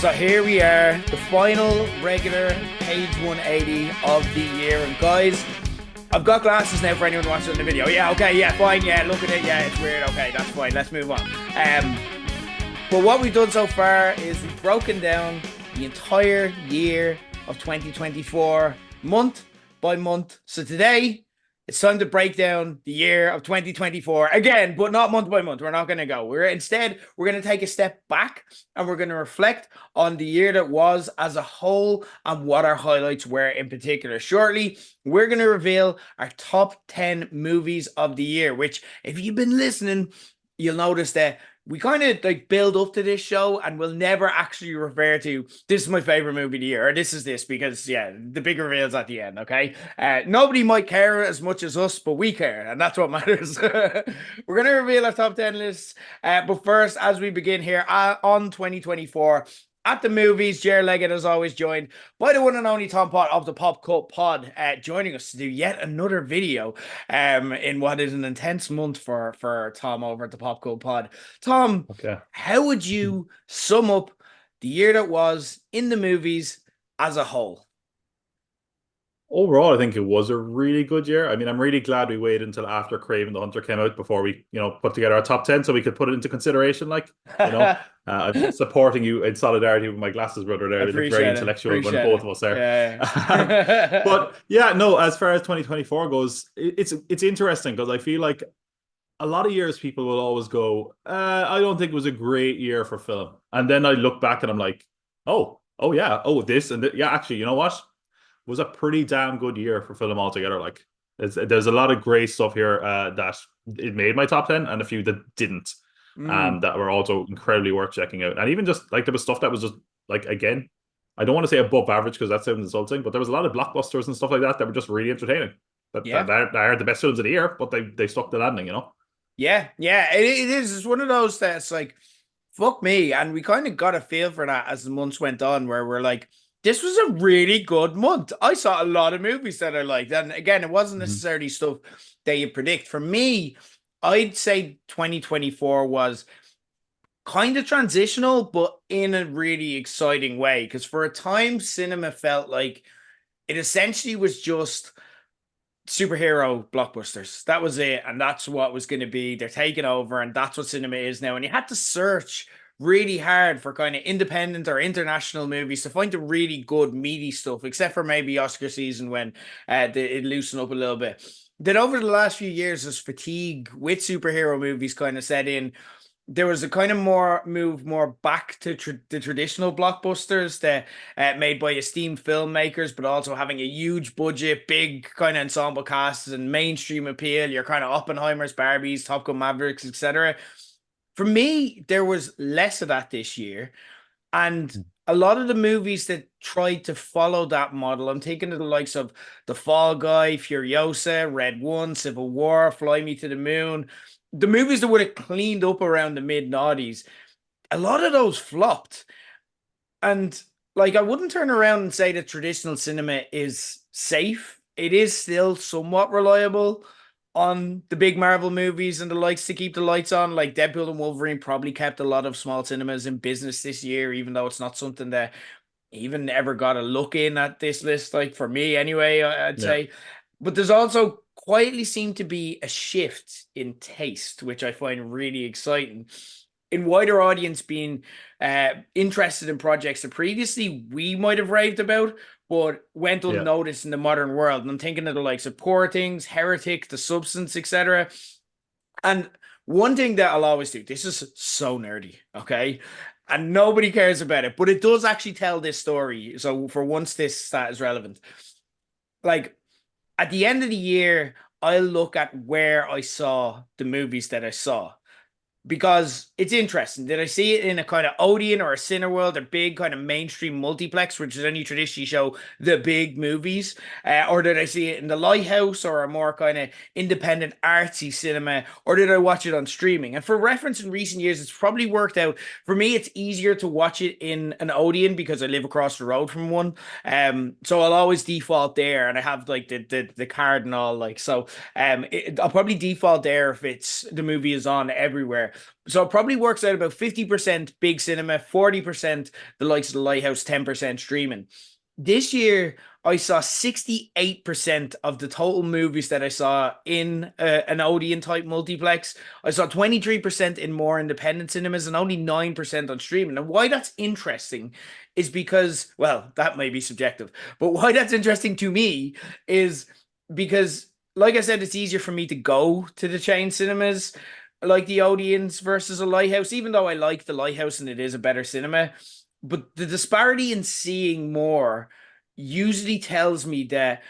So here we are, the final regular page 180 of the year. And guys, I've got glasses now for anyone watching the video. Yeah, okay, yeah, fine, yeah, look at it, yeah, it's weird. Okay, that's fine. Let's move on. But what we've done so far is we've broken down the entire year of 2024, month by month. So today, it's time to break down the year of 2024 again, but not month by month. We're not going to go. We're going to take a step back and we're going to reflect on the year that was as a whole and what our highlights were in particular. Shortly, we're going to reveal our top 10 movies of the year, which if you've been listening, you'll notice that we kind of like build up to this show and we'll never actually refer to this is my favorite movie of the year or this is this because yeah, the big reveals at the end. Okay. Nobody might care as much as us, but we care. And that's what matters. We're going to reveal our top 10 lists. But first, as we begin here on 2024, at the movies, Ger Leggett is always joined by the one and only Tom Pot of the Pop Cut Pod, joining us to do yet another video in what is an intense month for Tom over at the Pop Cut Pod. Tom, Okay. how would you sum up the year that was in the movies as a whole? Overall, I think it was a really good year. I mean, I'm really glad we waited until after Craven the Hunter came out before we, put together our top 10 so we could put it into consideration. I'm supporting you in solidarity with my glasses brother there. They look very Appreciate it. intellectual when Appreciate both it. of us there. Yeah. But yeah, no, as far as 2024 goes, it's interesting because I feel like a lot of years people will always go, I don't think it was a great year for film. And then I look back and I'm like, oh yeah, this and yeah, actually, you know what? Was a pretty damn good year for film altogether. Like, there's a lot of great stuff here that it made my top 10 and a few that didn't, Mm. that were also incredibly worth checking out. And even just like there was stuff that was just like, again, I don't want to say above average because that sounds insulting, but there was a lot of blockbusters and stuff like that that were just really entertaining. That Yeah. are the best films of the year, but they stuck the landing. Yeah, yeah, it is. It's one of those that's like, fuck me. And we kind of got a feel for that as the months went on, where we're like, this was a really good month. I saw a lot of movies that I liked. And again, it wasn't Mhm. necessarily stuff that you predict. For me, I'd say 2024 was kind of transitional, but in a really exciting way. Because for a time, cinema felt like it essentially was just superhero blockbusters. That was it. And that's what was going to be. They're taking over, and that's what cinema is now. And you had to search really hard for kind of independent or international movies to find the really good, meaty stuff, except for maybe Oscar season when it loosened up a little bit. Then over the last few years, as fatigue with superhero movies kind of set in, there was a kind of more back to the traditional blockbusters that made by esteemed filmmakers, but also having a huge budget, big kind of ensemble casts and mainstream appeal. Your kind of Oppenheimers, Barbies, Top Gun Mavericks, etc. For me, there was less of that this year, and a lot of the movies that tried to follow that model, I'm thinking of the likes of The Fall Guy, Furiosa, Red One, Civil War, Fly Me to the Moon, the movies that would have cleaned up around the mid noughties. A lot of those flopped. And like, I wouldn't turn around and say that traditional cinema is safe. It is still somewhat reliable on the big Marvel movies and the likes to keep the lights on. Like Deadpool and Wolverine probably kept a lot of small cinemas in business this year, even though it's not something that even ever got a look in at this list. Like for me, anyway, I'd Yeah. say. But there's also quietly seemed to be a shift in taste, which I find really exciting. In wider audience being interested in projects that previously we might have raved about, but went Yeah. unnoticed in the modern world. And I'm thinking of the likes of Poor Things, Heretic, The Substance, etc. And one thing that I'll always do, this is so nerdy, okay? And nobody cares about it, but it does actually tell this story. So for once, this stat is relevant. Like at the end of the year, I'll look at where I saw the movies that I saw because it's interesting. Did I see it in a kind of Odeon or a Cineworld or big kind of mainstream multiplex, which is only traditionally show the big movies? Or did I see it in the Lighthouse or a more kind of independent artsy cinema? Or did I watch it on streaming? And for reference, in recent years, it's probably worked out. For me, it's easier to watch it in an Odeon because I live across the road from one. So I'll always default there, and I have like the card and all. Like so, I'll probably default there if it's the movie is on everywhere. So it probably works out about 50% big cinema, 40% the likes of the Lighthouse, 10% streaming. This year, I saw 68% of the total movies that I saw in an Odeon type multiplex. I saw 23% in more independent cinemas and only 9% on streaming. And why that's interesting is because, well, that may be subjective, but why that's interesting to me is because, like I said, it's easier for me to go to the chain cinemas like the Odeons versus a Lighthouse, even though I like the Lighthouse and it is a better cinema. But the disparity in seeing more usually tells me that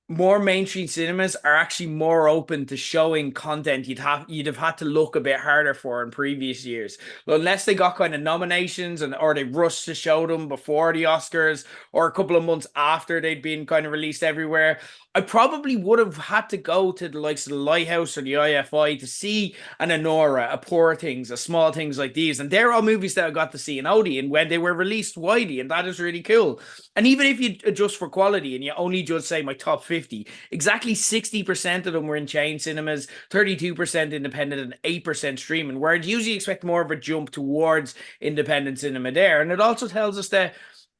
more mainstream cinemas are actually more open to showing content you'd have had to look a bit harder for in previous years. Well, unless they got kind of nominations and or they rushed to show them before the Oscars or a couple of months after they'd been kind of released everywhere. I probably would have had to go to the likes of the Lighthouse or the IFI to see an Anora, a Poor Things, a Small Things like these. And they're all movies that I got to see in Odeon when they were released widely, and that is really cool. And even if you adjust for quality and you only just say my top 50, exactly 60% of them were in chain cinemas, 32% independent, and 8% streaming, where I'd usually expect more of a jump towards independent cinema there. And it also tells us that,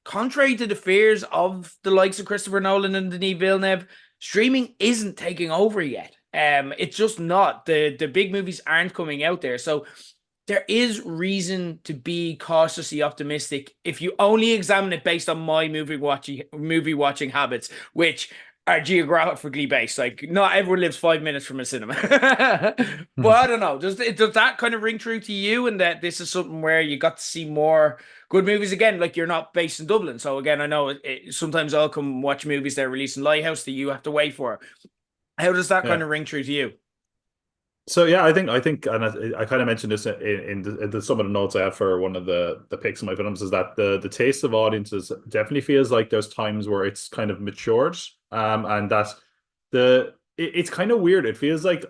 contrary to the fears of the likes of Christopher Nolan and Denis Villeneuve, streaming isn't taking over yet. It's just not. The big movies aren't coming out there. So there is reason to be cautiously optimistic if you only examine it based on my movie watching habits, which are geographically based. Like, not everyone lives 5 minutes from a cinema. But I don't know. Does that kind of ring true to you? And that this is something where you got to see more good movies again? Like, you're not based in Dublin, so again, I know sometimes I'll come watch movies that are released in Lighthouse that you have to wait for. How does that kind Yeah. of ring true to you? So yeah, I think, and I kind of mentioned this in some of the notes I had for one of the picks of my films, is that the taste of audiences definitely feels like there's times where it's kind of matured, and that it's kind of weird. It feels like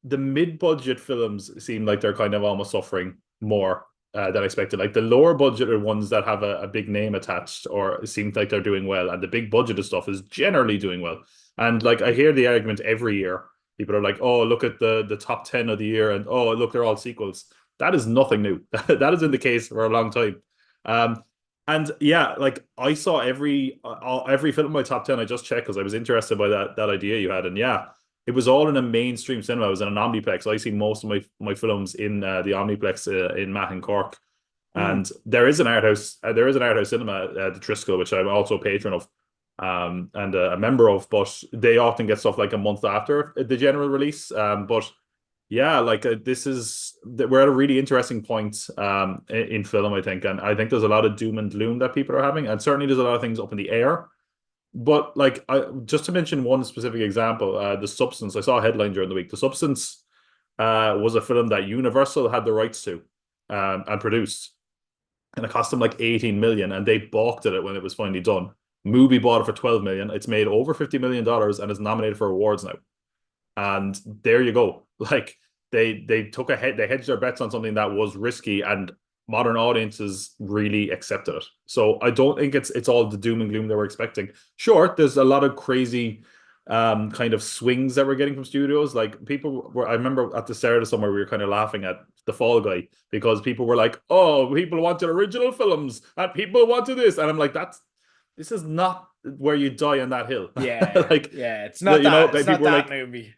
the mid-budget films seem like they're kind of almost suffering more than expected. Like the lower budgeted ones that have a big name attached, or it seems like they're doing well, and the big budgeted stuff is generally doing well. And like I hear the argument every year. People are like, "Oh, look at the top 10 of the year," and "Oh, look, they're all sequels." That is nothing new. That has been the case for a long time. Um, and yeah, like I saw every film in my top 10. I just checked because I was interested by that idea you had, and yeah, it was all in a mainstream cinema. It was in an Omniplex. I see most of my films in the Omniplex in Mac and Cork, Mm. and there is an art house. There is an art house cinema at the Triskel, which I'm also a patron of, and a member of. But they often get stuff like a month after the general release. But yeah, like we're at a really interesting point in film, I think, and I think there's a lot of doom and gloom that people are having, and certainly there's a lot of things up in the air. But like, just to mention one specific example, The Substance. I saw a headline during the week. The Substance was a film that Universal had the rights to and produced, and it cost them like 18 million, and they balked at it when it was finally done. Movie bought it for 12 million. It's made over $50 million and is nominated for awards now. And there you go. Like they hedged their bets on something that was risky, and modern audiences really accepted it. So I don't think it's all the doom and gloom they were expecting. Sure, there's a lot of crazy kind of swings that we're getting from studios. Like I remember at the start of summer we were kind of laughing at The Fall Guy because people were like, "Oh, people wanted original films and people wanted this," and I'm like, this is not where you die on that hill. Yeah, Like, yeah. It's not that. It's not people were that like, movie.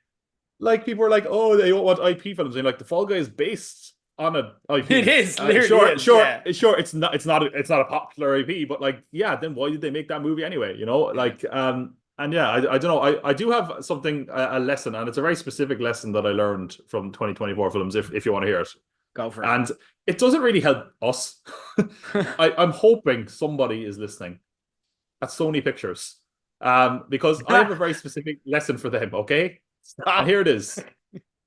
people are like, "Oh, they don't want IP films." And like, The Fall Guy is based on a It IP. is, literally Sure, is. Yeah. sure. It's not a popular IP, but like, yeah. Then why did they make that movie anyway? Yeah. Like, and yeah, I don't know. I do have something a lesson, and it's a very specific lesson that I learned from 2024 films. If you want to hear it, Go for and it doesn't really help us. it. I'm hoping somebody is listening at Sony Pictures, because I have a very specific lesson for them. Okay, and Stop. here it is: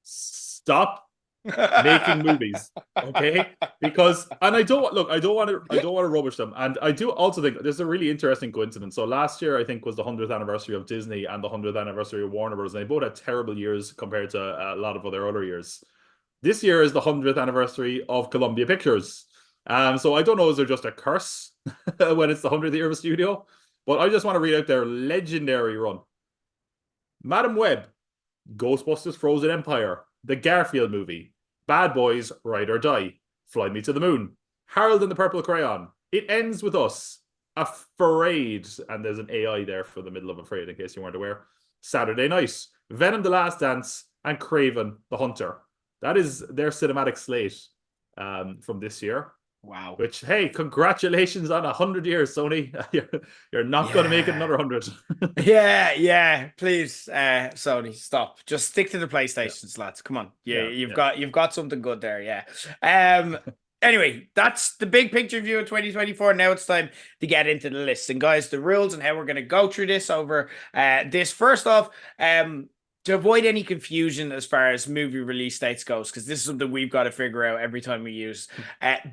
stop making movies, okay? Because, and I don't want to rubbish them, and I do also think there's a really interesting coincidence. So last year I think was the 100th anniversary of Disney and the 100th anniversary of Warner Bros. And they both had terrible years compared to a lot of other years. This year is the 100th anniversary of Columbia Pictures. So I don't know, is there just a curse when it's the 100th year of a studio? But I just want to read out their legendary run: Madam Web, Ghostbusters Frozen Empire, the Garfield movie, Bad Boys, Ride or Die, Fly Me to the Moon, Harold and the Purple Crayon. It Ends with Us, Afraid, and there's an AI there for the middle of Afraid in case you weren't aware. Saturday Night, Venom: The Last Dance, and Craven the Hunter. That is their cinematic slate from this year. Wow. Which, hey, congratulations on 100 years, Sony. You're not going to make it Yeah. another 100. Yeah. Please, Sony, stop. Just stick to the Yeah, PlayStations, lads. Come on. yeah, You've yeah. got something good there. Yeah. Um. Anyway, that's the big picture view of 2024. Now it's time to get into the list. And guys, the rules and how we're going to go through this over this. First off, to avoid any confusion as far as movie release dates goes, because this is something we've got to figure out every time we use.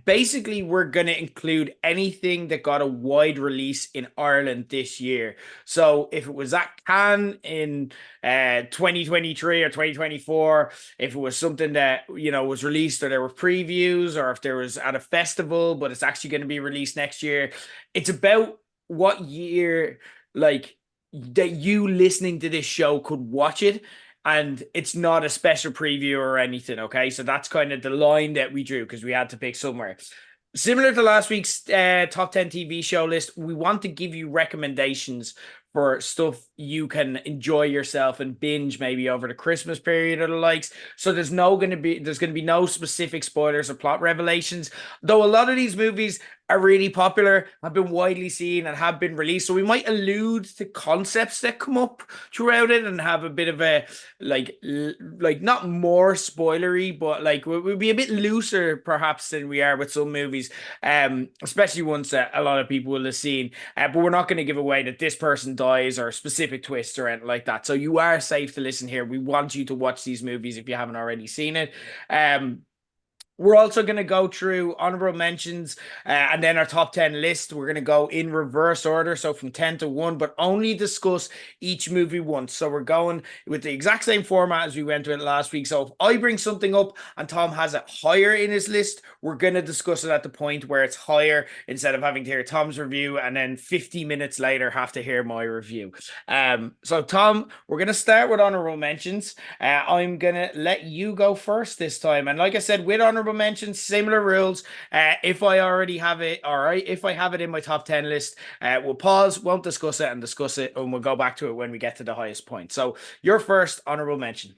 Basically, we're going to include anything that got a wide release in Ireland this year. So if it was at Cannes in 2023 or 2024, if it was something that was released or there were previews, or if there was at a festival but it's actually going to be released next year, it's about what year, like, that you listening to this show could watch it, and it's not a special preview or anything. Okay, so that's kind of the line that we drew because we had to pick somewhere. Similar to last week's top 10 TV show list, we want to give you recommendations for stuff you can enjoy yourself and binge maybe over the Christmas period or the likes. So there's going to be no specific spoilers or plot revelations, though a lot of these movies are really popular, have been widely seen, and have been released. So we might allude to concepts that come up throughout it and have a bit of a like not more spoilery, but like we'll be a bit looser perhaps than we are with some movies, especially ones that a lot of people will have seen. But we're not going to give away that this person dies or a specific twist or anything like that. So you are safe to listen here. We want you to watch these movies if you haven't already seen it. We're also going to go through honorable mentions and then our top 10 list. We're going to go in reverse order, so from 10 to 1, but only discuss each movie once. So we're going with the exact same format as we went with last week. So if I bring something up and Tom has it higher in his list, we're going to discuss it at the point where it's higher instead of having to hear Tom's review and then 50 minutes later have to hear my review. So Tom, we're going to start with honorable mentions. I'm going to let you go first this time. And like I said, with honorable mentions, similar rules. If I already have it, all right. If I have it in my top 10 list, we'll pause, won't discuss it, and we'll go back to it when we get to the highest point. So your first honorable mention.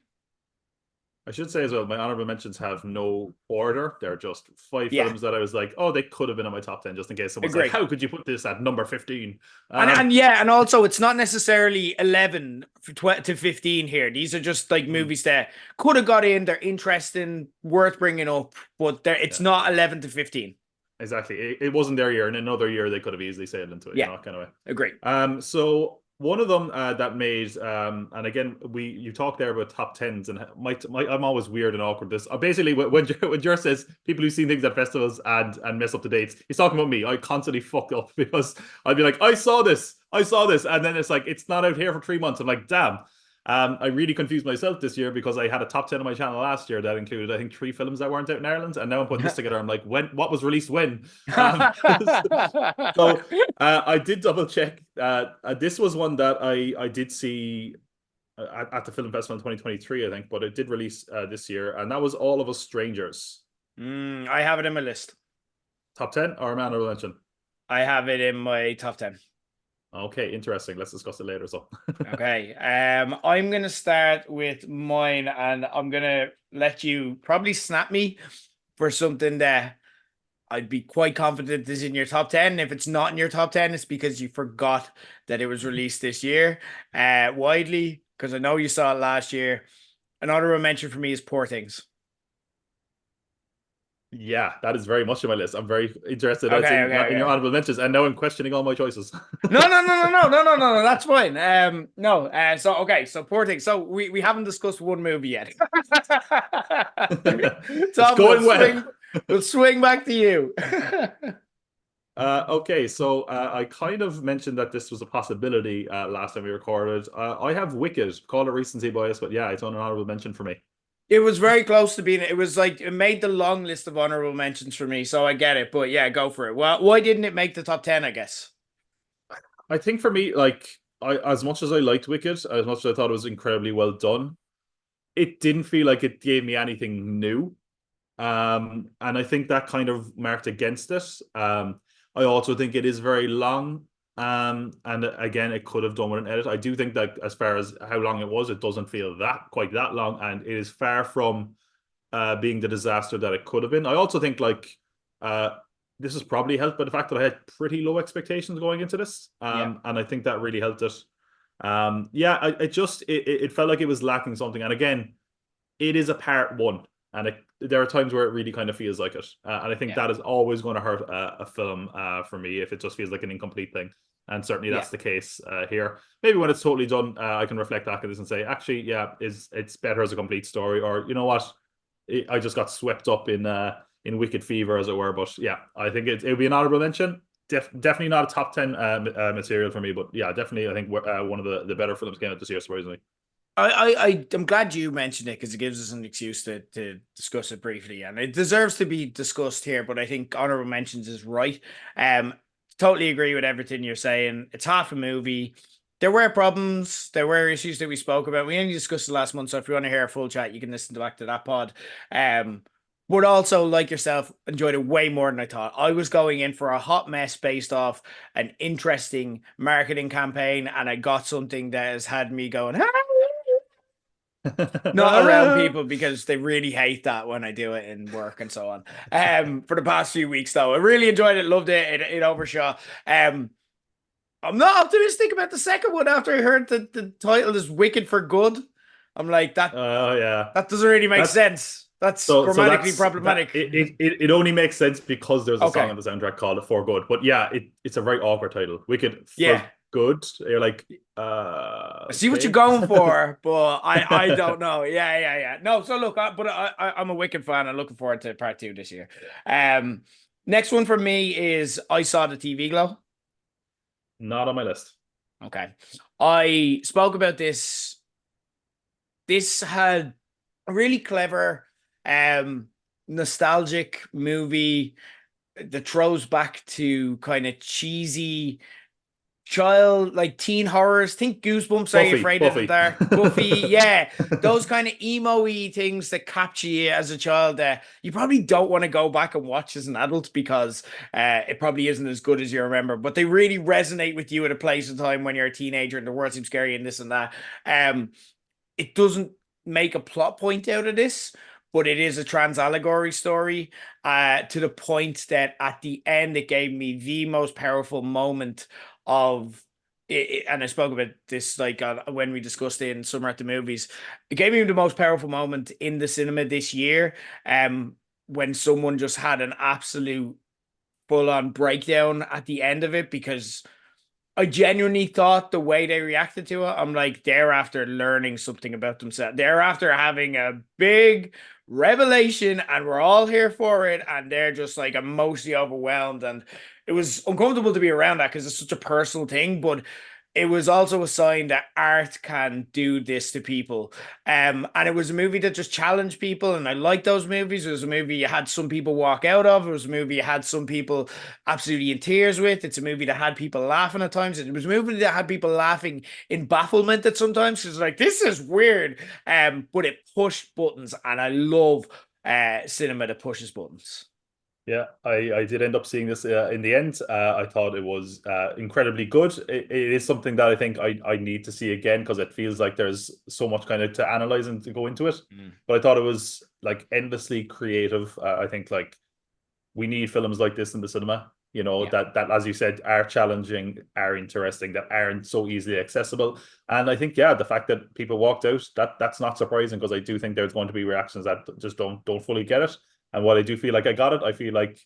I should say as well, my honorable mentions have no order. They're just five Yeah, films that I was like, oh, they could have been in my top 10, just in case someone's like, agree. how could you put this at number 15? And yeah, and also it's not necessarily 11 to 15 here. These are just like movies that could have got in. They're interesting, worth bringing up, but it's not 11 to 15. Exactly. It wasn't their year. In another year, they could have easily sailed into it, Yeah, kind of way. agree. So one of them that made, and again, you talked there about top tens, and I'm always weird and awkward. This basically when Jer says people who've seen things at festivals and mess up the dates, he's talking about me. I constantly fuck up because I'd be like, I saw this, and then it's like it's not out here for 3 months. I'm like, damn. I really confused myself this year because I had a top 10 on my channel last year that included, I think, 3 films that weren't out in Ireland, and now I'm putting this together. I'm like, what was released when? So I did double check. This was one that I did see at the film festival in 2023, I think, but it did release this year, and that was All of Us Strangers. I have it in my list. Top 10 or man or mention? I have it in my top 10. Okay, interesting. Let's discuss it later. So Okay. I'm gonna start with mine, and I'm gonna let you probably snap me for something that I'd be quite confident is in your top 10. If it's not in your top 10, it's because you forgot that it was released this year widely, because I know you saw it last year. Another mention for me is Poor Things. yeah, that is very much on my list. I'm very interested in your Okay. honorable mentions, and now I'm questioning all my choices. No. That's fine. No. So okay. So Poor Things. So we haven't discussed one movie yet. It's Tom, going well. we'll swing back to you. Okay, so I kind of mentioned that this was a possibility last time we recorded. I have Wicked, call it recency bias, but yeah, it's on an honorable mention for me. It was very close to being. It was like it made the long list of honorable mentions for me, so I get it. But yeah, go for it. Well, why didn't it make the top 10? I guess. I think for me, like, as much as I liked Wicked, as much as I thought it was incredibly well done, it didn't feel like it gave me anything new. And I think that kind of marked against it. I also think it is very long. And again, it could have done with an edit. I do think that as far as how long it doesn't feel that quite that long, and it is far from being the disaster that it could have been. I also think like uh, this is probably helped by the fact that I had pretty low expectations going into this, Yeah, and I think that really helped it. Yeah, it felt like it was lacking something, and again, it is a part one, and there are times where it really kind of feels like it, and I think yeah, that is always going to hurt a film for me if it just feels like an incomplete thing. And certainly yeah, that's the case here. Maybe when it's totally done, I can reflect back at this and say, actually, yeah, it's better as a complete story, or you know what, I just got swept up in Wicked Fever, as it were. But yeah, I think it would be an honorable mention. Definitely not a top 10 material for me, but yeah, definitely I think one of the better films came out this year, surprisingly. I'm glad you mentioned it because it gives us an excuse to discuss it briefly, and it deserves to be discussed here. But I think honorable mentions is right. Um, totally agree with everything you're saying. It's half a movie. There were problems, there were issues that we spoke about. We only discussed it last month, so if you want to hear a full chat, you can listen back to that pod. But also, like yourself, enjoyed it way more than I thought. I was going in for a hot mess based off an interesting marketing campaign, and I got something that has had me going, not around people because they really hate that when I do it in work and so on. For the past few weeks though, I really enjoyed it, loved it. It overshot. I'm not optimistic about the second one after I heard that the title is Wicked for Good. I'm like Oh yeah, that doesn't really make that's sense. That's so grammatically that's that problematic. it only makes sense because there's a song Okay. on the soundtrack called "For Good." But yeah, it's a very awkward title. Wicked Yeah. for Good. You're like, I see what you're okay. going for, but I don't know. Yeah. No, so look, I'm a Wicked fan. I'm looking forward to part two this year. Um, next one for me is I Saw the TV Glow. Not on my list. Okay, I spoke about this. This had a really clever, um, nostalgic movie that throws back to kind of cheesy child like teen horrors. Think Goosebumps. Are you Buffy, afraid of the Buffy. dark? Buffy. Yeah, those kind of emo-y things that capture you as a child that you probably don't want to go back and watch as an adult because it probably isn't as good as you remember, but they really resonate with you at a place and time when you're a teenager and the world seems scary and this and that. It doesn't make a plot point out of this, but it is a trans allegory story, to the point that at the end it gave me the most powerful moment of it, and I spoke about this like when we discussed it in Summer at the Movies. It gave me the most powerful moment in the cinema this year, when someone just had an absolute full on breakdown at the end of it because I genuinely thought the way they reacted to it, I'm like, they're after learning something about themselves. They're after having a big revelation, and we're all here for it. And they're just like emotionally overwhelmed. And it was uncomfortable to be around that because it's such a personal thing. But it was also a sign that art can do this to people. And it was a movie that just challenged people, and I like those movies. It was a movie you had some people walk out of. It was a movie you had some people absolutely in tears with. It's a movie that had people laughing at times. It was a movie that had people laughing in bafflement at sometimes. It's like this is weird. But it pushed buttons, and I love cinema that pushes buttons. Yeah, I did end up seeing this in the end. I thought it was incredibly good. It is something that I think I need to see again because it feels like there's so much kind of to analyze and to go into it. Mm. But I thought it was like endlessly creative. I think like we need films like this in the cinema. You know Yeah. that as you said are challenging, are interesting, that aren't so easily accessible. And I think yeah, the fact that people walked out that's not surprising because I do think there's going to be reactions that just don't fully get it. And while I do feel like I got it, I feel like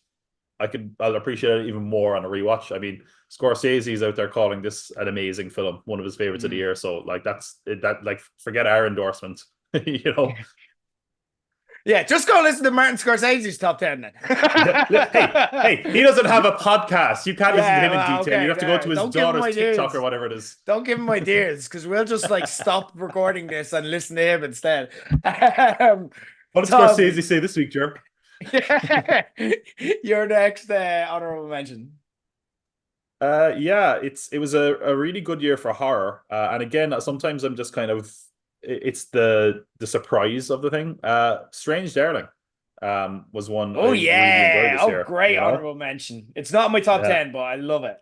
I'll appreciate it even more on a rewatch. I mean, Scorsese's out there calling this an amazing film, one of his favorites of the Mm. year. So like that like forget our endorsement, you know. Yeah, just go listen to Martin Scorsese's top 10 then. Hey, he doesn't have a podcast. You can't listen to Yeah, him in well, detail. You okay, have to go to there. his Don't give him daughter's TikTok or ideas. whatever it is. Don't give him ideas because we'll just like stop recording this and listen to him instead. What did Tom, Scorsese say this week, Jerk? your next honorable mention. Yeah, it was a really good year for horror. And again, sometimes I'm just kind of it's the surprise of the thing. Strange Darling. was one Oh I really enjoyed yeah. this Oh, year, great you know? honorable mention. It's not in my top Yeah. 10, but I love it.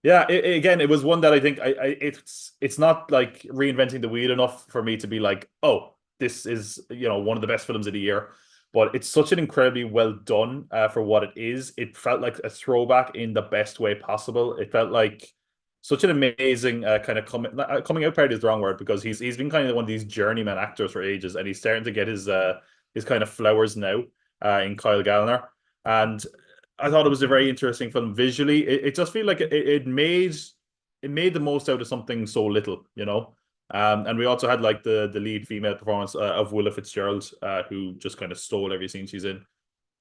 Yeah, again, it was one that I think it's not like reinventing the wheel enough for me to be like, oh, this is one of the best films of the year. But it's such an incredibly well done for what it is. It felt like a throwback in the best way possible. It felt like such an amazing kind of coming out party is the wrong word because he's been kind of one of these journeyman actors for ages, and he's starting to get his kind of flowers now in Kyle Gallner. And I thought it was a very interesting film visually. It just feel like it made the most out of something so little, you know. And we also had like the lead female performance of Willa Fitzgerald, who just kind of stole every scene she's in.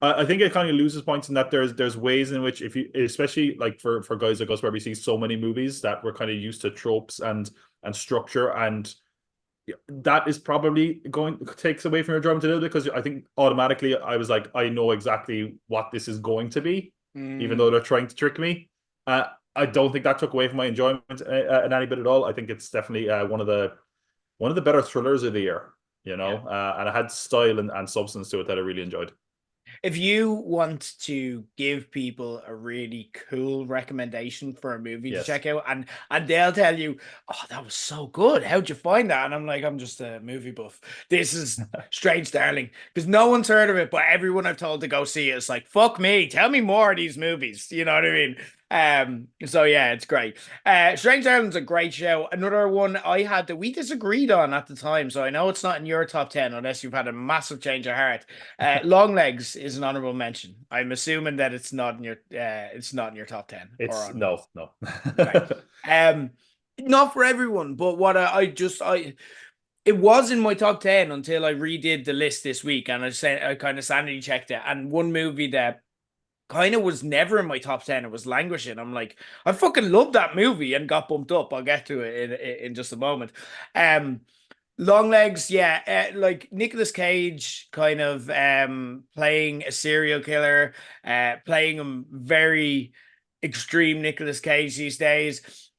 I think it kind of loses points in that there's ways in which if you, especially like for guys like us where we see so many movies that we're kind of used to tropes and structure, and that is probably going takes away from your drama a little bit because I think automatically I was like, I know exactly what this is going to be, even though Mm, they're trying to trick me. I don't think that took away from my enjoyment in any bit at all. I think it's definitely one of the better thrillers of the year, yeah. and it had style and substance to it that I really enjoyed. If you want to give people a really cool recommendation for a movie to Yes. check out, and they'll tell you, "Oh, that was so good. How'd you find that?" And I'm like, "I'm just a movie buff. This is Strange Darling because no one's heard of it, but everyone I've told to go see it is like, fuck me, tell me more of these movies. You know what I mean?" So yeah, it's great. Strange Darling's a great show. Another one I had that we disagreed on at the time, so I know it's not in your top 10 unless you've had a massive change of heart. Long Legs is an honorable mention. I'm assuming that it's not in your top 10 or It's honorable. no, no. Okay. Um, not for everyone, but what I it was in my top 10 until I redid the list this week and I kind of sanity checked it. And one movie that kind of was never in my top 10, it was Languishing. I'm like, I fucking love that movie and got bumped up. I'll get to it in just a moment. Um, Long Legs, yeah, like Nicolas Cage kind of playing a serial killer, playing him very extreme Nicolas Cage these days.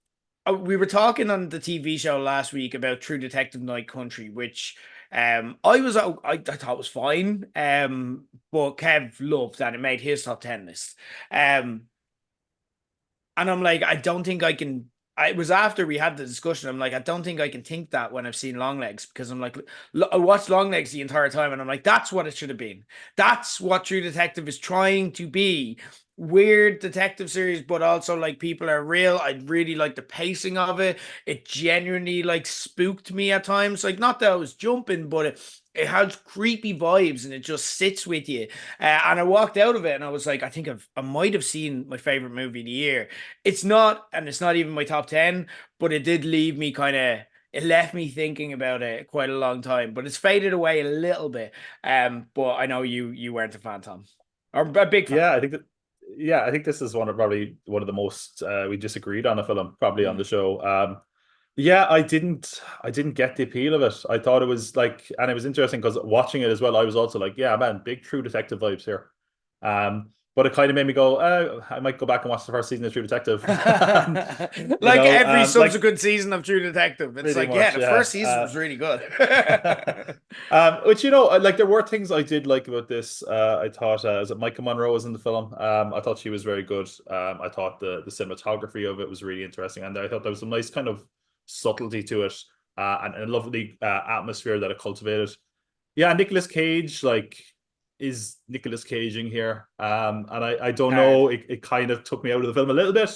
We were talking on the TV show last week about True Detective Night Country, which I thought was fine. But Kev loved and it made his top 10 list. Um and I'm like, I don't think I can. It was after we had the discussion. I'm like, I don't think I can think that when I've seen Long Legs because I'm like, I watched Long Legs the entire time and I'm like, that's what it should have been. That's what True Detective is trying to be. Weird detective series, but also like people are real. I really like the pacing of it. It genuinely like spooked me at times. Like, not that I was jumping, but it has creepy vibes and it just sits with you. And I walked out of it and I was like, I might have seen my favorite movie of the year. It's not, and it's not even my top 10, but it did leave me it left me thinking about it quite a long time, but it's faded away a little bit. But I know you weren't a fan, Tom, or a big fan. Yeah, I think this is probably one of the most we disagreed on a film probably on the Mm. show. Yeah, I didn't get the appeal of it. I thought it was like, and it was interesting because watching it as well, I was also like, yeah, man, big True Detective vibes here. But it kind of made me go, I might go back and watch the first season of True Detective. Like every Like subsequent season of True Detective, it's pretty like, yeah, much, the first yeah. season was really good. Which like there were things I did like about this. I thought is it Micah Monroe was in the film. I thought she was very good. I thought the cinematography of it was really interesting, and I thought there was some nice kind of subtlety to it, and a lovely atmosphere that it cultivated. Yeah, Nicolas Cage is Nicolas Caging here, and I don't Hard. know. It kind of took me out of the film a little bit.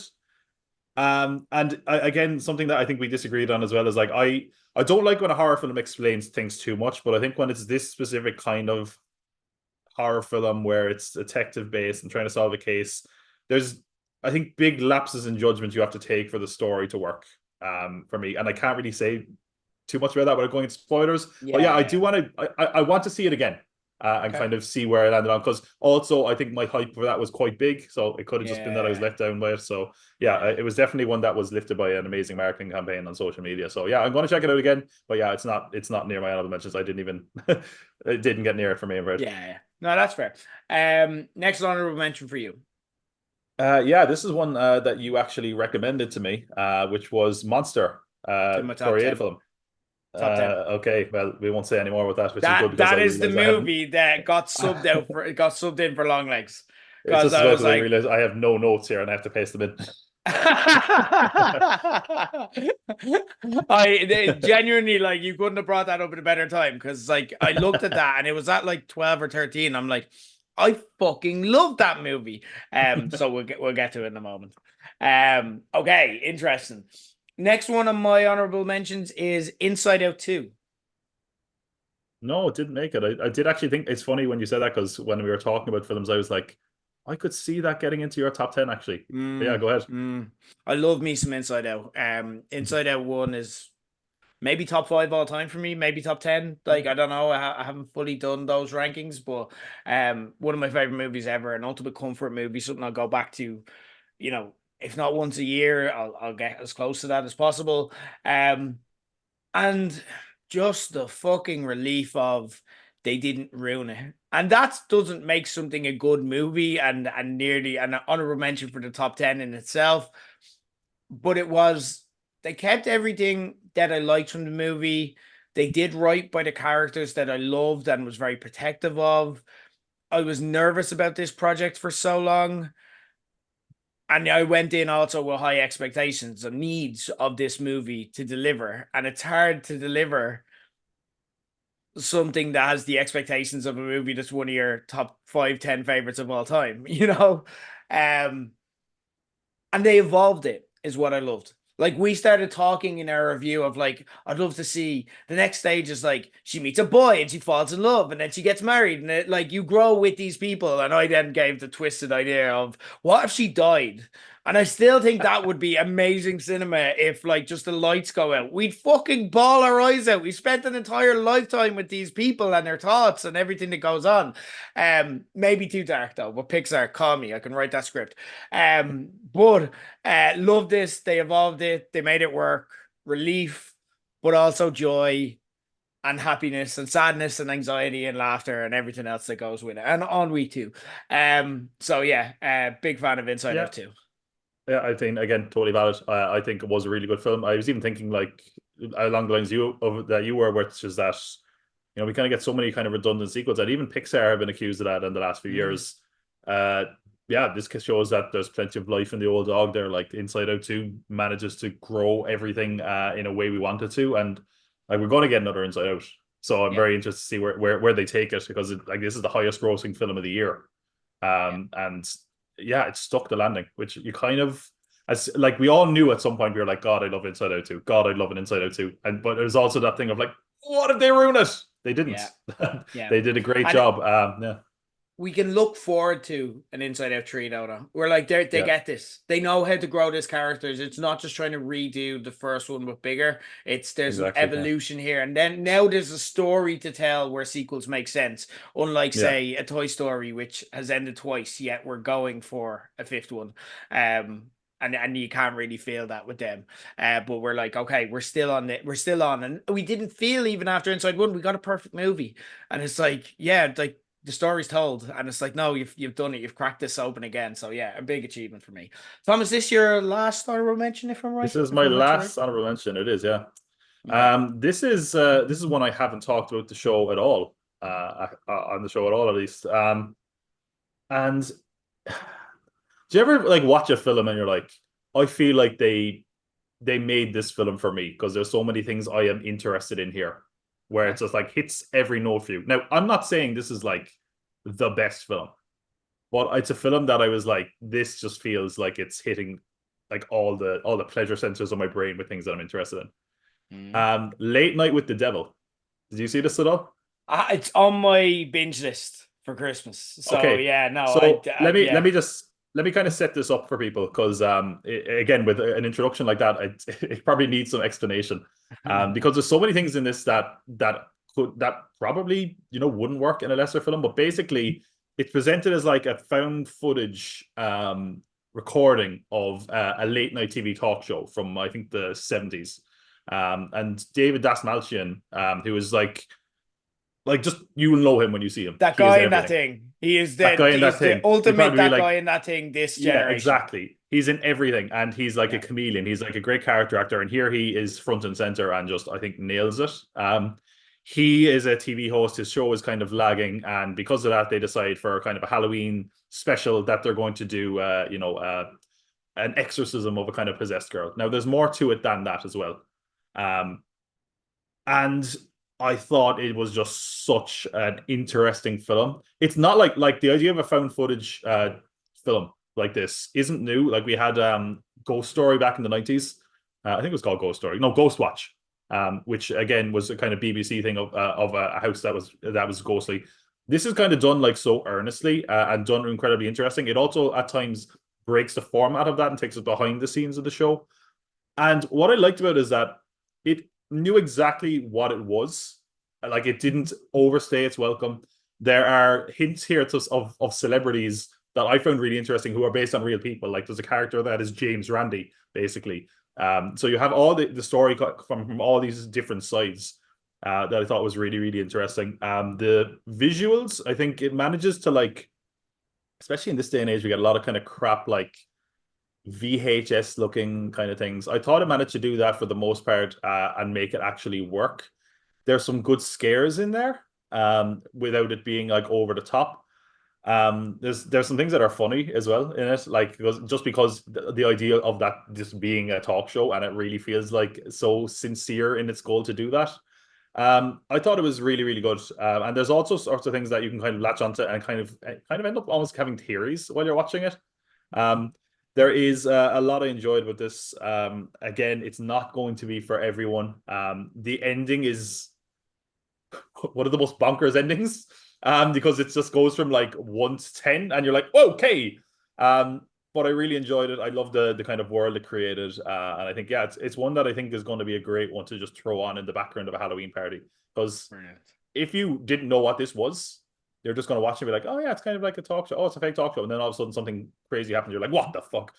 And again, something that I think we disagreed on as well is like I don't like when a horror film explains things too much, but I think when it's this specific kind of horror film where it's detective based and trying to solve a case, there's I think big lapses in judgment you have to take for the story to work. For me, and I can't really say too much about that without going into spoilers. But yeah, I Yeah. do want to. I want to see it again. And Okay. kind of see where I landed on because also I think my hype for that was quite big, so it could have just been that I was Yeah. let down by it. So yeah, Yeah. it was definitely one that was lifted by an amazing marketing campaign on social media. So yeah, I'm going to check it out again. But yeah, it's not near my honorable mentions. I didn't even it didn't get near it for me, I'm afraid. Yeah. No, that's fair. Next honorable mention for you. Yeah, this is one that you actually recommended to me, which was Monster, It's in my top Florida 10. film. top 10. Okay, well, we won't say any more about that, which is good That because I that is the realize I haven't. movie that got subbed in for long legs. It's Because just as I well was because I like, realize I have no notes here and I have to paste them in. Genuinely, like, you couldn't have brought that up at a better time, because like I looked at that and it was at like 12 or 13. I'm like, I fucking love that movie. So we'll get to it in a moment. Okay, interesting. Next one on my honorable mentions is Inside Out 2. No, it didn't make it. I did actually think it's funny when you said that because when we were talking about films, I was like, I could see that getting into your top 10 actually. But yeah, go ahead. I love me some Inside Out. Inside Out 1 is maybe top 5 all time for me, maybe top 10. Like, I don't know, I haven't fully done those rankings, but one of my favorite movies ever, an ultimate comfort movie, something I'll go back to, if not once a year, I'll get as close to that as possible. And just the fucking relief of they didn't ruin it. And that doesn't make something a good movie and nearly an honorable mention for the top 10 in itself. But they kept everything that I liked from the movie. They did right by the characters that I loved and was very protective of. I was nervous about this project for so long. And I went in also with high expectations and needs of this movie to deliver. And it's hard to deliver something that has the expectations of a movie that's one of your top 5, 10 favorites of all time, Um, and they evolved it, is what I loved. Like, we started talking in our review of like, I'd love to see the next stage is like she meets a boy and she falls in love and then she gets married, and like you grow with these people. And I then gave the twisted idea of what if she died? And I still think that would be amazing cinema if like just the lights go out. We'd fucking bawl our eyes out. We spent an entire lifetime with these people and their thoughts and everything that goes on. Maybe too dark though, but Pixar, call me. I can write that script. But love this. They evolved it. They made it work. Relief, but also joy and happiness and sadness and anxiety and laughter and everything else that goes with it. And on we too. So yeah, big fan of Inside Yeah. Out 2. Yeah, I think again, totally valid. I think it was a really good film. I was even thinking like along the lines that you were, which is that we kind of get so many kind of redundant sequels, and even Pixar have been accused of that in the last few years. Yeah, this shows that there's plenty of life in the old dog there. Like Inside Out 2 manages to grow everything in a way we wanted to, and like we're going to get another Inside Out. So I'm very interested to see where they take it, because like this is the highest grossing film of the year. And yeah, it stuck the landing, which you kind of, as like we all knew at some point, we were like, God, I love Inside Out 2. God, I love an Inside Out 2. But there's also that thing of like, what if they ruin it? They didn't. Yeah. They did a great job. Yeah. We can look forward to an Inside Out 3 though. We're like, they get this. They know how to grow these characters. It's not just trying to redo the first one but bigger. There's an evolution here. And then now there's a story to tell where sequels make sense. Unlike, say, a Toy Story, which has ended twice, yet we're going for a fifth one. And you can't really feel that with them. But we're like, okay, we're still on it. We're still on. And we didn't feel, even after Inside 1, we got a perfect movie. And it's like, yeah, like, the story's told, and it's like, no, you've done it. You've cracked this open again. So yeah, a big achievement for me. Tom, is this your last honorable mention, if I'm right? This is my last honorable mention. It is, yeah. Okay. This is one I haven't talked about the show at all. On the show at all, at least. And do you ever like watch a film and you're like, I feel like they made this film for me because there's so many things I am interested in here, where it's just like hits every note for you. Now, I'm not saying this is like the best film, but it's a film that I was like, this just feels like it's hitting like all the pleasure centers of my brain with things that I'm interested in. Late Night with the Devil. Did you see this at all? It's on my binge list for Christmas. So okay. Yeah, no. So let me kind of set this up for people, because again, with an introduction like that, it probably needs some explanation, because there's so many things in this that probably wouldn't work in a lesser film. But basically, it's presented as like a found footage recording of a late night TV talk show from, I think, the 70s, and David Dasmalchian, who is like just, you will know him when you see him. That guy in that thing. He is the ultimate guy in that thing this generation. Yeah, exactly. he's in everything, and he's like a Yeah. chameleon. He's like a great character actor, and here he is front and center, and just I think nails it. He is a TV host. His show is kind of lagging, and because of that, they decide for kind of a Halloween special that they're going to do, an exorcism of a kind of possessed girl. Now, there's more to it than that as well. Um, and I thought it was just such an interesting film. It's not like the idea of a found footage film like this isn't new. Like we had Ghost Story back in the 90s. I think it was called Ghost Story. No, Ghost Watch. Which again was a kind of BBC thing of a house that was ghostly. This is kind of done like so earnestly and done incredibly interesting. It also at times breaks the format of that and takes us behind the scenes of the show. And what I liked about it is that it knew exactly what it was. Like it didn't overstay its welcome. There are hints here of celebrities that I found really interesting who are based on real people. Like there's a character that is James Randi, basically. So you have all the story from all these different sides that I thought was really, really interesting. The visuals, I think it manages to like, especially in this day and age, we get a lot of kind of crap like VHS looking kind of things. I thought it managed to do that for the most part and make it actually work. There's some good scares in there without it being like over the top. There's some things that are funny as well in it, like just because the idea of that just being a talk show and it really feels like so sincere in its goal to do that. I thought it was really, really good. And there's also sorts of things that you can kind of latch onto and kind of end up almost having theories while you're watching it. Um, there is a lot I enjoyed with this. Again, it's not going to be for everyone. The ending is one of the most bonkers endings because it just goes from like 1 to 10 and you're like, okay. But I really enjoyed it. I love the kind of world it created. And I think, yeah, it's one that I think is going to be a great one to just throw on in the background of a Halloween party. Because Brilliant. if you didn't know what this was, you're just going to watch it and be like, oh, yeah, it's kind of like a talk show. Oh, it's a fake talk show. And then all of a sudden something crazy happens. You're like, what the fuck?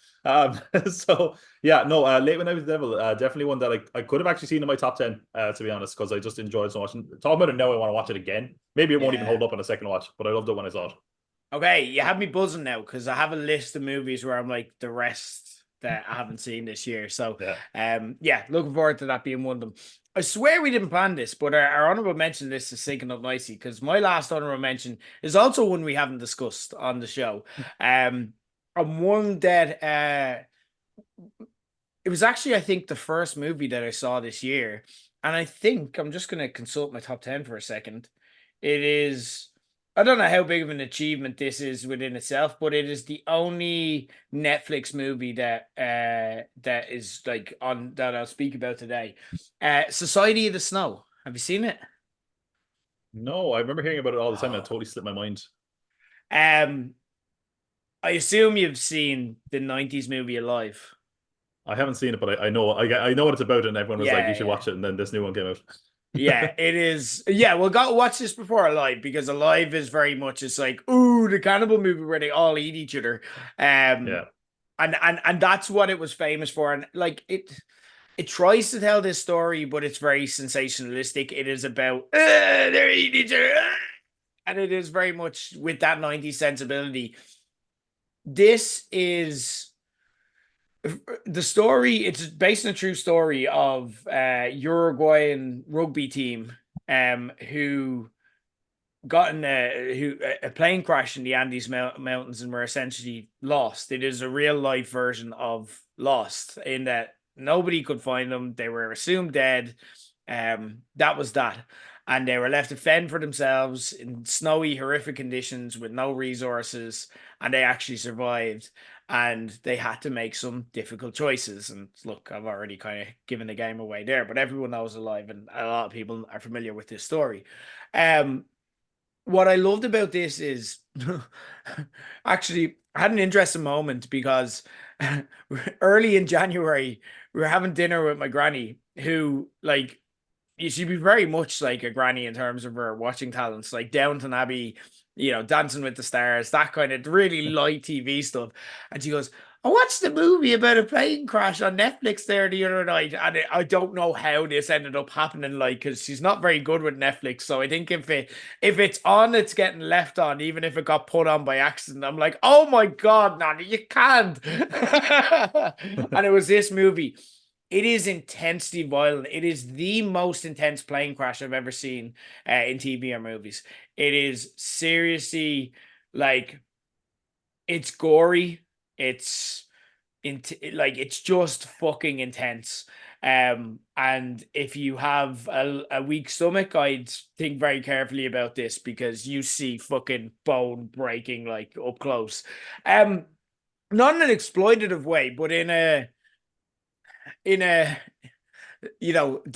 So, yeah, no, Late When I Was the Devil, definitely one that I could have actually seen in my top 10, to be honest, because I just enjoyed so much. And talking about it now, I want to watch it again. Maybe it won't even Yeah. hold up on a second watch, but I loved it when I saw it. Okay, you have me buzzing now because I have a list of movies where I'm like the rest that I haven't seen this year. So, Yeah. yeah, looking forward to that being one of them. I swear we didn't plan this, but our honorable mention list is syncing up nicely because my last honorable mention is also one we haven't discussed on the show. And one that it was actually, I think, the first movie that I saw this year. And I think I'm just going to consult my top 10 for a second. It is, I don't know how big of an achievement this is within itself, but it is the only Netflix movie that is like on that I'll speak about today. Society of the Snow. Have you seen it? No, I remember hearing about it all the time and it totally slipped my mind. Um, I assume you've seen the 90s movie Alive. I haven't seen it, but I know I know what it's about, and everyone was like, "You Yeah, should yeah. watch it." And then this new one came out. Yeah, it is. Yeah, well, got to watch this before Alive because Alive is very much it's like ooh the cannibal movie where they all eat each other, Yeah, and that's what it was famous for. And like it tries to tell this story, but it's very sensationalistic. It is about they're eating each other, and it is very much with that 90s sensibility. This is the story. It's based on a true story of Uruguayan rugby team who got in a plane crash in the Andes mountains and were essentially lost. It is a real life version of Lost in that nobody could find them. They were assumed dead. That was that. And they were left to fend for themselves in snowy, horrific conditions with no resources. And they actually survived. And they had to make some difficult choices. And look, I've already kind of given the game away there, but everyone knows Alive, and a lot of people are familiar with this story. Um, what I loved about this is actually I had an interesting moment because early in January we were having dinner with my granny who like she'd be very much like a granny in terms of her watching talents, like Downton Abbey, Dancing with the Stars, that kind of really light TV stuff. And she goes, I watched a movie about a plane crash on Netflix there the other night, and I don't know how this ended up happening, like, because she's not very good with Netflix. So I think if it's on, it's getting left on, even if it got put on by accident. I'm like, oh my God, Nani, you can't. And it was this movie. It is intensely violent. It is the most intense plane crash I've ever seen in TV or movies. It is seriously like it's gory. It's like it's just fucking intense. And if you have a weak stomach, I'd think very carefully about this because you see fucking bone breaking like up close. Um, Not in an exploitative way, but in a the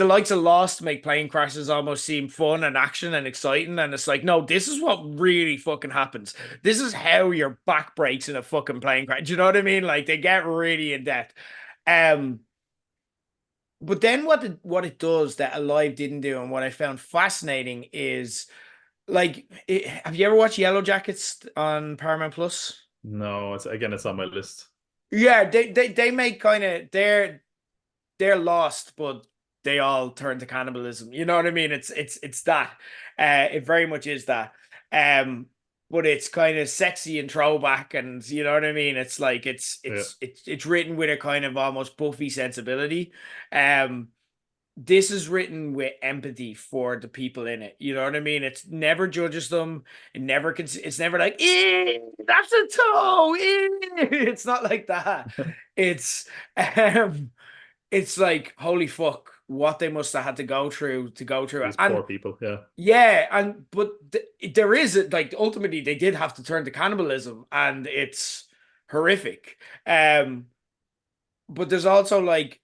likes of Lost make plane crashes almost seem fun and action and exciting. And it's like, no, this is what really fucking happens. This is how your back breaks in a fucking plane crash. Do you know what I mean? Like they get really in depth. Um, but then what it does that Alive didn't do, and what I found fascinating is like, have you ever watched Yellow Jackets on Paramount Plus? No, it's on my list. Yeah, they make kind of they're lost, but they all turn to cannibalism. You know what I mean? It's that. It very much is that. Um, but it's kind of sexy and throwback, and you know what I mean? It's like Yeah, it's written with a kind of almost Buffy sensibility. Um, this is written with empathy for the people in it. You know what I mean? It's never judges them. It's never like, that's a toe. It's not like that. It's um it's like holy fuck what they must have had to go through it. these And poor people. Yeah, yeah, and but there is like ultimately they did have to turn to cannibalism, and it's horrific. But there's also like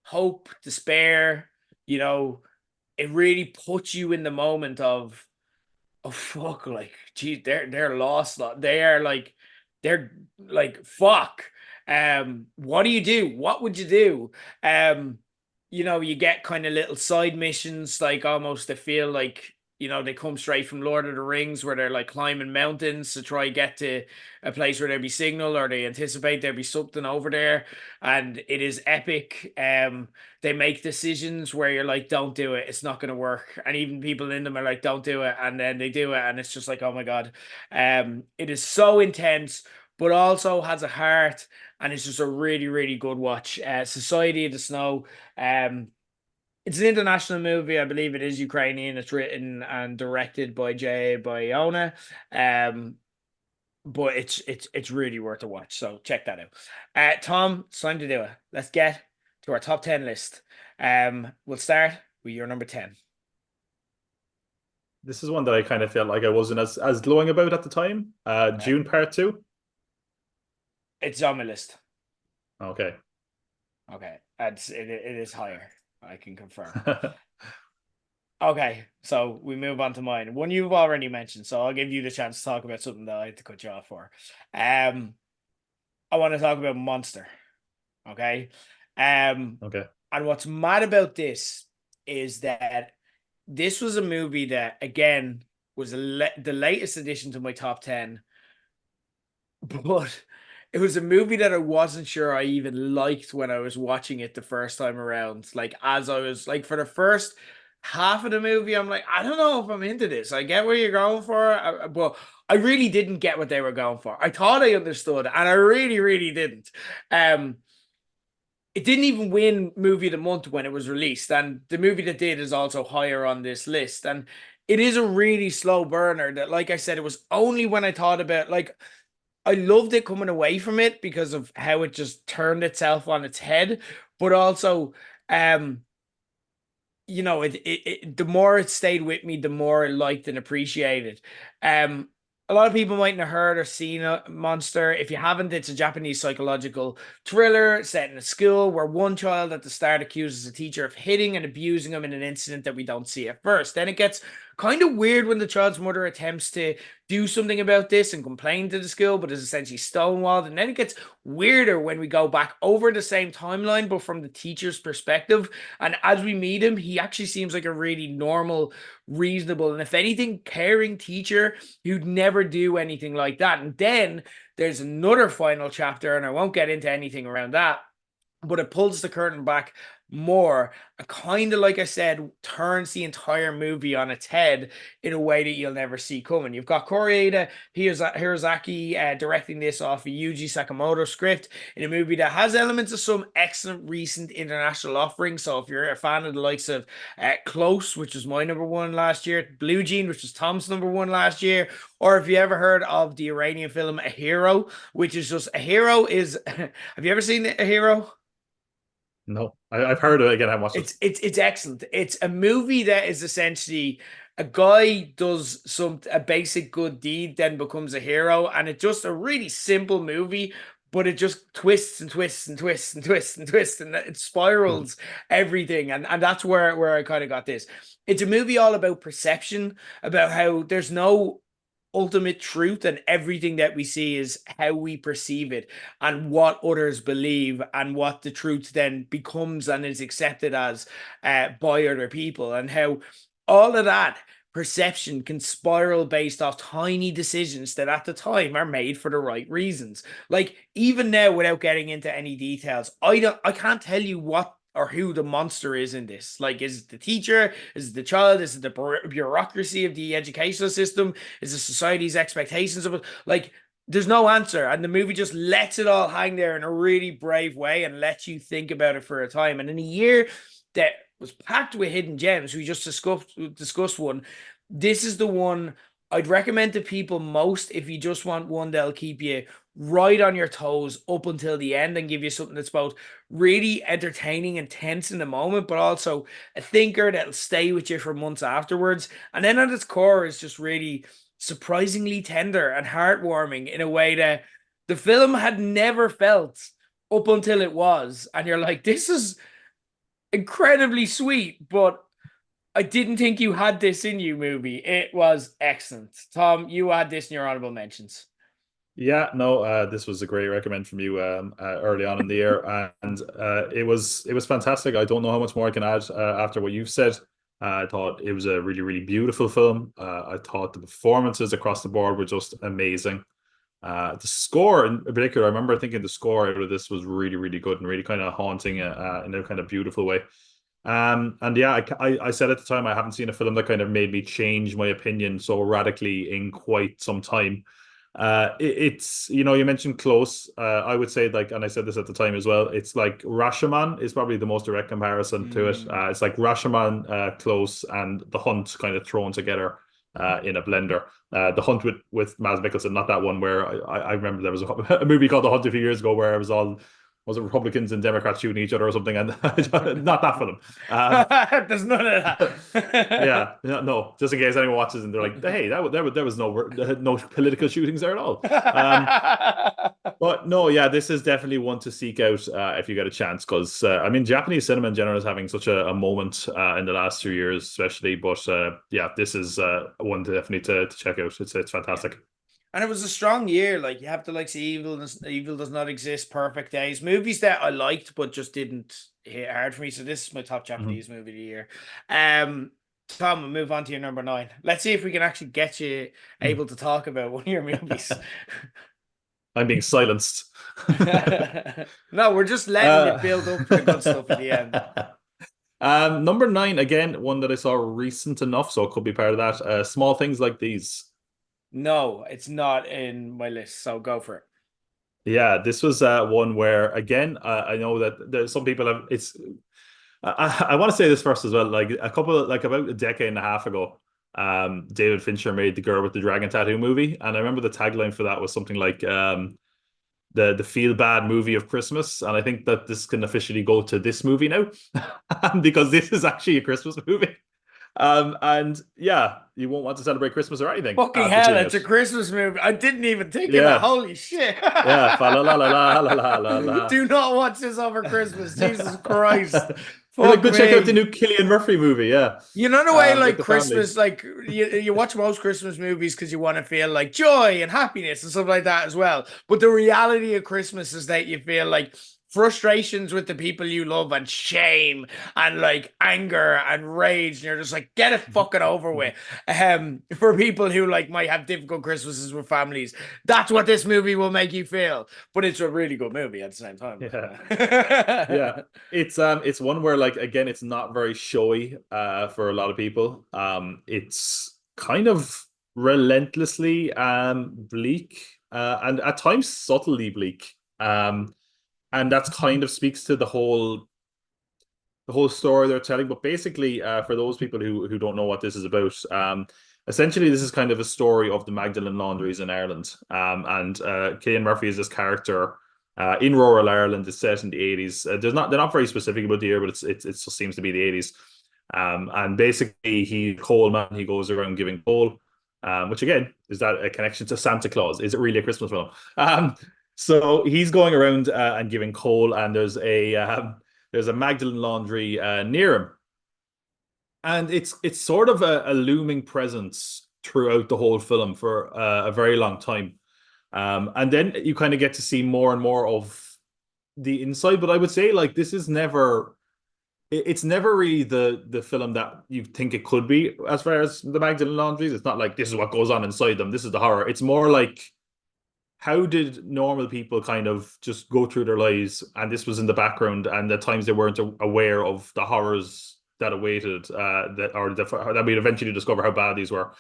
hope, despair, you know. It really puts you in the moment of, oh fuck, like geez, they're lost. They are like they're like fuck. What do you do? What would you do? You get kind of little side missions, like almost they feel like they come straight from Lord of the Rings, where they're like climbing mountains to try get to a place where there'll be signal, or they anticipate there'll be something over there, and it is epic. They make decisions where you're like, don't do it, it's not going to work, and even people in them are like, don't do it, and then they do it, and it's just like, oh my God. It is so intense, but also has a heart, and it's just a really, really good watch. Society of the Snow. It's an international movie. I believe it is Ukrainian. It's written and directed by Jay Bayona. Um, but it's really worth a watch. So check that out. Tom, it's time to do it. Let's get to our top 10 list. We'll start with your number 10. this is one that I kind of felt like I wasn't as glowing about at the time. Okay. June Part Two. It's on my list. Okay. Okay. It is higher. I can confirm. Okay, so we move on to mine. One you've already mentioned, so I'll give you the chance to talk about something that I had to cut you off for. Um, I want to talk about Monster. Okay. Okay. And what's mad about this is that this was a movie that again was the latest addition to my top 10, but it was a movie that I wasn't sure I even liked when I was watching it the first time around. Like, as I was like, for the first half of the movie, I'm like, I don't know if I'm into this. I get where you're going for, but I really didn't get what they were going for. I thought I understood, and I really, really didn't. Um, it didn't even win movie of the month when it was released, and the movie that did is also higher on this list. And it is a really slow burner that, like I said, it was only when I thought about, like, I loved it coming away from it because of how it just turned itself on its head, but also, um, the more it stayed with me, the more I liked and appreciated. Um, a lot of people mightn't have heard or seen a Monster. If you haven't, it's a Japanese psychological thriller set in a school where one child at the start accuses a teacher of hitting and abusing him in an incident that we don't see at first. Then it gets kind of weird when the child's mother attempts to do something about this and complain to the school, but is essentially stonewalled. And then it gets weirder when we go back over the same timeline, but from the teacher's perspective. And as we meet him, he actually seems like a really normal, reasonable, and if anything, caring teacher who'd never do anything like that. And then There's another final chapter, and I won't get into anything around that, but it pulls the curtain back more and kind of, like I said, turns the entire movie on its head in a way that you'll never see coming. You've got Koreeda Hirozaki directing this off a Yuji Sakamoto script in a movie that has elements of some excellent recent international offerings. So if you're a fan of the likes of Close, which was my number one last year, Blue Jean, which was Tom's number one last year, or if you ever heard of the Iranian film A Hero, which is just, A Hero is have you ever seen A Hero? No, I've heard it again. I watched it. It's excellent. It's a movie that is essentially a guy does a basic good deed, then becomes a hero, and it's just a really simple movie, but it just twists and twists and twists and twists and twists, and it spirals everything, and that's where I kind of got this. It's a movie all about perception, about how there's no ultimate truth, and everything that we see is how we perceive it and what others believe, and what the truth then becomes and is accepted as by other people, and how all of that perception can spiral based off tiny decisions that at the time are made for the right reasons. Like, even now, without getting into any details, I can't tell you what or who the monster is in this. Like, is it the teacher? Is it the child? Is it the bureaucracy of the educational system? Is it society's expectations of it? Like, there's no answer. And the movie just lets it all hang there in a really brave way and lets you think about it for a time. And in a year that was packed with hidden gems, we just discussed one. This is the one I'd recommend to people most if you just want one that'll keep you right on your toes up until the end and give you something that's both really entertaining and tense in the moment, but also a thinker that'll stay with you for months afterwards. And then at its core is just really surprisingly tender and heartwarming in a way that the film had never felt up until it was. And you're like, this is incredibly sweet, but I didn't think you had this in you, movie. It was excellent. Tom, you had this in your honorable mentions. Yeah, no, this was a great recommend from you early on in the year, and it was fantastic. I don't know how much more I can add after what you've said. I thought it was a really, really beautiful film. I thought the performances across the board were just amazing. The score in particular, I remember thinking the score out of this was really, really good and really kind of haunting in a kind of beautiful way. And yeah, I said at the time I haven't seen a film that kind of made me change my opinion so radically in quite some time. It's, you mentioned Close. I would say, like, and I said this at the time as well, it's like Rashomon is probably the most direct comparison to it. It's like Rashomon, Close, and The Hunt kind of thrown together in a blender. The Hunt with Mads Mikkelsen, not that one where I remember there was a movie called The Hunt a few years ago where it was it Republicans and Democrats shooting each other or something, and not that film. There's none of that. Yeah, no, just in case anyone watches and they're like, hey, there was no political shootings there at all. But no, yeah, this is definitely one to seek out if you get a chance, because I mean, Japanese cinema in general is having such a moment in the last 2 years, especially. But yeah, this is one definitely to check out. It's fantastic. And it was a strong year. Like, you have to like see Evil Does Not Exist, Perfect Days, movies that I liked but just didn't hit hard for me. So this is my top Japanese movie of the year. Tom, we'll move on to your number 9. Let's see if we can actually get you able to talk about one of your movies. I'm being silenced. No, we're just letting it build up to the good stuff at the end. Number 9, again, one that I saw recent enough, so it could be part of that. Small Things Like These. No, it's not in my list, so go for it. Yeah, this was one where, again, I know that there's some people have. I want to say this first as well. Like about a decade and a half ago, David Fincher made the Girl with the Dragon Tattoo movie, and I remember the tagline for that was something like the feel bad movie of Christmas, and I think that this can officially go to this movie now because this is actually a Christmas movie. And yeah, you won't want to celebrate Christmas or anything. Fucking hell, it's a Christmas movie. I didn't even think of that. Holy shit. Yeah. Fa la la la la la la la. Do not watch this over Christmas. Jesus Christ. Like, go check out the new Cillian Murphy movie. Yeah. You know the way, like, Christmas, family. Like, you watch most Christmas movies because you want to feel like joy and happiness and stuff like that as well. But the reality of Christmas is that you feel like frustrations with the people you love and shame and like anger and rage, and you're just like, get it fucking over with. For people who like might have difficult Christmases with families, that's what this movie will make you feel. But it's a really good movie at the same time. Yeah. Yeah. It's one where like again it's not very showy for a lot of people. It's kind of relentlessly bleak and at times subtly bleak. And that's kind of speaks to the whole story they're telling. But basically, for those people who don't know what this is about, essentially this is kind of a story of the Magdalen laundries in Ireland. And Cillian Murphy is this character in rural Ireland. It's set in the 80s. They're not very specific about the year, but it just seems to be the 80s. And basically, he's coal man. He goes around giving coal. Which again is that a connection to Santa Claus? Is it really a Christmas film? So he's going around and giving coal, and there's a Magdalen laundry near him, and it's sort of a looming presence throughout the whole film for a very long time. And then you kind of get to see more and more of the inside. But I would say like this is never it's never really the film that you think it could be as far as the Magdalen laundries. It's not like this is what goes on inside them. This is the horror. It's more like how did normal people kind of just go through their lives and this was in the background and at times they weren't aware of the horrors that awaited that we'd eventually discover how bad these were.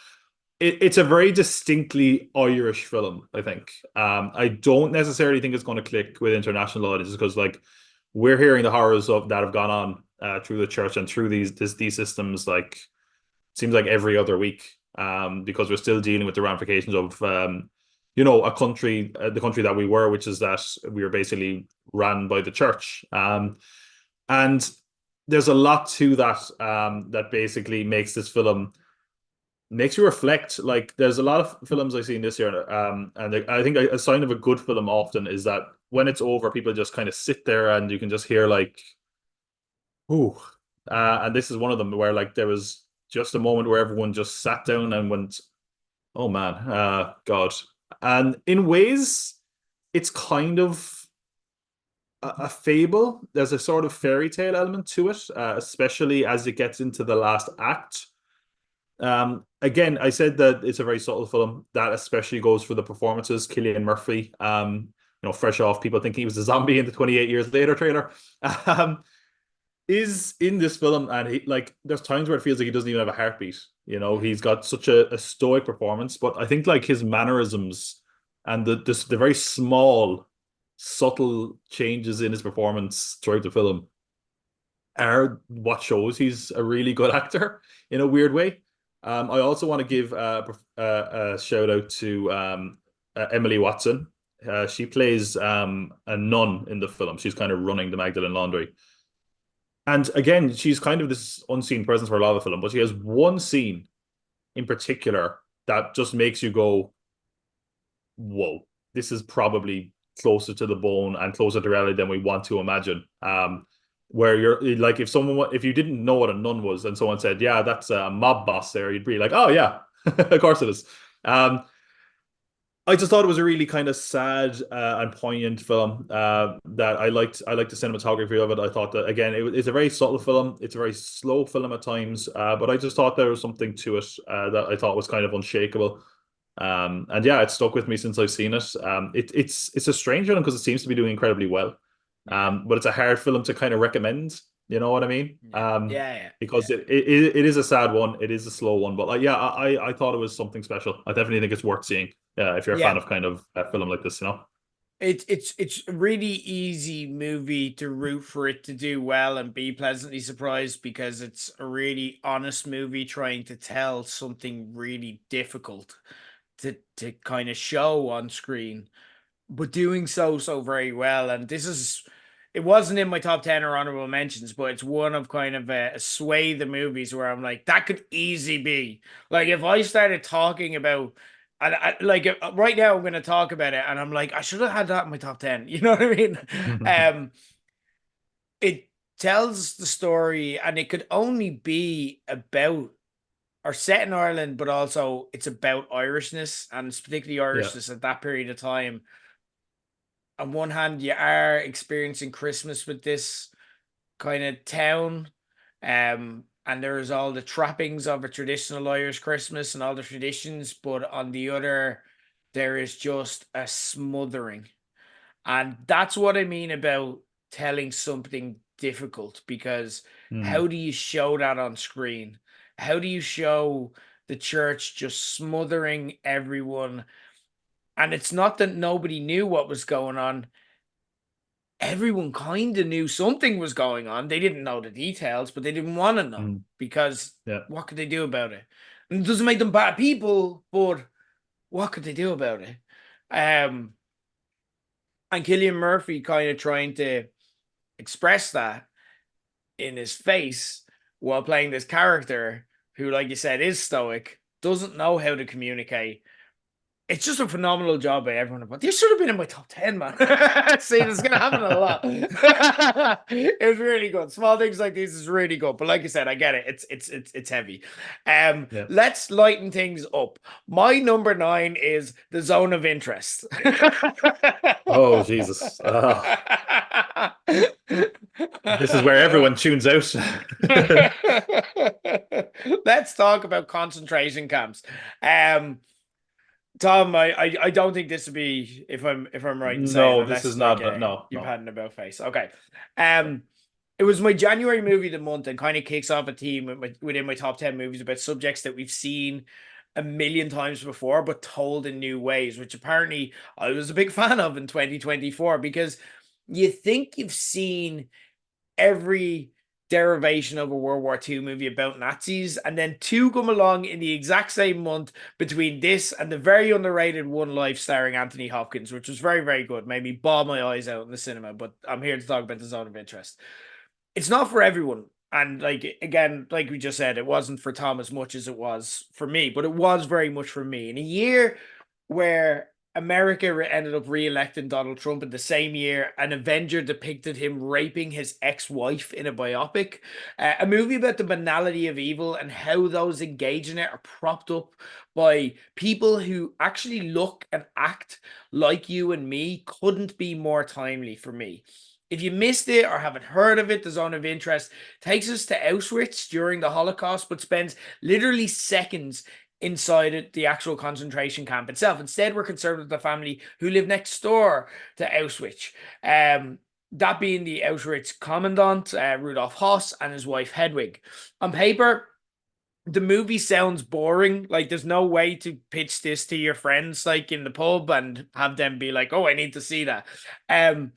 It's a very distinctly Irish film, I think. I don't necessarily think it's going to click with international audiences because like we're hearing the horrors of that have gone on through the church and through these systems like seems like every other week because we're still dealing with the ramifications of a country, the country that we were, which is that we were basically ran by the church. And there's a lot to that that basically makes you reflect. Like there's a lot of films I've seen this year, and I think a sign of a good film often is that when it's over, people just kind of sit there and you can just hear like, ooh. And this is one of them where like there was just a moment where everyone just sat down and went, oh man, God. And in ways, it's kind of a fable. There's a sort of fairy tale element to it, especially as it gets into the last act. Again, I said that it's a very subtle film. That especially goes for the performances. Cillian Murphy, fresh off people thinking he was a zombie in the 28 Years Later trailer, is in this film, and there's times where it feels like he doesn't even have a heartbeat. He's got such a stoic performance, but I think like his mannerisms and the very small, subtle changes in his performance throughout the film are what shows he's a really good actor in a weird way. I also want to give a shout out to Emily Watson. She plays a nun in the film. She's kind of running the Magdalen Laundry. And again, she's kind of this unseen presence for a lot of the film, but she has one scene in particular that just makes you go, whoa, this is probably closer to the bone and closer to reality than we want to imagine. Where you're like, if you didn't know what a nun was and someone said, yeah, that's a mob boss there, you'd be like, oh yeah, of course it is. I just thought it was a really kind of sad and poignant film that I liked. I liked the cinematography of it. I thought that again, it's a very subtle film. It's a very slow film at times, but I just thought there was something to it that I thought was kind of unshakable. And yeah, it stuck with me since I've seen it. It's a strange one because it seems to be doing incredibly well. But it's a hard film to kind of recommend. You know what I mean? Yeah. Because it is a sad one. It is a slow one, but yeah, I thought it was something special. I definitely think it's worth seeing. If you're a fan Yeah. of kind of a film like this, It's a really easy movie to root for it to do well and be pleasantly surprised because it's a really honest movie trying to tell something really difficult to kind of show on screen, but doing so very well. And it wasn't in my top 10 or honorable mentions, but it's one of kind of a sway the movies where I'm like, that could easily be like if I started talking about. And right now, I'm going to talk about it, and I'm like, I should have had that in my top 10. You know what I mean? Um, it tells the story, and it could only be about or set in Ireland, but also it's about Irishness, and it's particularly yeah, Irishness at that period of time. on one hand, you are experiencing Christmas with this kind of town. And there's all the trappings of a traditional Irish Christmas and all the traditions, but on the other, there is just a smothering. And that's what I mean about telling something difficult, because Mm, how do you show that on screen? How do you show the church just smothering everyone? And it's not that nobody knew what was going on. Everyone kind of knew something was going on. They didn't know the details, but they didn't want to know, mm, because yeah. what could they do about it? And it doesn't make them bad people, but what could they do about it? Um, and Killian Murphy kind of trying to express that in his face while playing this character who, like you said, is stoic, doesn't know how to communicate. It's just a phenomenal job by everyone. But this should have been in my top 10, man. See, this is gonna happen a lot. It's really good. Small things like this is really good. But like you said, I get it. It's heavy. Yeah. Let's lighten things up. My number 9 is The Zone of Interest. Oh, Jesus. This is where everyone tunes out. Let's talk about concentration camps. Um, Tom, I don't think this would be, if I'm right in saying, No, this unless is like not. No, you've no. had an about face. Okay. Um, it was my January movie of the month, and kind of kicks off a theme within my top 10 movies about subjects that we've seen a million times before, but told in new ways, which apparently I was a big fan of in 2024, because you think you've seen every derivation of a World War II movie about Nazis, and then two come along in the exact same month between this and the very underrated One Life starring Anthony Hopkins, which was very, very good. Made me bawl my eyes out in the cinema, but I'm here to talk about The Zone of Interest. It's not for everyone. And like again, like we just said, it wasn't for Tom as much as it was for me, but it was very much for me. In a year where America ended up re-electing Donald Trump in the same year, an Avenger depicted him raping his ex-wife in a biopic, a movie about the banality of evil and how those engaging it are propped up by people who actually look and act like you and me, couldn't be more timely for me. If you missed it or haven't heard of it, The Zone of Interest takes us to Auschwitz during the Holocaust, but spends literally seconds inside it, the actual concentration camp itself. Instead, we're concerned with the family who live next door to Auschwitz. That being the Auschwitz commandant, Rudolf Hoss, and his wife Hedwig. On paper, the movie sounds boring. Like, there's no way to pitch this to your friends, like in the pub, and have them be like, "Oh, I need to see that." Um,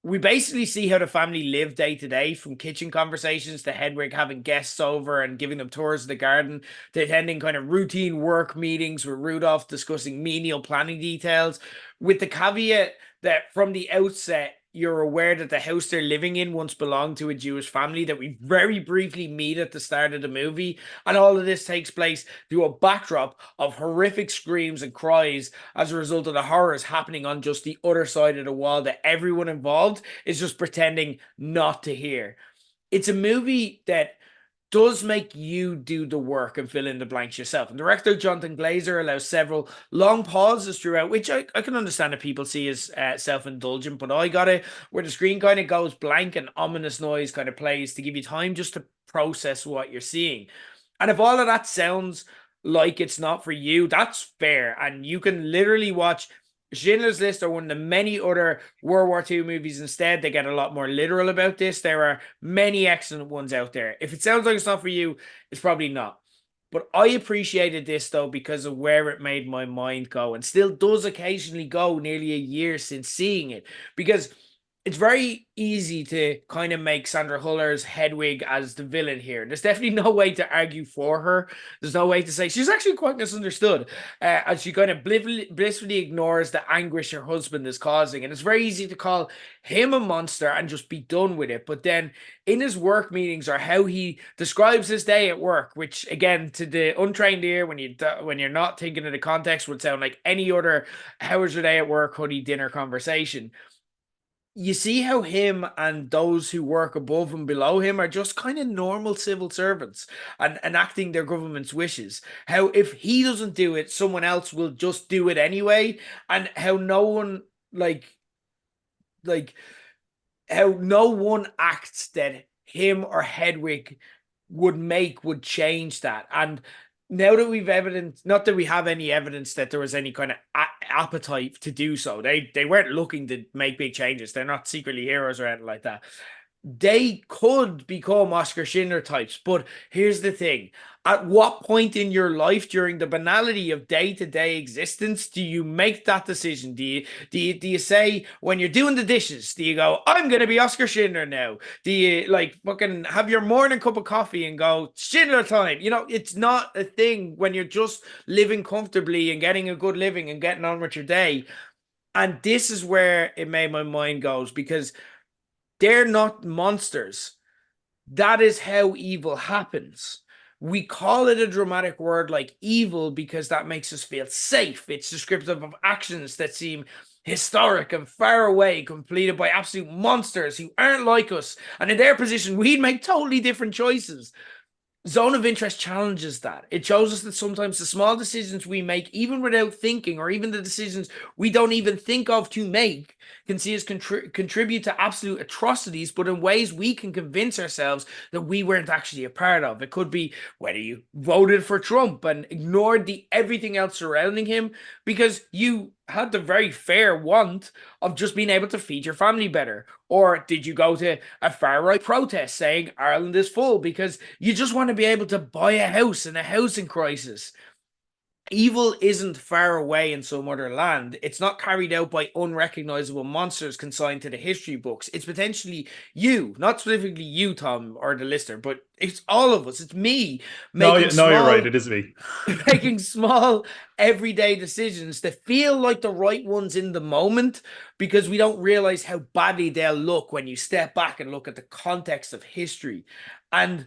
we basically see how the family live day to day, from kitchen conversations to Hedwig having guests over and giving them tours of the garden, to attending kind of routine work meetings with Rudolph discussing menial planning details, with the caveat that from the outset, you're aware that the house they're living in once belonged to a Jewish family that we very briefly meet at the start of the movie. And all of this takes place through a backdrop of horrific screams and cries as a result of the horrors happening on just the other side of the wall that everyone involved is just pretending not to hear. It's a movie that does make you do the work and fill in the blanks yourself. And director Jonathan Glazer allows several long pauses throughout, which I can understand that people see as self-indulgent, but I got it, where the screen kind of goes blank and ominous noise kind of plays to give you time just to process what you're seeing. And if all of that sounds like it's not for you, that's fair. And you can literally watch Schindler's List or one of the many other World War II movies instead. They get a lot more literal about this. There are many excellent ones out there. If it sounds like it's not for you, it's probably not. But I appreciated this though because of where it made my mind go, and still does occasionally go nearly a year since seeing it. Because it's very easy to kind of make Sandra Huller's Hedwig as the villain here. There's definitely no way to argue for her. There's no way to say she's actually quite misunderstood, as she kind of blissfully ignores the anguish her husband is causing. And it's very easy to call him a monster and just be done with it. But then in his work meetings, or how he describes his day at work, which again, to the untrained ear, when you're not thinking of the context, would sound like any other "how was your day at work, honey, dinner" conversation. You see how him and those who work above and below him are just kind of normal civil servants and enacting their government's wishes. How if he doesn't do it, someone else will just do it anyway, and how no one, like, like how no one act that him or Hedwig would make would change that. And now that we've evidence, not that we have any evidence that there was any kind of appetite to do so, they weren't looking to make big changes. They're not secretly heroes or anything like that. They could become Oscar Schindler types. But here's the thing. At what point in your life during the banality of day-to-day existence do you make that decision? Do you say when you're doing the dishes, do you go, I'm gonna be Oscar Schindler now? Do you like fucking have your morning cup of coffee and go, Schindler time? You know, it's not a thing when you're just living comfortably and getting a good living and getting on with your day. And this is where it made my mind goes because they're not monsters. That is how evil happens. We call it a dramatic word like evil because that makes us feel safe. It's descriptive of actions that seem historic and far away, completed by absolute monsters who aren't like us. And in their position, we'd make totally different choices. Zone of Interest challenges that. It shows us that sometimes the small decisions we make, even without thinking, or even the decisions we don't even think of to make, can see us contribute to absolute atrocities, but in ways we can convince ourselves that we weren't actually a part of. It could be whether you voted for Trump and ignored the everything else surrounding him because you had the very fair want of just being able to feed your family better. Or did you go to a far right protest saying Ireland is full because you just want to be able to buy a house in a housing crisis? Evil isn't far away in some other land. It's not carried out by unrecognizable monsters consigned to the history books. It's potentially you, not specifically you, Tom, or the listener, but it's all of us. It's me No, making no, you're right. small It is me. making small everyday decisions that feel like the right ones in the moment because we don't realize how badly they'll look when you step back and look at the context of history. And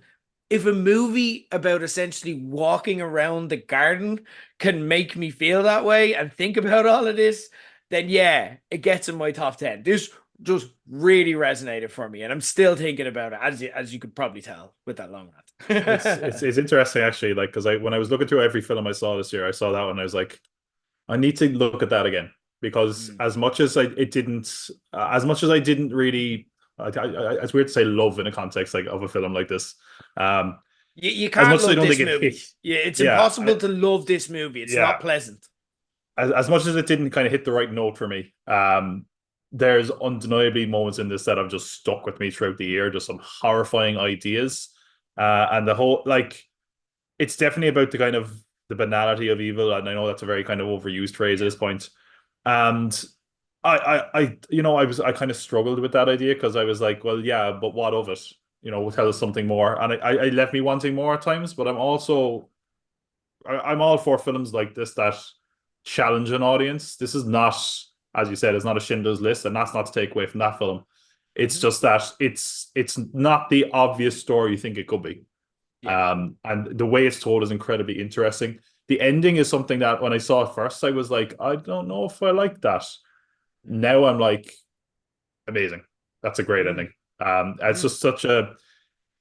if a movie about essentially walking around the garden can make me feel that way and think about all of this, then yeah, it gets in my top 10. This just really resonated for me, and I'm still thinking about it, as you could probably tell with that long It's rant. it's interesting actually, like because I when I was looking through every film I saw this year, I saw that one. I was like, I need to look at that again because Mm. as much as I didn't really, it's weird to say love in a context like of a film like this. Um, You as can't much as I love don't this think it movie. hit, Yeah, it's yeah, impossible to love this movie. It's not yeah, pleasant. as much as it didn't kind of hit the right note for me, there's undeniably moments in this that have just stuck with me throughout the year. Just some horrifying ideas, and the whole like it's definitely about the kind of the banality of evil, and I know that's a very kind of overused phrase at Yeah. this point. And I kind of struggled with that idea because I was like, well, yeah, but what of it? Tell us something more, and I left me wanting more at times. But I'm all for films like this that challenge an audience. This is not, as you said, it's not a Schindler's List, and that's not to take away from that film. It's Mm-hmm. just that it's not the obvious story you think it could be. Yeah. And the way it's told is incredibly interesting. The ending is something that when I saw it first, I was like, I don't know if I like that. Now I'm like, amazing. That's a great Mm-hmm. ending. It's just such a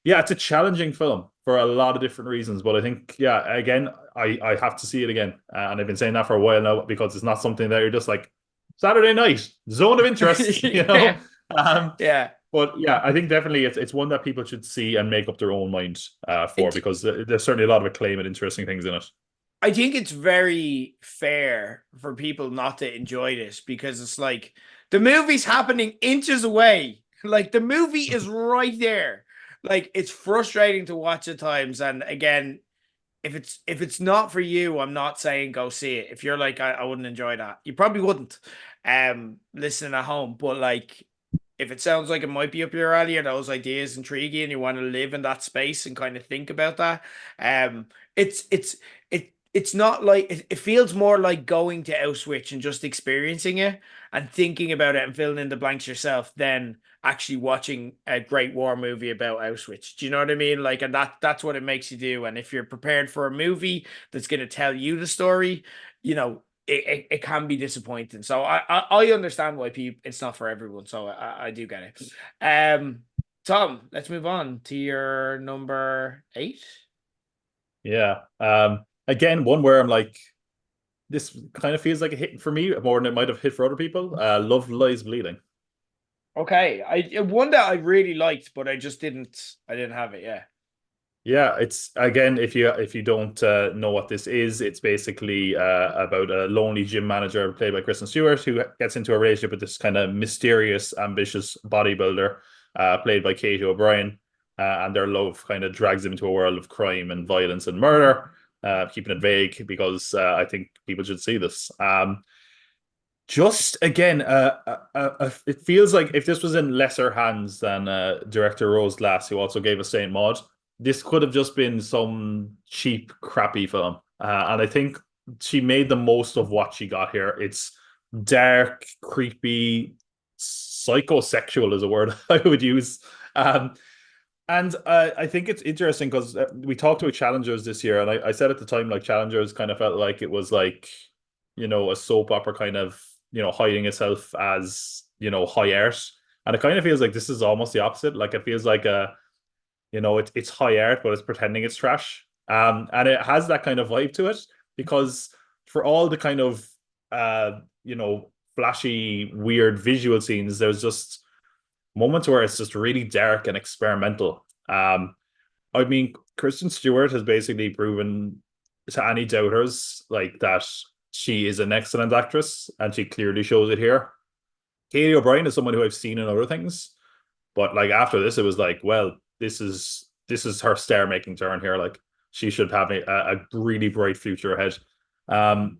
yeah, it's a challenging film for a lot of different reasons. But I think, yeah, again, I have to see it again. And I've been saying that for a while now because it's not something that you're just like Saturday night, zone of interest, Yeah. Um, Yeah. but yeah, I think definitely it's one that people should see and make up their own mind for It, because there's certainly a lot of acclaim and interesting things in it. I think it's very fair for people not to enjoy this because it's like the movie's happening inches away. Like the movie is right there. Like it's frustrating to watch at times. And again, if it's not for you, I'm not saying go see it. If you're like, I wouldn't enjoy that, you probably wouldn't listening at home. But like if it sounds like it might be up your alley or those ideas intriguing and you want to live in that space and kind of think about that, it's not like it feels more like going to Auschwitz and just experiencing it and thinking about it and filling in the blanks yourself than actually watching a great war movie about Auschwitz. Do you know what I mean? Like, and that's what it makes you do. And if you're prepared for a movie that's going to tell you the story, it can be disappointing. So I understand why people it's not for everyone. So I do get it. Tom, let's move on to your number 8. Yeah. Again, one where I'm like, this kind of feels like a hit for me more than it might have hit for other people. Love Lies Bleeding. Okay, I one that I really liked, but I didn't have it. Yeah. Yeah, it's again, if you don't know what this is, it's basically about a lonely gym manager played by Kristen Stewart who gets into a relationship with this kind of mysterious, ambitious bodybuilder played by Katie O'Brien, and their love kind of drags them into a world of crime and violence and murder. Keeping it vague because I think people should see this. Just again, it feels like if this was in lesser hands than director Rose Glass, who also gave us Saint Maud, this could have just been some cheap, crappy film. And I think she made the most of what she got here. It's dark, creepy, psychosexual is a word I would use. Um, and I think it's interesting because we talked about Challengers this year, and I said at the time, like Challengers kind of felt like it was like, a soap opera kind of, hiding itself as, high art. And it kind of feels like this is almost the opposite. Like it feels like it's high art, but it's pretending it's trash. And it has that kind of vibe to it because for all the kind of, flashy, weird visual scenes, there's just moments where it's just really dark and experimental. I mean, Kristen Stewart has basically proven to any doubters like that she is an excellent actress, and she clearly shows it here. Katie O'Brien is someone who I've seen in other things, but like after this, it was like, well, this is her star making turn here. Like she should have a really bright future ahead.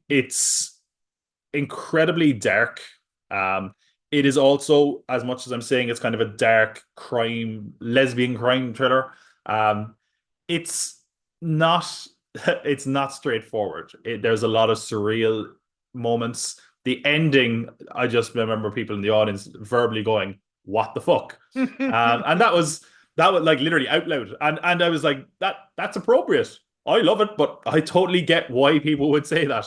It's incredibly dark. It is also, as much as I'm saying, it's kind of a dark crime, lesbian crime thriller. Um, it's not, it's not straightforward. There's a lot of surreal moments. The ending, I just remember people in the audience verbally going, "What the fuck?" And that was like literally out loud, and I was like, that's appropriate. I love it, but I totally get why people would say that.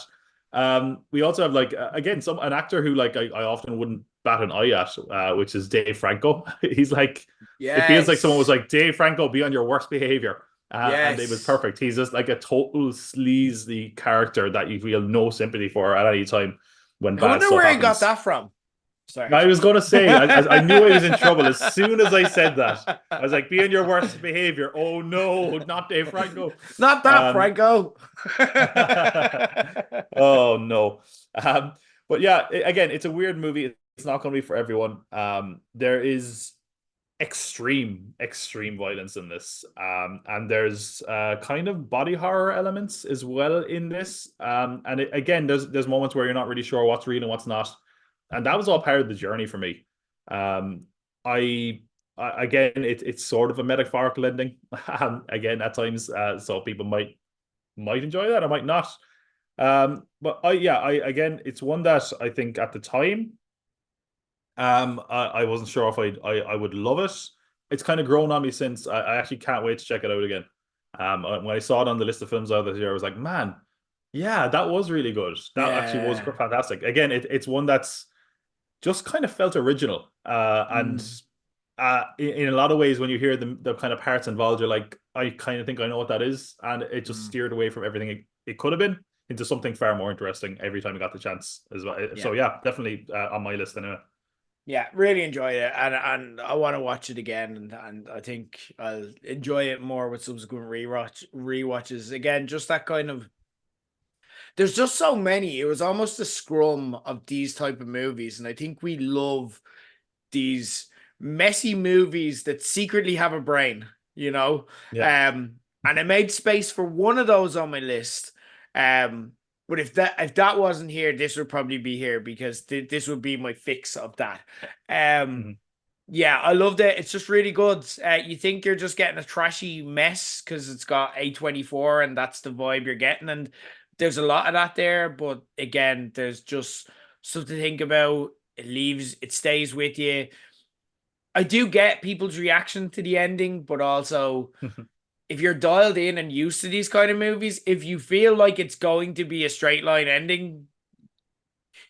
We also have like again some an actor who like I often wouldn't bat an eye at, which is Dave Franco. He's like it feels like someone was Yes. like Dave Franco, be on your worst behavior, and it was Yes. perfect. He's just like a total sleazy character that you feel no sympathy for at any time when I bad wonder stuff where he got happens. that from. Sorry. I was going to say, I knew I was in trouble as soon as I said that. I was like, be on your worst behavior. Oh no, not Dave Franco. Not that, Um, Franco. oh no. But yeah, again, it's a weird movie. It's not going to be for everyone. There is extreme violence in this. And there's kind of body horror elements as well in this. And again, there's moments where you're not really sure what's real and what's not. And that was all part of the journey for me. Um, I, again, it's sort of a metaphorical ending. Again, at times, so people might enjoy that, I might not. But I again, it's one that I think at the time, I wasn't sure if I would love it. It's kind of grown on me since. I actually can't wait to check it out again. When I saw it on the list of films out this year, I was like, man, yeah, that was really good. That actually was Yeah. fantastic. Again, it's one that's just kind of felt original. And Mm, in a lot of ways, when you hear the kind of parts involved, you're like, I kind of think I know what that is, and it just mm. steered away from everything it could have been into something far more interesting every time I got the chance as well. Yeah. So yeah, definitely on my list anyway. Yeah, really enjoyed it, and I want to watch it again, and I think I'll enjoy it more with subsequent rewatches. Again, just that kind of there's just so many. It was almost a scrum of these type of movies, and I think we love these messy movies that secretly have a brain, you know. Yeah. And I made space for one of those on my list. But if that wasn't here, this would probably be here because this would be my fix of that. Um, Mhm. yeah, I loved it. It's just really good. You think you're just getting a trashy mess because it's got A24 and that's the vibe you're getting. And there's a lot of that there. But again, there's just stuff to think about. It stays with you. I do get people's reaction to the ending, but also if you're dialed in and used to these kind of movies, if you feel like it's going to be a straight line ending,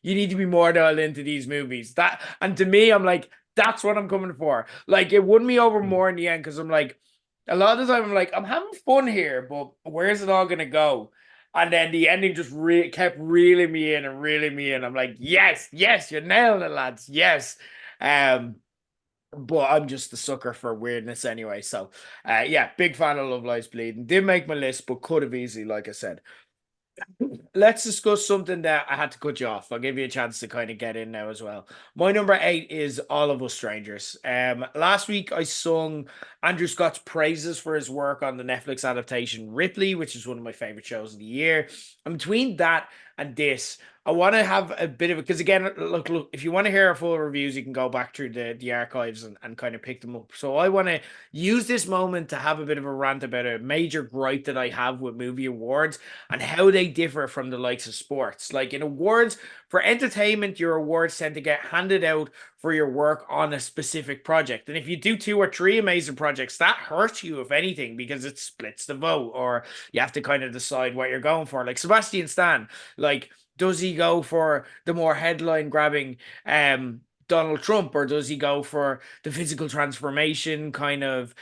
you need to be more dialed into these movies. That and to me, I'm like, that's what I'm coming for. Like it won me over more in the end because I'm like, a lot of the time I'm like, I'm having fun here, but where's it all gonna go? And then the ending just kept reeling me in and reeling me in. I'm like, yes, yes, you're nailing it, lads. Yes. Um, but I'm just a sucker for weirdness anyway. So, yeah, big fan of Love Lies Bleeding. Didn't make my list, but could have easily, like I said. Let's discuss something that I had to cut you off. I'll give you a chance to kind of get in now as well. My number eight is All of Us Strangers. Last week I sung Andrew Scott's praises for his work on the Netflix adaptation Ripley, which is one of my favorite shows of the year. And between that and this, I want to have a bit of it because again, look, if you want to hear our full reviews, you can go back through the archives and kind of pick them up. So I want to use this moment to have a bit of a rant about a major gripe that I have with movie awards and how they differ from the likes of sports. Like in awards for entertainment, your awards tend to get handed out for your work on a specific project. And if you do two or three amazing projects, that hurts you, if anything, because it splits the vote, or you have to kind of decide what you're going for. Like Sebastian Stan, like, does he go for the more headline grabbing Donald Trump, or does he go for the physical transformation kind of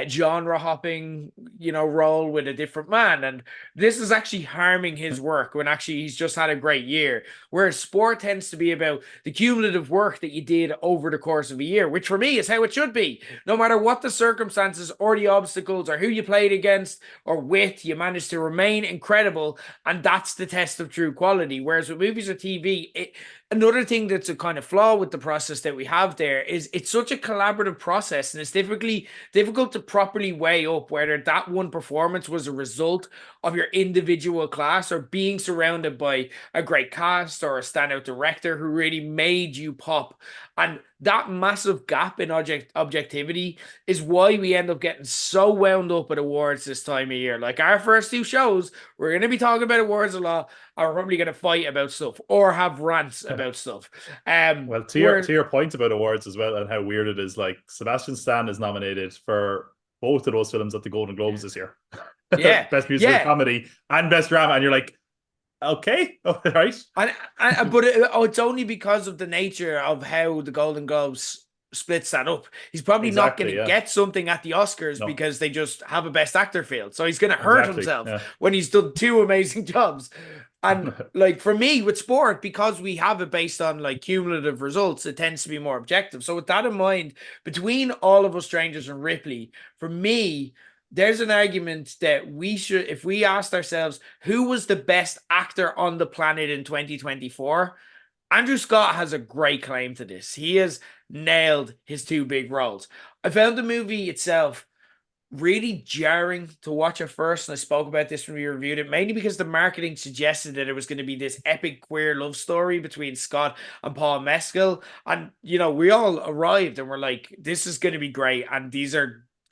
genre hopping, role with a different man? And this is actually harming his work when actually he's just had a great year. Whereas sport tends to be about the cumulative work that you did over the course of a year, which for me is how it should be. No matter what the circumstances or the obstacles or who you played against or with, you managed to remain incredible. And that's the test of true quality. Whereas with movies or TV, another thing that's a kind of flaw with the process that we have there is it's such a collaborative process, and it's difficult to properly weigh up whether that one performance was a result of your individual class or being surrounded by a great cast or a standout director who really made you pop. And that massive gap in objectivity is why we end up getting so wound up at awards this time of year. Like our first two shows, we're going to be talking about awards a lot. Are probably going to fight about stuff or have rants about stuff. Well, to your Where to your point about awards as well and how weird it is, like Sebastian Stan is nominated for both of those films at the Golden Globes this year. yeah, Best musical yeah, comedy and best drama, and you're like, okay, all right. but it's only because of the nature of how the Golden Globes splits that up. He's probably not going Exactly, to yeah. get something at the Oscars No, because they just have a Best Actor field. So he's going to hurt exactly. himself Yeah. when he's done two amazing jobs. And like for me with sport, because we have it based on like cumulative results, it tends to be more objective. So with that in mind, between All of Us Strangers and Ripley, for me, there's an argument that we should, if we asked ourselves who was the best actor on the planet in 2024, Andrew Scott has a great claim to this. He has nailed his two big roles. I found the movie itself really jarring to watch at first, and I spoke about this when we reviewed it, mainly because the marketing suggested that it was going to be this epic queer love story between Scott and Paul Mescal. And we all arrived and we're like, this is going to be great, and this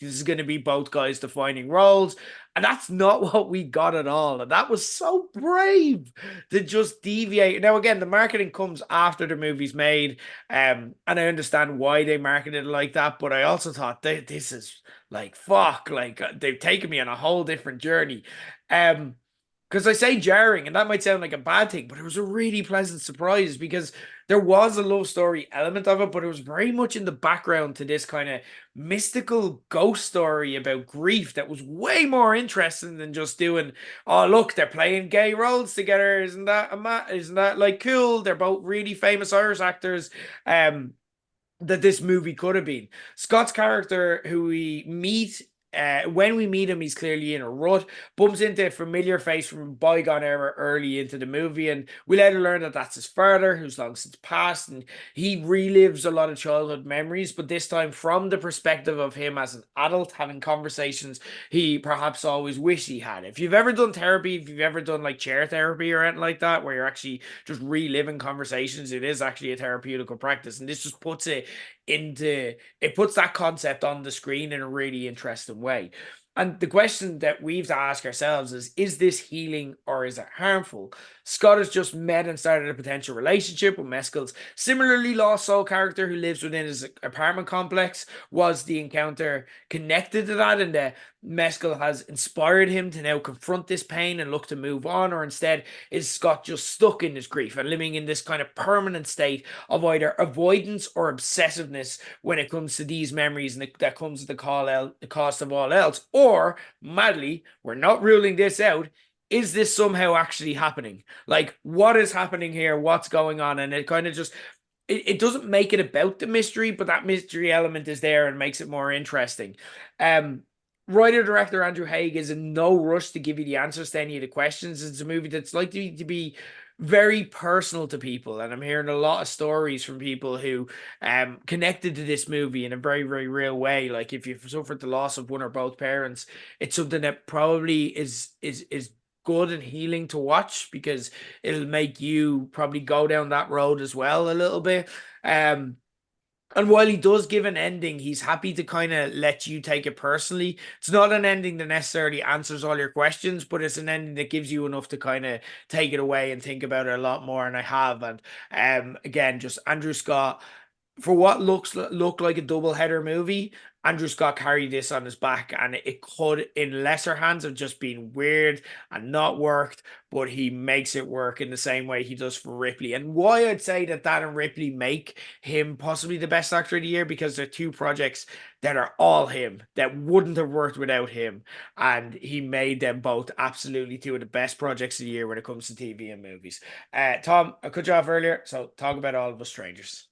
is going to be both guys defining roles. And that's not what we got at all. And that was so brave to just deviate. Now, again, the marketing comes after the movie's made. And I understand why they marketed it like that. But I also thought this is like, fuck, like they've taken me on a whole different journey. Um, because I say jarring, and that might sound like a bad thing, but it was a really pleasant surprise because there was a love story element of it, but it was very much in the background to this kind of mystical ghost story about grief that was way more interesting than just doing, oh, look, they're playing gay roles together. Isn't that like cool? They're both really famous Irish actors. That this movie could have been. Scott's character, who we meet, when we meet him, he's clearly in a rut, bumps into a familiar face from a bygone era early into the movie, and we later learn that that's his father, who's long since passed, and he relives a lot of childhood memories, but this time from the perspective of him as an adult having conversations he perhaps always wished he had. If you've ever done therapy, if you've ever done like chair therapy or anything like that, where you're actually just reliving conversations, it is actually a therapeutical practice, and this just puts that concept on the screen in a really interesting way. And the question that we've to ask ourselves is this healing or is it harmful? Scott has just met and started a potential relationship with Mescal's similarly lost soul character who lives within his apartment complex. Was the encounter connected to that, and that Mescal has inspired him to now confront this pain and look to move on? Or instead, is Scott just stuck in his grief and living in this kind of permanent state of either avoidance or obsessiveness when it comes to these memories, and that comes at the cost of all else? Or, madly, we're not ruling this out, is this somehow actually happening? Like, what is happening here? What's going on? And it kind of just it doesn't make it about the mystery, but that mystery element is there and makes it more interesting. Um, Writer director Andrew Haig is in no rush to give you the answers to any of the questions. It's a movie that's likely to be very personal to people, and I'm hearing a lot of stories from people who connected to this movie in a very, very real way. Like if you've suffered the loss of one or both parents, it's something that probably is good and healing to watch, because it'll make you probably go down that road as well a little bit. And while he does give an ending, he's happy to kind of let you take it personally. It's not an ending that necessarily answers all your questions, but it's an ending that gives you enough to kind of take it away and think about it a lot more. And I have. And again, just Andrew Scott, for what look like a double header movie, Andrew Scott carried this on his back, and it could, in lesser hands, have just been weird and not worked, but he makes it work in the same way he does for Ripley. And why I'd say that and Ripley make him possibly the best actor of the year, because they're two projects that are all him, that wouldn't have worked without him, and he made them both absolutely two of the best projects of the year when it comes to TV and movies. Tom, I cut you off earlier, so talk about All of Us Strangers.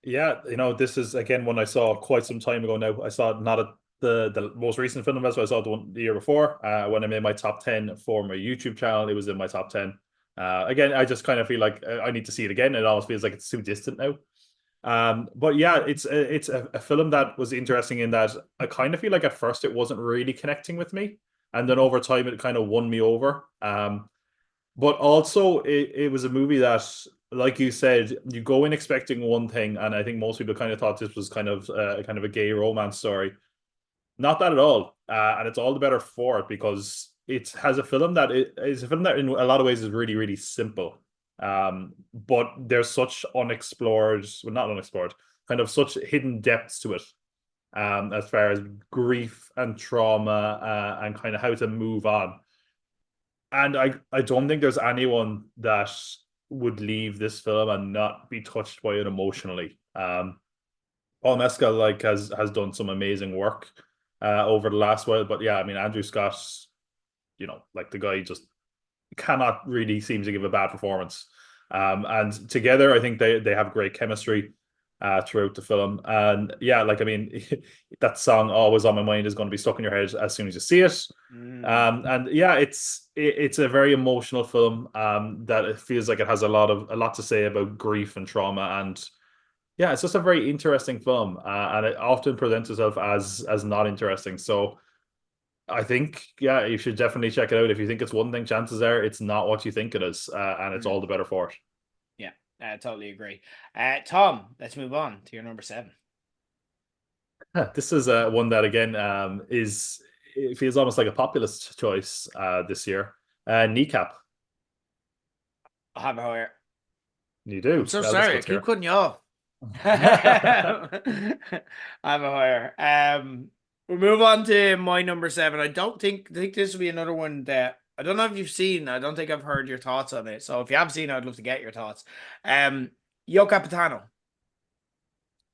Yeah, this is again one I saw quite some time ago now. I saw it not at the most recent film festival. I saw it the year before. When I made my top 10 for my YouTube channel, it was in my top 10. Again, I just kind of feel like I need to see it again. It almost feels like it's too distant now. But yeah, it's a film that was interesting in that I kind of feel like at first it wasn't really connecting with me, and then over time it kind of won me over. But also it was a movie that, like you said, you go in expecting one thing, and I think most people kind of thought this was kind of a gay romance story. Not that at all, and it's all the better for it because it has a film that is a film that in a lot of ways is really really simple, but there's such unexplored, well, not unexplored, kind of such hidden depths to it, as far as grief and trauma, and kind of how to move on. And I don't think there's anyone that would leave this film and not be touched by it emotionally. Paul Mescal has done some amazing work over the last while, but yeah, I mean Andrew Scott, like the guy just cannot really seem to give a bad performance. And together, I think they have great chemistry throughout the film. And yeah, like I mean, that song "Always on My Mind" is going to be stuck in your head as soon as you see it. And yeah, it's a very emotional film. That it feels like it has a lot to say about grief and trauma, and yeah, it's just a very interesting film, and it often presents itself as not interesting. So I think, yeah, you should definitely check it out. If you think it's one thing, chances are it's not what you think it is, and it's Mm. all the better for it. Yeah, I totally agree. Tom, let's move on to your number seven. This is one that again is it feels almost like a populist choice this year. Kneecap. I have a higher. You I'm do. so Well, that's sorry. I good keep to cutting you off. hear. I have a higher. We'll move on to my number seven. I think this will be another one that I don't know if you've seen. I don't think I've heard your thoughts on it. So if you have seen it, I'd love to get your thoughts. Yo Capitano.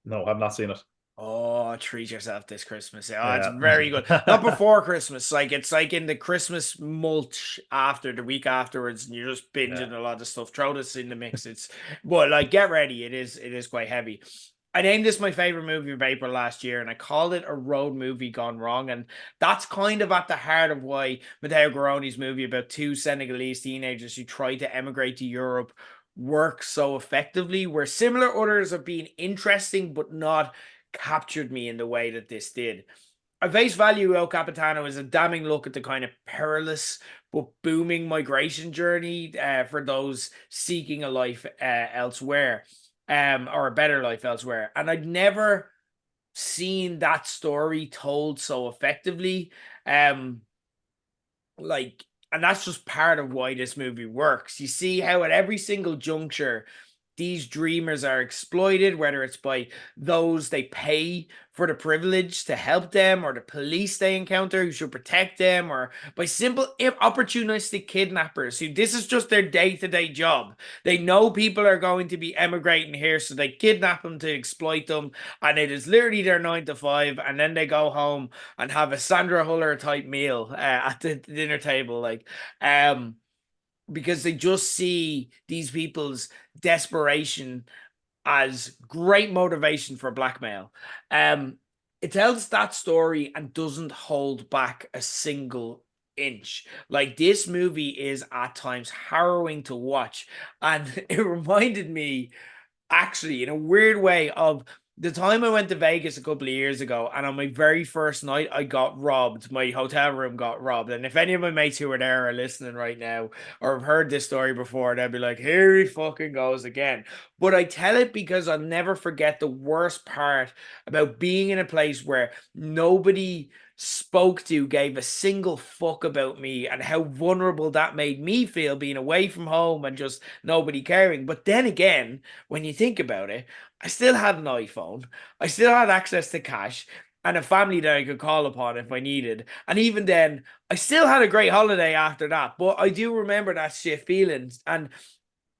No, I've not seen it. Oh, treat yourself this Christmas. Oh, it's Yeah. very good. Not before Christmas. Like it's like in the Christmas mulch after the week afterwards, and you're just Yeah. binging a lot of stuff. Throw this in the mix. It's but like get ready. It is quite heavy. I named this my favorite movie of April last year, and I called it a road movie gone wrong. And that's kind of at the heart of why Matteo Garoni's movie about two Senegalese teenagers who try to emigrate to Europe works so effectively, where similar others have been interesting but not captured me in the way that this did. At face value, El Capitano is a damning look at the kind of perilous but booming migration journey for those seeking a life elsewhere, or a better life elsewhere. And I'd never seen that story told so effectively. Um, like, and that's just part of why this movie works. You see how at every single juncture these dreamers are exploited, whether it's by those they pay for the privilege to help them, or the police they encounter who should protect them, or by simple opportunistic kidnappers who this is just their day-to-day job. They know people are going to be emigrating here, so they kidnap them to exploit them, and it is literally their 9 to 5, and then they go home and have a Sandra Huller type meal at the dinner table, because they just see these people's desperation as great motivation for blackmail. Um, it tells that story and doesn't hold back a single inch. Like this movie is at times harrowing to watch, and it reminded me actually in a weird way of the time I went to Vegas a couple of years ago, and on my very first night I got robbed. My hotel room got robbed. And if any of my mates who are there are listening right now or have heard this story before, they'll be like, here he fucking goes again. But I tell it because I'll never forget the worst part about being in a place where nobody spoke to, gave a single fuck about me, and how vulnerable that made me feel being away from home and just nobody caring. But then again, when you think about it, I still had an iPhone. I still had access to cash and a family that I could call upon if I needed. And even then, I still had a great holiday after that. But I do remember that shit feelings and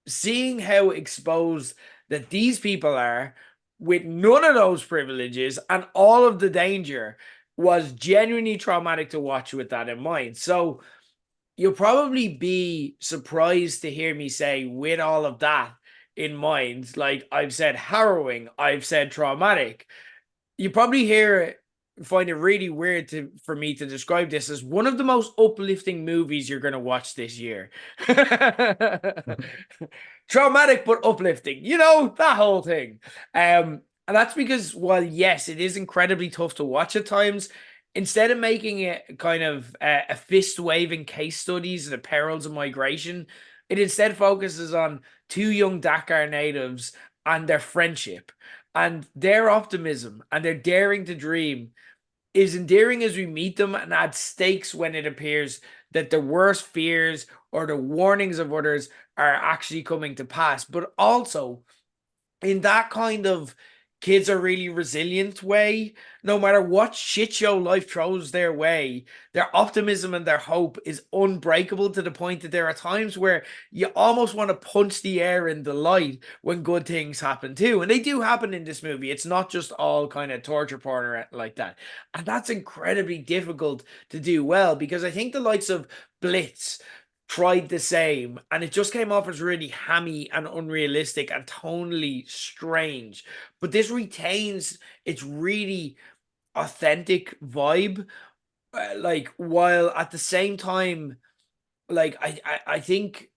seeing how exposed that these people are with none of those privileges and all of the danger was genuinely traumatic to watch with that in mind. So you'll probably be surprised to hear me say, with all of that in mind, like I've said harrowing, I've said traumatic. You probably find it really weird for me to describe this as one of the most uplifting movies you're going to watch this year. Traumatic but uplifting, that whole thing. And that's because while yes, it is incredibly tough to watch at times, instead of making it kind of a fist waving case studies of the perils of migration, it instead focuses on two young Dakar natives and their friendship and their optimism and their daring to dream is endearing as we meet them and adds stakes when it appears that the worst fears or the warnings of others are actually coming to pass. But also, in that kind of kids are really resilient way, no matter what shit show life throws their way, their optimism and their hope is unbreakable to the point that there are times where you almost want to punch the air in delight when good things happen too. And they do happen in this movie. It's not just all kind of torture porn or like that. And that's incredibly difficult to do well because I think the likes of Blitz tried the same and it just came off as really hammy and unrealistic and tonally strange, but this retains its really authentic vibe, like while at the same time, like I think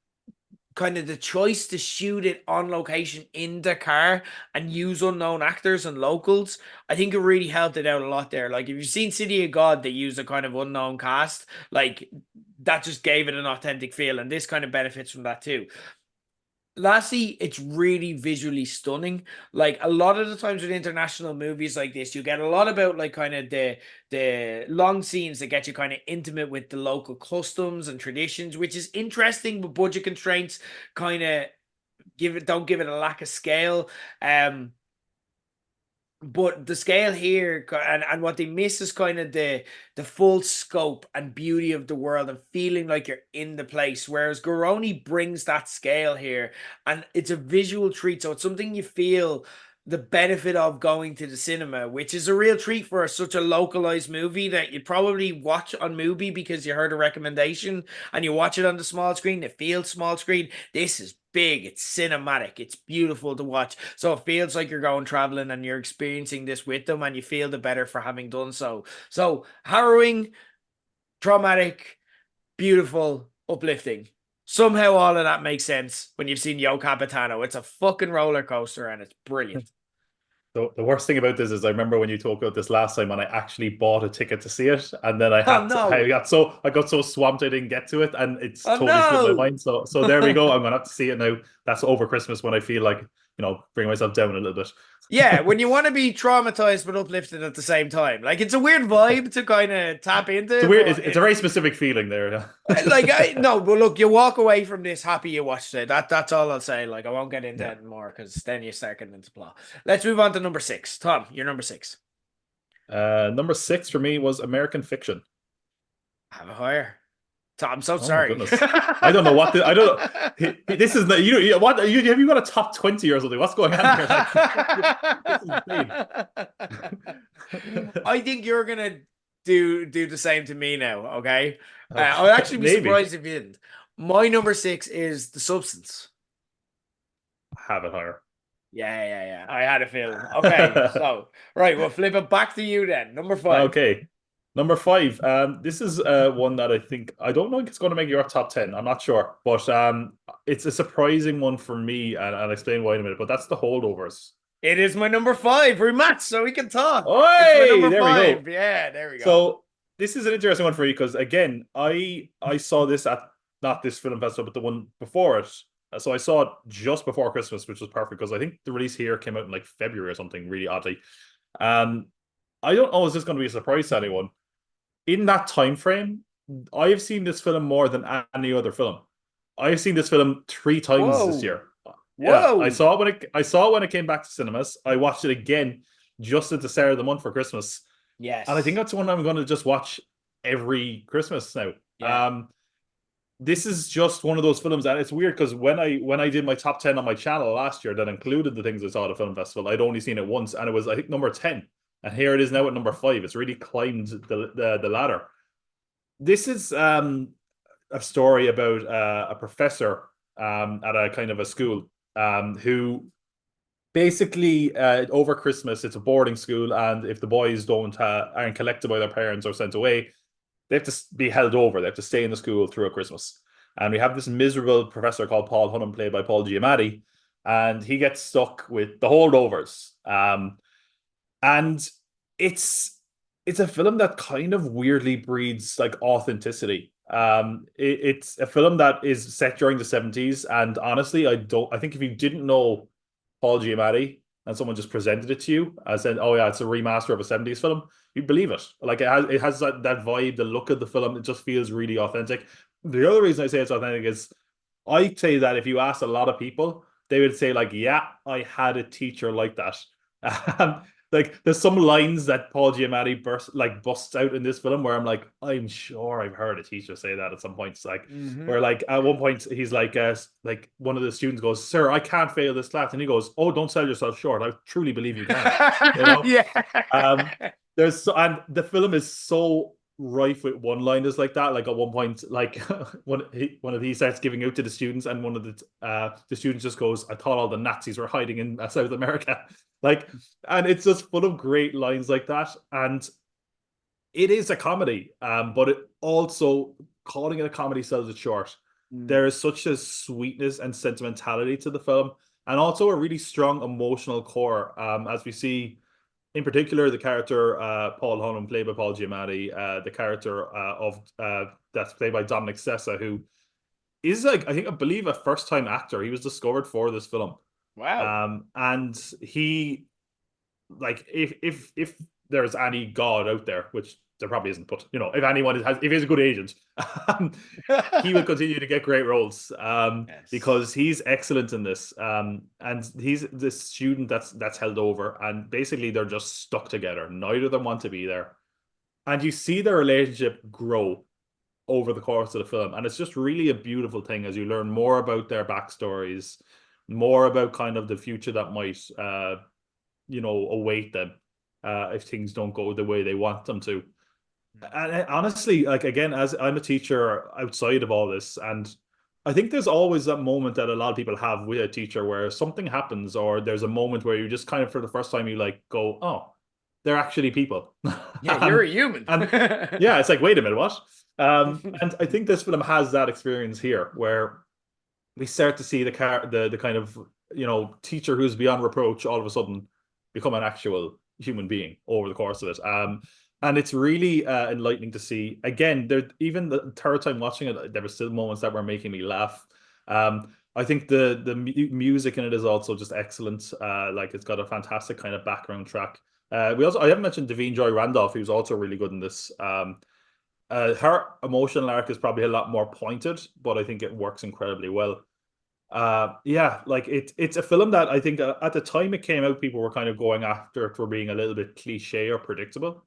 kind of the choice to shoot it on location in Dakar and use unknown actors and locals, I think it really helped it out a lot there. Like if you've seen City of God, they use a kind of unknown cast, like that just gave it an authentic feel, and this kind of benefits from that too. Lastly, it's really visually stunning. Like a lot of the times with international movies like this, you get a lot about like kind of the long scenes that get you kind of intimate with the local customs and traditions, which is interesting, but budget constraints kind of don't give it a lack of scale. But the scale here and what they miss is kind of the full scope and beauty of the world and feeling like you're in the place, whereas Garoni brings that scale here and it's a visual treat, so it's something you feel the benefit of going to the cinema, which is a real treat for such a localized movie that you'd probably watch on Mubi because you heard a recommendation and you watch it on the small screen. It feels small screen. This is big, it's cinematic, it's beautiful to watch, so it feels like you're going traveling and you're experiencing this with them and you feel the better for having done so. So harrowing, traumatic, beautiful, uplifting. Somehow all of that makes sense when you've seen Yo Capitano. It's a fucking roller coaster and it's brilliant. The worst thing about this is I remember when you talked about this last time and I actually bought a ticket to see it and then Oh no. I got so swamped I didn't get to it and it's Oh totally slipped my no. mind. So there we go. I'm gonna have to see it now. That's over Christmas when I feel like, bring myself down a little bit. Yeah, when you want to be traumatized but uplifted at the same time. Like it's a weird vibe to kind of tap It's a into, weird but it's a very specific feeling there. like I no, but look, you walk away from this happy you watched it. That's all I'll say. Like I won't get into Yeah. it more because then you start getting into plot. Let's move on to number six. Tom, you're number six. Number six for me was American Fiction. Have a higher. Tom, I'm so Oh my sorry. goodness. I don't know what I don't know. This is not what have you got a top 20 or something? What's going on here? Like, this is insane. I think you're gonna do the same to me now. Okay, I'd actually be Maybe. surprised if you didn't. My number six is The Substance. Have it higher. Yeah. I had a feeling. Okay, so right, we'll flip it back to you then. Number five. Okay. Number five. This is one that I think I don't think it's going to make your top 10. I'm not sure, but it's a surprising one for me, and I'll explain why in a minute. But that's the holdovers. It is my number five. We're matched, so we can talk. It's my Oi, number there we five. go. Yeah, there we go. So this is an interesting one for you because again, I saw this at not this film festival, but the one before it. So I saw it just before Christmas, which was perfect because I think the release here came out in like February or something, really oddly. Um, I don't know, is this going to be a surprise to anyone? In that time frame, I have seen this film more than any other film. I have seen this film three times this Whoa. year. Yeah, I Whoa. saw it when I saw it when it came back to cinemas. I watched it again just at the start of the month for Christmas, and I think Yes. that's one I'm going to just watch every Christmas now. Yeah. This is just one of those films, and it's weird because when I did my top 10 on my channel last year that included the things I saw at a film festival, I'd only seen it once, and it was I think number 10, and here it is now at number 5. It's really climbed the ladder. This is a story about a professor at a kind of a school who basically over Christmas it's a boarding school, and if the boys don't aren't collected by their parents or sent away, they have to be held over. They have to stay in the school through a Christmas. And we have this miserable professor called Paul Hunnam, played by Paul Giamatti, and he gets stuck with the holdovers. And it's it's a film that kind of weirdly breeds like authenticity. It's a film that is set during the 70s, and honestly, I think if you didn't know Paul Giamatti and someone just presented it to you and said, "Oh yeah, it's a remaster of a 70s film," you'd believe it. Like it has that vibe, the look of the film. It just feels really authentic. The other reason I say it's authentic is I'd say that if you asked a lot of people, they would say like, "Yeah, I had a teacher like that." Um, like there's some lines that Paul Giamatti busts out in this film where I'm like, I'm sure I've heard a teacher say that at some point. It's like Mm-hmm. where like at one point he's like one of the students goes, "Sir, I can't fail this class," and he goes, "Oh, don't sell yourself short. I truly believe you can." You know, um, Yeah. and the film is so rife with one-liners like that. Like at one point, like one of these starts giving out to the students, and one of the students just goes, "I thought all the Nazis were hiding in South America." Like, and it's just full of great lines like that. And it is a comedy, but it also calling it a comedy sells it short. Mm. There is such a sweetness and sentimentality to the film, and also a really strong emotional core. As we see in particular, the character Paul Hunnam, played by Paul Giamatti, the character of that's played by Dominic Sessa, who is like I believe a first time actor. He was discovered for this film, Wow. and he like if there's any god out there, which there probably isn't, but you know if anyone has if he's a good agent, um, he will continue to get great roles Yes. because he's excellent in this. And he's this student that's held over, and basically they're just stuck together. Neither of them want to be there, and you see their relationship grow over the course of the film, and it's just really a beautiful thing as you learn more about their backstories, more about kind of the future that might await them if things don't go the way they want them to. And honestly, like again, as I'm a teacher outside of all this, and I think there's always that moment that a lot of people have with a teacher where something happens, or there's a moment where you just kind of for the first time you like go, "Oh, they're actually people," Yeah, you're and a human. and yeah, it's like, wait a minute, what? And I think this film has that experience here where we start to see the kind of teacher who's beyond reproach all of a sudden become an actual human being over the course of it. And it's really enlightening to see. Again, there even the third time watching it, there were still moments that were making me laugh. I think the music in it is also just excellent. Like it's got a fantastic kind of background track. We also I haven't mentioned Davine Joy Randolph, who's also really good in this. Her emotional arc is probably a lot more pointed, but I think it works incredibly well. Yeah, like it's a film that I think at the time it came out, people were kind of going after it for being a little bit cliche or predictable,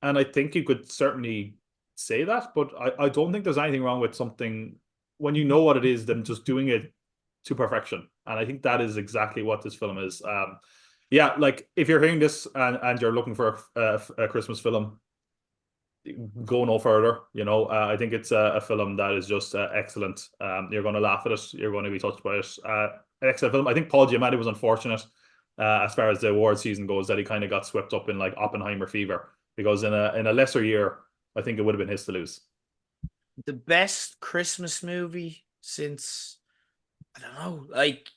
and I think you could certainly say that, but I don't think there's anything wrong with something when you know what it is, them just doing it to perfection, and I think that is exactly what this film is. Yeah, like if you're hearing this and you're looking for a Christmas film, go no further. I think it's a film that is just excellent. You're going to laugh at it. You're going to be touched by it. excellent film. I think Paul Giamatti was unfortunate as far as the award season goes, that he kind of got swept up in like Oppenheimer fever, because in a lesser year, I think it would have been his to lose. The best Christmas movie since I don't know, like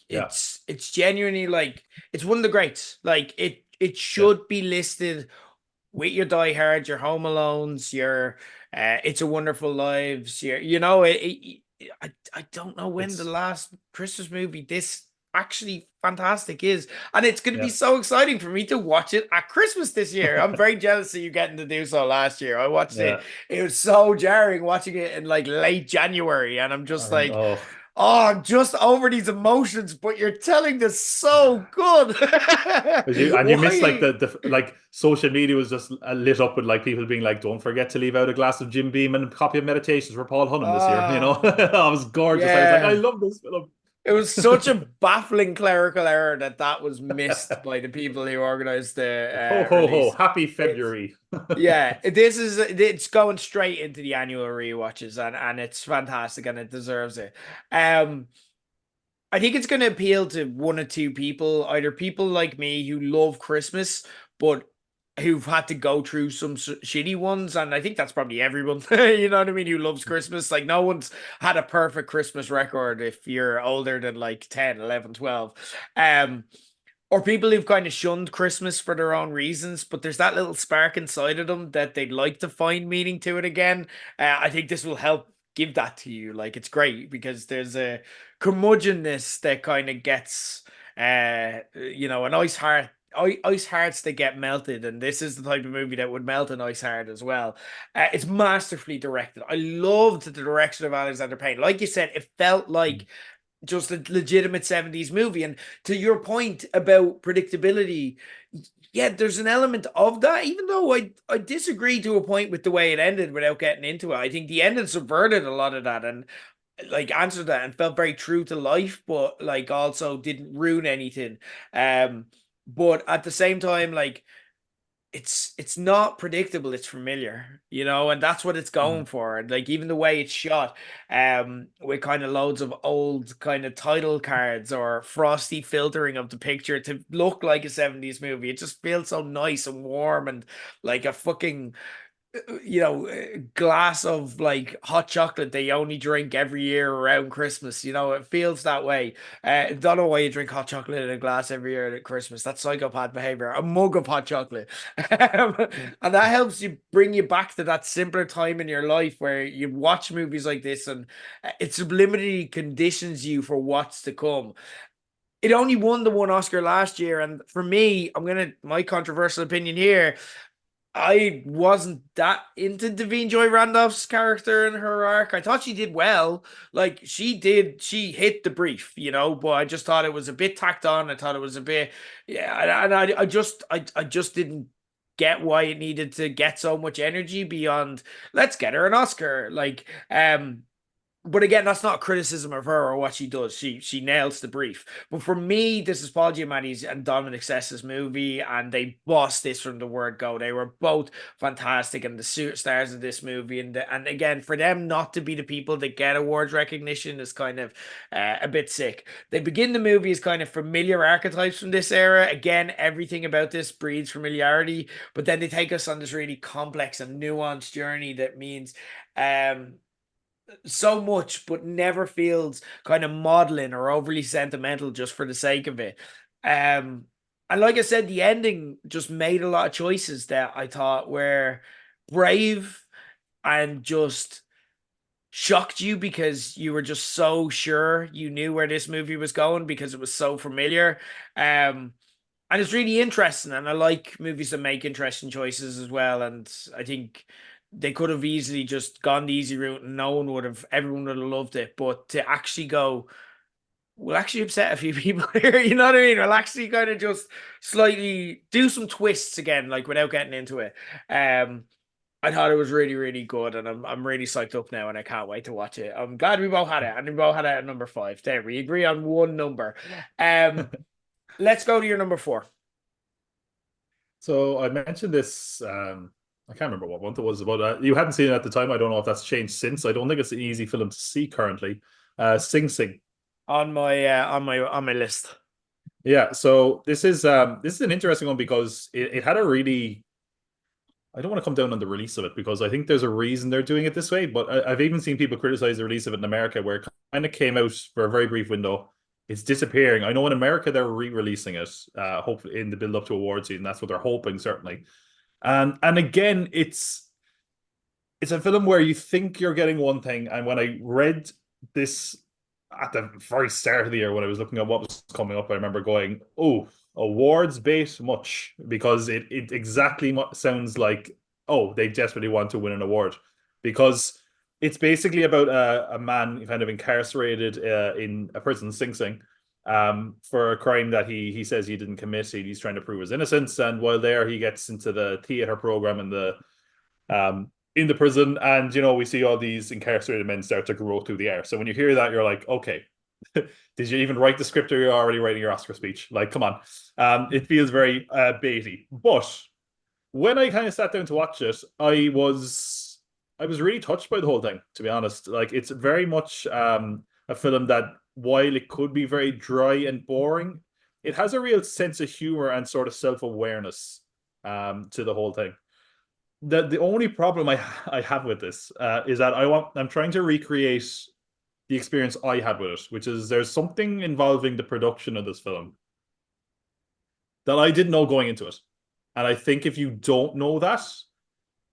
Yeah, it's genuinely like it's one of the greats. Like it yeah, should be listed with your Die Hard, your Home Alones, your It's a Wonderful Lives, your I don't know when the it's last Christmas movie this actually fantastic is, and it's going to be yeah, so exciting for me to watch it at Christmas this year. I'm very jealous of you getting to do so last year. I watched it; yeah. it was so jarring watching it in like late January, and I'm just And like, oh, I'm just over these emotions, but you're telling this so good. you missed like Why? the like social media was just lit up with like people being like, don't forget to leave out a glass of Jim Beam and a copy of Meditations for Paul Hunnam this year. You know, Ah, I was gorgeous. I was like, I yeah. love this film. It was such a baffling clerical error that that was missed by the people who organized Ho the ho ho! release. Happy It's February. yeah, it's going straight into the annual rewatches, and it's fantastic and it deserves it. Um, I think it's going to appeal to one or two people, either people like me who love Christmas, but who've had to go through some shitty ones. And I think that's probably everyone, you know what I mean, who loves Christmas. Like, no one's had a perfect Christmas record if you're older than like 10, 11, 12. Um, or people who've kind of shunned Christmas for their own reasons, but there's that little spark inside of them that they'd like to find meaning to it again. I think this will help give that to you. Like it's great because there's a curmudgeonness that kind of gets, an ice hearts that get melted, and this is the type of movie that would melt an ice heart as well. It's masterfully directed. I loved the direction of Alexander Payne. Like you said, it felt like just a legitimate 70s movie. And to your point about predictability, yeah, there's an element of that, even though I disagree to a point with the way it ended without getting into it. I think the ending subverted a lot of that and like answered that and felt very true to life, but like also didn't ruin anything. But at the same time, like it's not predictable, it's familiar, and that's what it's going for. Like even the way it's shot, with kind of loads of old kind of title cards or frosty filtering of the picture to look like a 70s movie, it just feels so nice and warm and like a fucking glass of like hot chocolate they only drink every year around Christmas. It feels that way. Don't know why you drink hot chocolate in a glass every year at Christmas. That's psychopath behavior. A mug of hot chocolate. And that helps you bring you back to that simpler time in your life where you watch movies like this and it subliminally conditions you for what's to come. It only won the one Oscar last year, and for me, my controversial opinion here, I wasn't that into Davine Joy Randolph's character and her arc. I thought she did well. Like she hit the brief, but I just thought it was a bit tacked on. I thought it was a bit, yeah, and I just didn't get why it needed to get so much energy beyond let's get her an Oscar. But again, that's not a criticism of her or what she does. She nails the brief. But for me, this is Paul Giamatti's and Dominic Sessa's movie, and they bossed this from the word go. They were both fantastic and the stars of this movie. And again, for them not to be the people that get awards recognition is kind of a bit sick. They begin the movie as kind of familiar archetypes from this era. Again, everything about this breeds familiarity, but then they take us on this really complex and nuanced journey that means so much, but never feels kind of maudlin or overly sentimental just for the sake of it. And like I said, the ending just made a lot of choices that I thought were brave and just shocked you because you were just so sure you knew where this movie was going because it was so familiar. And it's really interesting, and I like movies that make interesting choices as well. And I think they could have easily just gone the easy route, and everyone would have loved it. But to actually go, we'll actually upset a few people here. You know what I mean? We'll actually kind of just slightly do some twists again, like without getting into it. Um, I thought it was really, really good, and I'm really psyched up now, and I can't wait to watch it. I'm glad we both had it, and we both had it at number five. There, we agree on one number. Um, let's go to your number four. So I mentioned this. I can't remember what month it was about. You hadn't seen it at the time. I don't know if that's changed since. I don't think it's an easy film to see currently. Sing Sing. on my list. Yeah, so this is an interesting one because it had a really, I don't want to come down on the release of it because I think there's a reason they're doing it this way, but I've even seen people criticize the release of it in America where it kind of came out for a very brief window. It's disappearing. I know in America they're re-releasing it, hopefully in the build up to award season. That's what they're hoping, certainly. And again, it's a film where you think you're getting one thing, and when I read this at the very start of the year when I was looking at what was coming up, I remember going, "Oh, awards bait much," because it exactly sounds like, oh, they desperately want to win an award, because it's basically about a man kind of incarcerated in a prison in Sing Sing for a crime that he says he didn't commit. He's trying to prove his innocence, and while there, he gets into the theater program in the prison, and we see all these incarcerated men start to grow through the air. So when you hear that, you're like, okay, did you even write the script, or you're already writing your Oscar speech? Like, come on. It feels very baity. But when I kind of sat down to watch it, I was really touched by the whole thing, to be honest. Like, it's very much a film that, while it could be very dry and boring, it has a real sense of humor and sort of self-awareness to the whole thing. The only problem I have with this is that I'm trying to recreate the experience I had with it, which is there's something involving the production of this film that I didn't know going into it. And I think if you don't know that,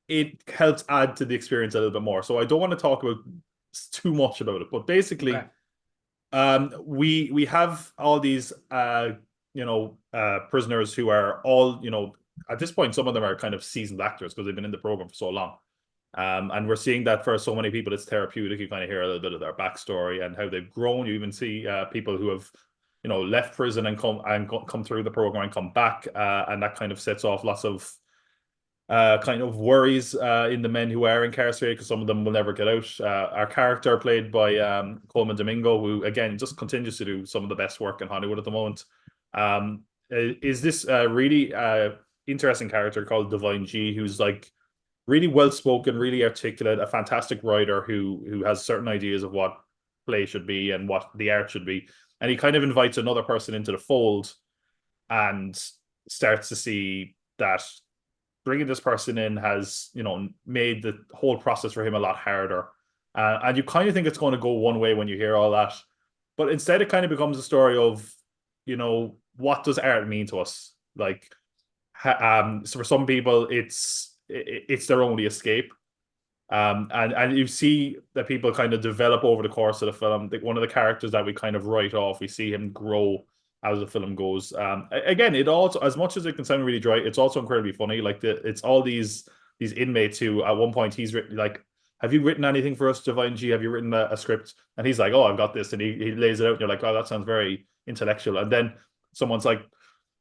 it helps add to the experience a little bit more. So I don't want to talk about too much about it, but basically, Okay. we have all these prisoners who are all, at this point, some of them are kind of seasoned actors because they've been in the program for so long. And we're seeing that for so many people, it's therapeutic. You kind of hear a little bit of their backstory and how they've grown. You even see people who have, left prison and come through the program and come back, and that kind of sets off lots of kind of worries in the men who are incarcerated because some of them will never get out. Our character, played by Coleman Domingo, who again just continues to do some of the best work in Hollywood at the moment, is this really interesting character called Divine G, who's like really well spoken, really articulate, a fantastic writer who has certain ideas of what play should be and what the art should be, and he kind of invites another person into the fold and starts to see that bringing this person in has made the whole process for him a lot harder, and you kind of think it's going to go one way when you hear all that, but instead it kind of becomes a story of what does art mean to us, like so for some people it's their only escape. And you see that people kind of develop over the course of the film. One of the characters that we kind of write off, we see him grow as the film goes. Again, it also, as much as it can sound really dry, it's also incredibly funny. Like it's all these inmates who, at one point, he's written like, "Have you written anything for us, Divine G? Have you written a script?" And he's like, "Oh, I've got this," and he lays it out, and you're like, "Oh, that sounds very intellectual." And then someone's like,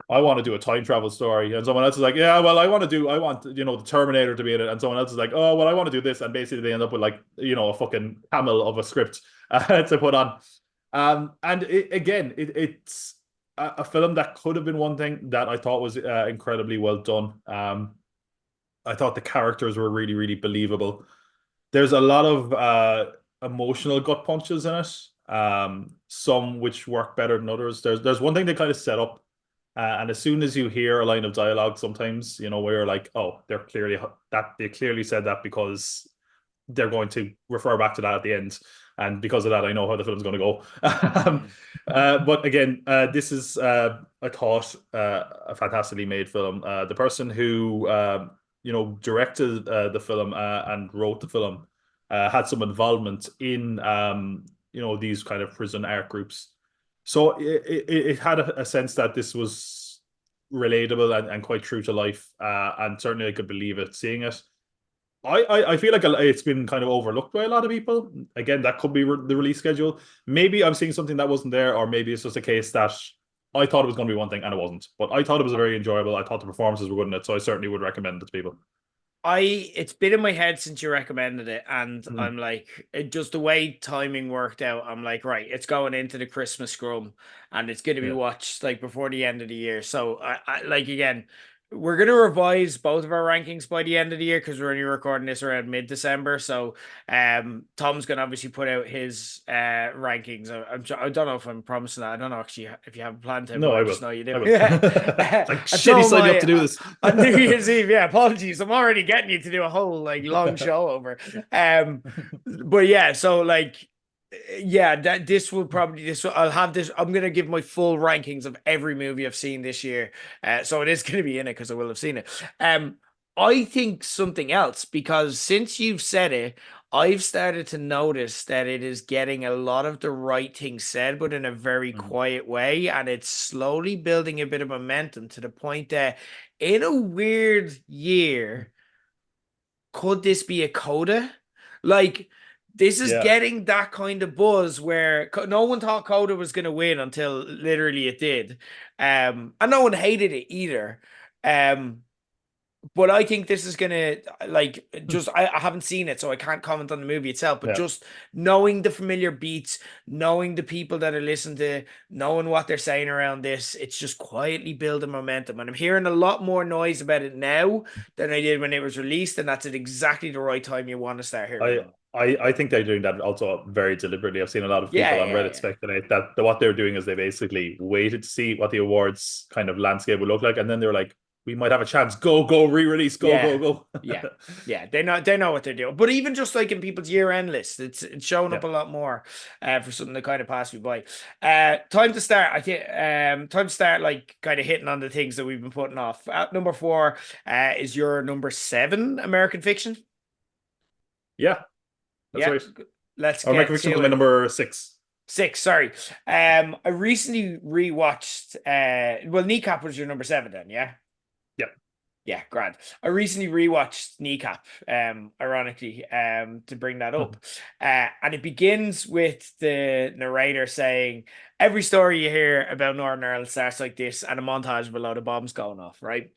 I want to do a time travel story. And someone else is like, yeah, well, I want, the Terminator to be in it. And someone else is like, oh, well, I want to do this. And basically they end up with like, a fucking camel of a script to put on. And it's a film that could have been one thing that I thought was incredibly well done. I thought the characters were really, really believable. There's a lot of emotional gut punches in it. Some which work better than others. There's one thing they kind of set up, and as soon as you hear a line of dialogue, sometimes where you're like, oh, they clearly said that because they're going to refer back to that at the end, and because of that, I know how the film's going to go. Mm. But again, this is I thought a fantastically made film. The person who directed the film and wrote the film had some involvement in these kind of prison art groups, so it had a sense that this was relatable and quite true to life, and certainly I could believe it seeing it. I feel like it's been kind of overlooked by a lot of people. Again, that could be the release schedule. Maybe I'm seeing something that wasn't there, or maybe it's just a case that I thought it was going to be one thing and it wasn't. But I thought it was very enjoyable. I thought the performances were good in it, so I certainly would recommend it to people. It's been in my head since you recommended it, and Mm. I'm like, just the way timing worked out, I'm like, right, it's going into the Christmas scrum, and it's going to be Yeah. watched like before the end of the year. So I like again, we're going to revise both of our rankings by the end of the year because we're only recording this around mid-December. So Tom's going to obviously put out his rankings. I don't know if I'm promising that. I don't know actually if you have a plan to, but No, I I just will. know you I do. will. Yeah. Like And shit, he so am signed me up to I do this. on New Year's Eve. Yeah, apologies. I'm already getting you to do a whole like long show over. But yeah, so like yeah, that I'll have this. I'm gonna give my full rankings of every movie I've seen this year. So it is gonna be in it because I will have seen it. I think something else because since you've said it, I've started to notice that it is getting a lot of the right things said, but in a very Mhm. quiet way, and it's slowly building a bit of momentum to the point that in a weird year could this be a coda? Like, this is Yeah. getting that kind of buzz where no one thought Coda was going to win until literally it did. And no one hated it either. Um, but I think this is gonna like just I haven't seen it, so I can't comment on the movie itself. But Yeah. just knowing the familiar beats, knowing the people that are listening to, knowing what they're saying around this, it's just quietly building momentum. And I'm hearing a lot more noise about it now than I did when it was released, and that's at exactly the right time you want to start hearing I, about it. I think they're doing that also very deliberately. I've seen a lot of Yeah, people on yeah, Reddit yeah. speculate that what they're doing is they basically waited to see what the awards kind of landscape would look like, and then they're like, we might have a chance. Go, go, re-release, go, go, Yeah. go. Yeah. Yeah. They know what they're doing. But even just like in people's year-end lists, it's showing up Yeah. a lot more for something that kind of passed me by. Time to start, I think time to start like kind of hitting on the things that we've been putting off. At number four is your number seven, American Fiction. Yeah, that's Yeah. right. Let's Or American get Fiction was to my it. number six. Six, sorry. I recently rewatched well, Kneecap was your number seven then, yeah? Yeah. Yeah, grand. I recently rewatched Kneecap, ironically, to bring that up. And it begins with the narrator saying, every story you hear about Northern Ireland starts like this, and a montage of a load of bombs going off, right?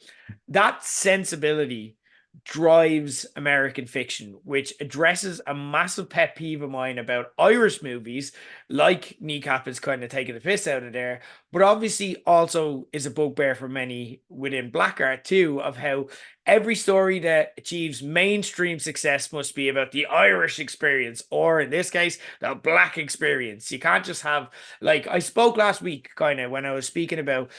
That sensibility drives American Fiction, which addresses a massive pet peeve of mine about Irish movies, like Kneecap is kind of taking the piss out of there, but obviously also is a bugbear for many within black art too, of how every story that achieves mainstream success must be about the Irish experience, or in this case, the black experience. You can't just have like I spoke last week, kind of when I was speaking about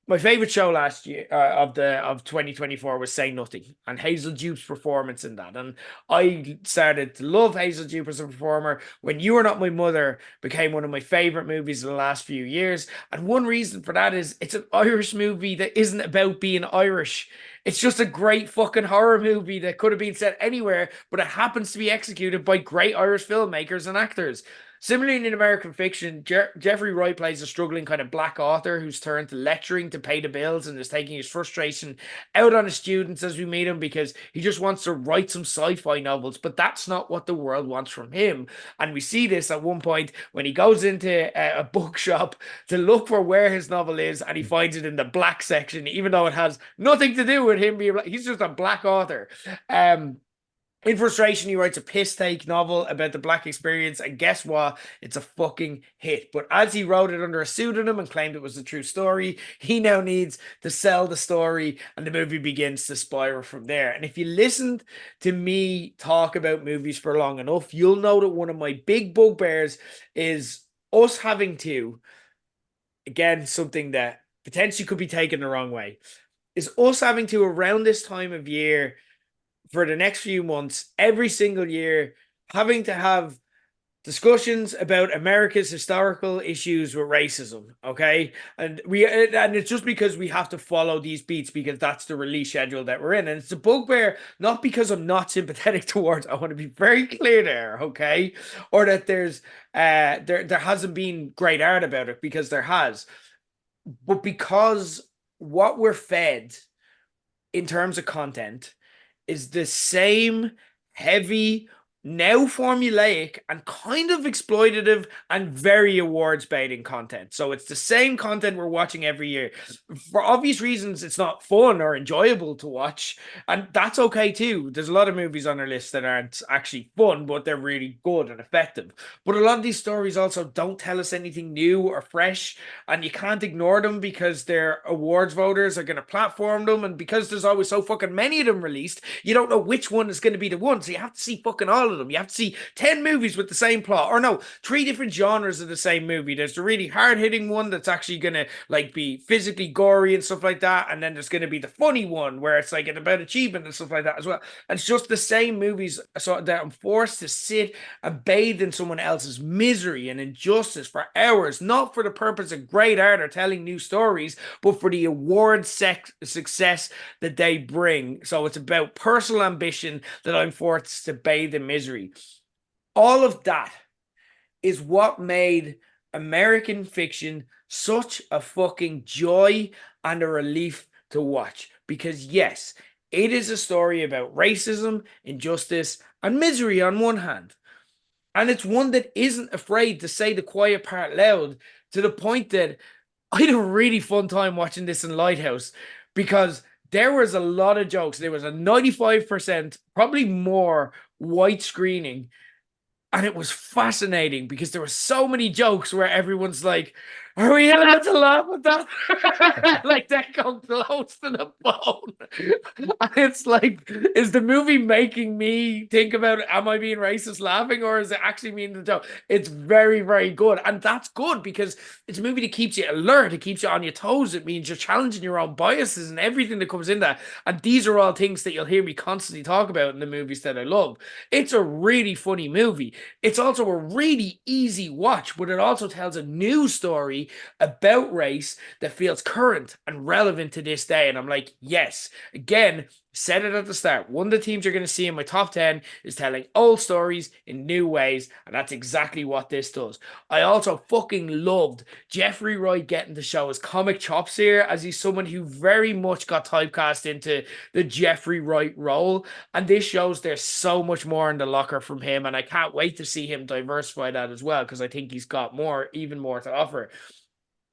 my favorite show last year of 2024 was Say Nothing and Hazel Dupe's performance in that. And I started to love Hazel Dupe as a performer when You Are Not My Mother became one of my favorite movies of the last few years. And one reason for that is it's an Irish movie that isn't about being Irish. It's just a great fucking horror movie that could have been set anywhere, but it happens to be executed by great Irish filmmakers and actors. Similarly, in American Fiction, Jeffrey Wright plays a struggling kind of black author who's turned to lecturing to pay the bills and is taking his frustration out on his students as we meet him because he just wants to write some sci-fi novels, but that's not what the world wants from him. And we see this at one point when he goes into a bookshop to look for where his novel is, and he finds it in the black section, even though it has nothing to do with him being black. He's just a black author. In frustration, he writes a piss take novel about the black experience, and guess what? It's a fucking hit. But as he wrote it under a pseudonym and claimed it was a true story, he now needs to sell the story, and the movie begins to spiral from there. And if you listened to me talk about movies for long enough, you'll know that one of my big bugbears is us having to, again, something that potentially could be taken the wrong way, is us having to, around this time of year, for the next few months, every single year, having to have discussions about America's historical issues with racism. Okay, and it's just because we have to follow these beats because that's the release schedule that we're in, and it's a bugbear. Not because I'm not sympathetic towards. I want to be very clear there. Okay, or that there hasn't been great art about it, because there has, but because what we're fed in terms of content is the same heavy, now formulaic and kind of exploitative and very awards baiting content. So it's the same content we're watching every year. For obvious reasons, it's not fun or enjoyable to watch. And that's okay too. There's a lot of movies on our list that aren't actually fun, but they're really good and effective. But a lot of these stories also don't tell us anything new or fresh. And you can't ignore them because their awards voters are going to platform them. And because there's always so fucking many of them released, you don't know which one is going to be the one. So you have to see fucking all of them. You have to see 10 movies with the same plot. Or no, three different genres of the same movie. There's the really hard-hitting one that's actually going to like be physically gory and stuff like that. And then there's going to be the funny one where it's like about achievement and stuff like that as well. And it's just the same movies so that I'm forced to sit and bathe in someone else's misery and injustice for hours, not for the purpose of great art or telling new stories, but for the award success that they bring. So it's about personal ambition that I'm forced to bathe in misery. All of that is what made American fiction such a fucking joy and a relief to watch. Because, yes, it is a story about racism, injustice, and misery on one hand. And it's one that isn't afraid to say the quiet part loud to the point that I had a really fun time watching this in Lighthouse because there was a lot of jokes. There was a 95%, probably more, white screening, and it was fascinating because there were so many jokes where everyone's like, "Are we allowed to laugh at that?" Like that come close to the bone. And it's like, is the movie making me think about, am I being racist laughing, or is it actually meaning the joke? It's very, very good. And that's good because it's a movie that keeps you alert, it keeps you on your toes. It means you're challenging your own biases and everything that comes in that. And these are all things that you'll hear me constantly talk about in the movies that I love. It's a really funny movie. It's also a really easy watch, but it also tells a new story about race that feels current and relevant to this day. And I'm like, yes, again, said it at the start. One of the teams you're going to see in my top 10 is telling old stories in new ways. And that's exactly what this does. I also fucking loved Jeffrey Wright getting to show his comic chops here, as he's someone who very much got typecast into the Jeffrey Wright role. And this shows there's so much more in the locker from him. And I can't wait to see him diversify that as well, because I think he's got more, even more to offer.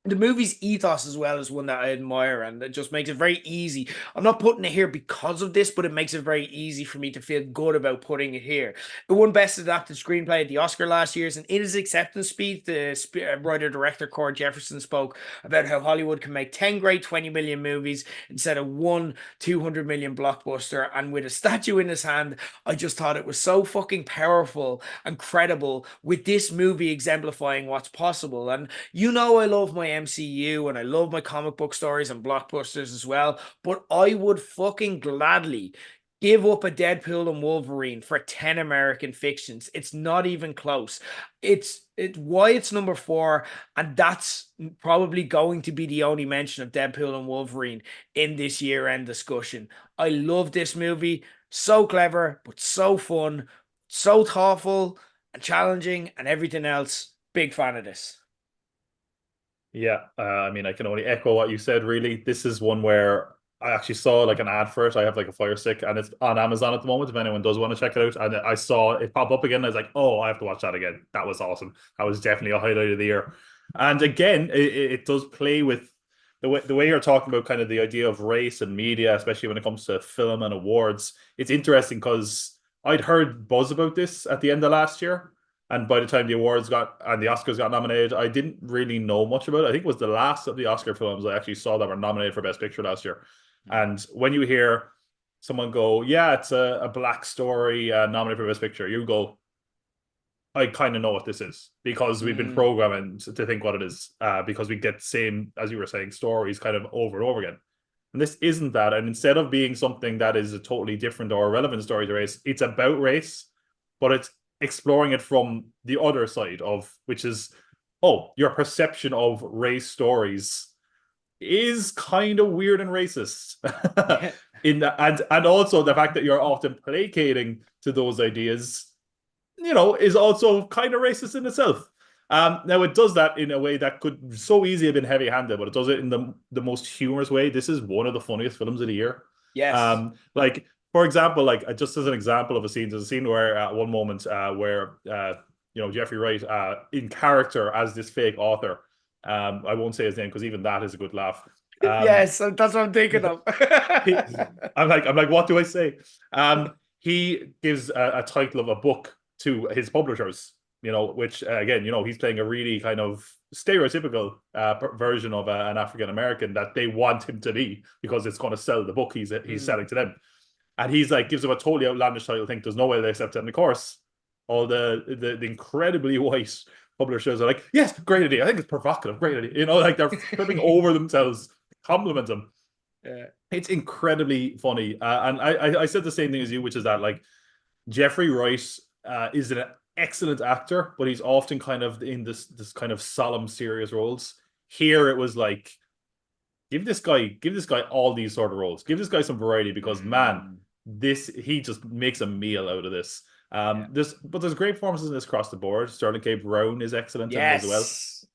The movie's ethos as well is one that I admire, and it just makes it very easy. I'm not putting it here because of this, but it makes it very easy for me to feel good about putting it here. It won Best Adapted Screenplay at the Oscar last year, and in his acceptance speech, the writer-director Cord Jefferson spoke about how Hollywood can make 10 great 20 million movies instead of one 200 million blockbuster. And with a statue in his hand, I just thought it was so fucking powerful and credible, with this movie exemplifying what's possible. And you know, I love my MCU and I love my comic book stories and blockbusters as well, but I would fucking gladly give up a Deadpool and Wolverine for 10 American fictions. It's not even close. It's why it's number 4, and that's probably going to be the only mention of Deadpool and Wolverine in this year-end discussion. I love this movie. So clever, but so fun, so thoughtful and challenging and everything else. Big fan of this. Yeah, I mean, I can only echo what you said, really. This is one where I actually saw like an ad for it. I have like a Fire Stick and it's on Amazon at the moment if anyone does want to check it out. And I saw it pop up again. I was like, oh, I have to watch that again. That was awesome. That was definitely a highlight of the year. And again, it does play with the way you're talking about kind of the idea of race and media, especially when it comes to film and awards. It's interesting because I'd heard buzz about this at the end of last year. And by the time the awards got and the Oscars got nominated, I didn't really know much about it. I think it was the last of the Oscar films I actually saw that were nominated for Best Picture last year. And when you hear someone go, yeah, it's a black story nominated for Best Picture, you go, I kind of know what this is because we've been programmed to think what it is because we get the same, as you were saying, stories kind of over and over again. And this isn't that. And instead of being something that is a totally different or irrelevant story to race, it's about race, but it's exploring it from the other side of, which is, oh, your perception of race stories is kind of weird and racist. In the, and also the fact that you're often placating to those ideas, is also kind of racist in itself. Now it does that in a way that could so easily have been heavy-handed, but it does it in the most humorous way. This is one of the funniest films of the year. Yes. Like for example, like just as an example of a scene, there's a scene where at one moment where Jeffrey Wright in character as this fake author. I won't say his name because even that is a good laugh. Um, Yes, that's what I'm thinking of. he, I'm like, what do I say? He gives a title of a book to his publishers, which again, he's playing a really kind of stereotypical version of an African American that they want him to be because it's going to sell the book he's Mm. selling to them. And he's like, gives him a totally outlandish title. Think there's no way they accept it. And of course, all the incredibly white publishers are like, yes, great idea. I think it's provocative, great idea. Like they're tripping over themselves, compliment him. Yeah. It's incredibly funny. And I said the same thing as you, which is that like Jeffrey Wright is an excellent actor, but he's often kind of in this kind of solemn, serious roles. Here it was like, give this guy all these sort of roles. Give this guy some variety because man, Mm. he just makes a meal out of this. Yeah. There's great performances in this across the board. Sterling K. Brown is excellent in it as well. Yes.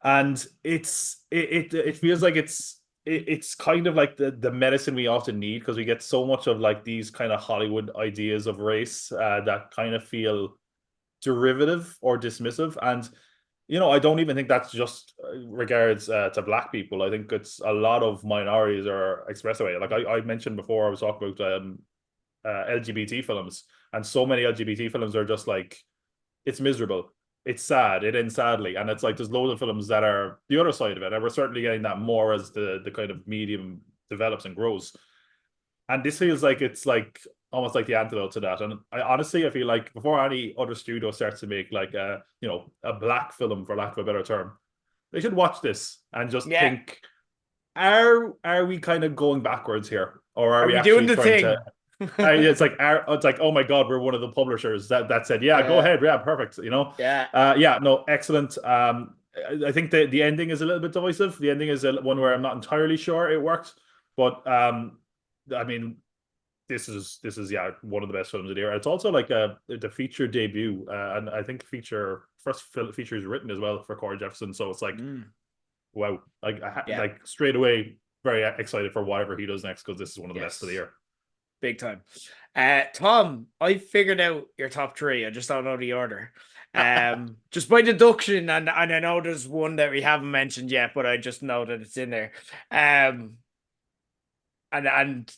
And it feels like it's kind of like the medicine we often need because we get so much of like these kind of Hollywood ideas of race that kind of feel derivative or dismissive. And I don't even think that's just regards to black people. I think it's a lot of minorities are expressed that way. Like I mentioned before, I was talking about LGBT films, and so many LGBT films are just like it's miserable, it's sad, it ends sadly, and it's like there's loads of films that are the other side of it, and we're certainly getting that more as the kind of medium develops and grows. And this feels like it's like almost like the antidote to that. And I feel like before any other studio starts to make like a black film, for lack of a better term, they should watch this and just Yeah. think, are we kind of going backwards here, or are Are we we doing actually the trying to? thing? It's like oh my god, we're one of the publishers that said yeah, go Yeah. ahead, yeah, perfect. Yeah. Yeah, no, excellent. I think the ending is a little bit divisive. The ending is one where I'm not entirely sure it worked, but I mean, this is yeah one of the best films of the year. It's also like the feature debut, and I think first feature is written as well for Corey Jefferson. So it's like Mm. wow, like Yeah. like straight away very excited for whatever he does next because this is one of the best of the Yes. year. Big time. Tom, I figured out your top three. I just don't know the order. Just by deduction, and I know there's one that we haven't mentioned yet, but I just know that it's in there. And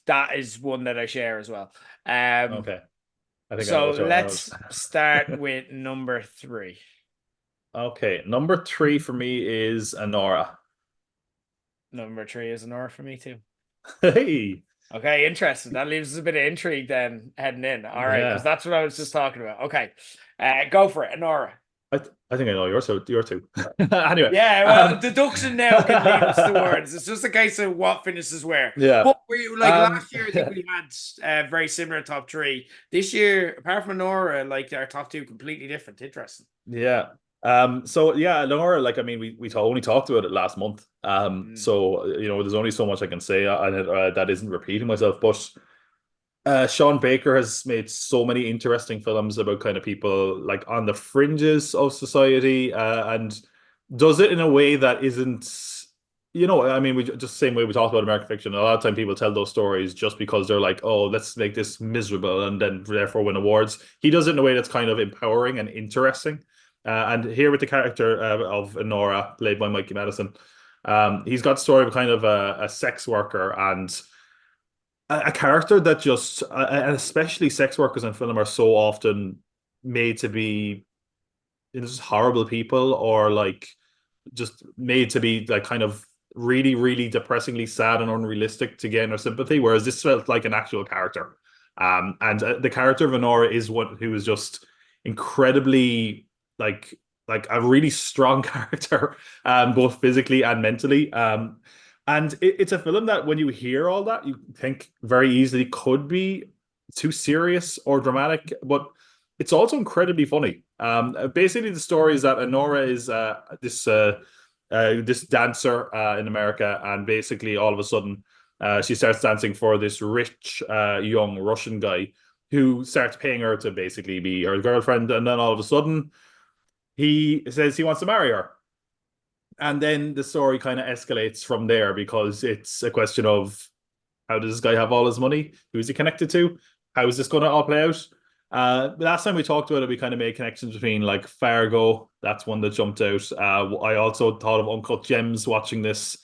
that is one that I share as well. Okay, I think I know So what I let's was. start with number three. Okay, number three for me is Anora. Number three is an R for me too. Hey, Okay, interesting. That leaves us a bit of intrigue then heading in. All right, because yeah. that's what I was just talking about. Okay, go for it, Anora. I think I know yours. So your two. Anyway, Yeah, well, deduction now can lead us towards. It's just a case of what finishes where. yeah. But we like last year, I think we had very similar top three. This year, apart from Nora, like our top two completely different. Interesting. Yeah. So yeah, Laura, like I mean, we only talked about it last month. Mm. So there's only so much I can say, and that isn't repeating myself. But Sean Baker has made so many interesting films about kind of people like on the fringes of society, and does it in a way that isn't, I mean, we just same way we talked about American fiction. A lot of time people tell those stories just because they're like, oh, let's make this miserable and then therefore win awards. He does it in a way that's kind of empowering and interesting. And here with the character of Nora, played by Mikey Madison, he's got a story of kind of a sex worker and a character that just, and especially sex workers in film are so often made to be just horrible people or like just made to be like kind of really, really depressingly sad and unrealistic to gain our sympathy. Whereas this felt like an actual character. And the character of Honora is who is just incredibly like like a really strong character, both physically and mentally. And it's a film that when you hear all that, you think very easily could be too serious or dramatic, but it's also incredibly funny. Basically, the story is that Honora is this dancer in America, and basically all of a sudden she starts dancing for this rich young Russian guy who starts paying her to basically be her girlfriend, and then all of a sudden he says he wants to marry her. And then the story kind of escalates from there because it's a question of how does this guy have all his money? Who's he connected to? How is this going to all play out? Last time we talked about it, we kind of made connections between like Fargo. That's one that jumped out. I also thought of Uncut Gems watching this.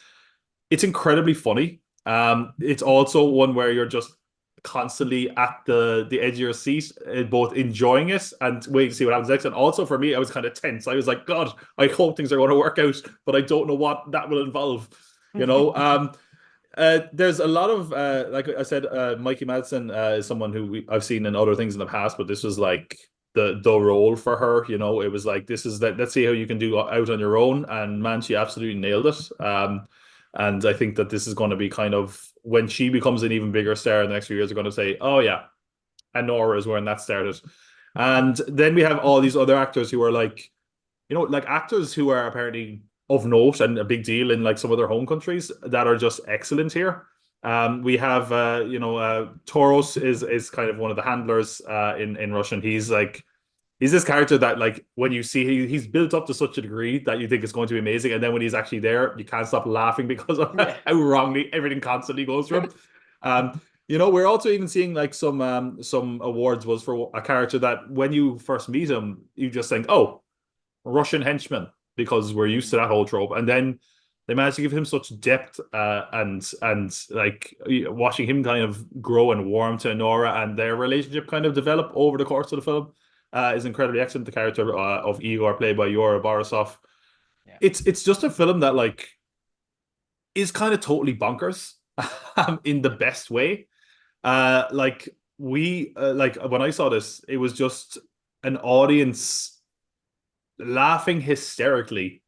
It's incredibly funny. It's also one where you're just constantly at the edge of your seat, both enjoying it and waiting to see what happens next. And also for me, I was kind of tense. I was like, God, I hope things are going to work out, but I don't know what that will involve. You know, there's a lot of like I said, Mikey Madsen is someone who I've seen in other things in the past, but this was like the role for her. You know, it was like this is that. Let's see how you can do out on your own, and man, she absolutely nailed it. And I think that this is going to be kind of when she becomes an even bigger star in the next few years, are going to say, "Oh yeah, and Nora is when that started." And then we have all these other actors who are like, you know, like actors who are apparently of note and a big deal in like some other home countries that are just excellent here. We have, Toros is kind of one of the handlers in Russian. He's this character that like when you see he's built up to such a degree that you think it's going to be amazing, and then when he's actually there, you can't stop laughing because of Yeah. how wrongly everything constantly goes for him. We're also even seeing like some awards was for a character that when you first meet him, you just think, oh, Russian henchman, because we're used to that whole trope. And then they managed to give him such depth and like watching him kind of grow and warm to Nora and their relationship kind of develop over the course of the film is incredibly excellent. The character of Igor, played by Yura Borisov, Yeah. it's just a film that like is kind of totally bonkers in the best way. Like we like when I saw this, it was just an audience laughing hysterically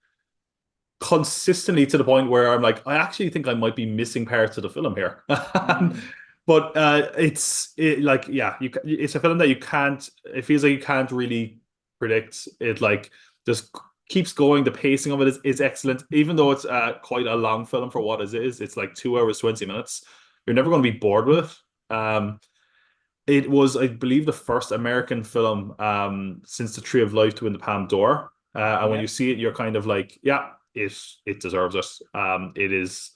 consistently to the point where I'm like, I actually think I might be missing parts of the film here. Mm. But like, yeah, it's a film that you can't, it feels like you can't really predict. It like just keeps going. The pacing of it is excellent, even though it's quite a long film for what it is. It's like 2 hours, 20 minutes. You're never going to be bored with it. It was, I believe, the first American film since The Tree of Life to win the Palme d'Or. And when Yeah. you see it, you're kind of like, yeah, it deserves it. It is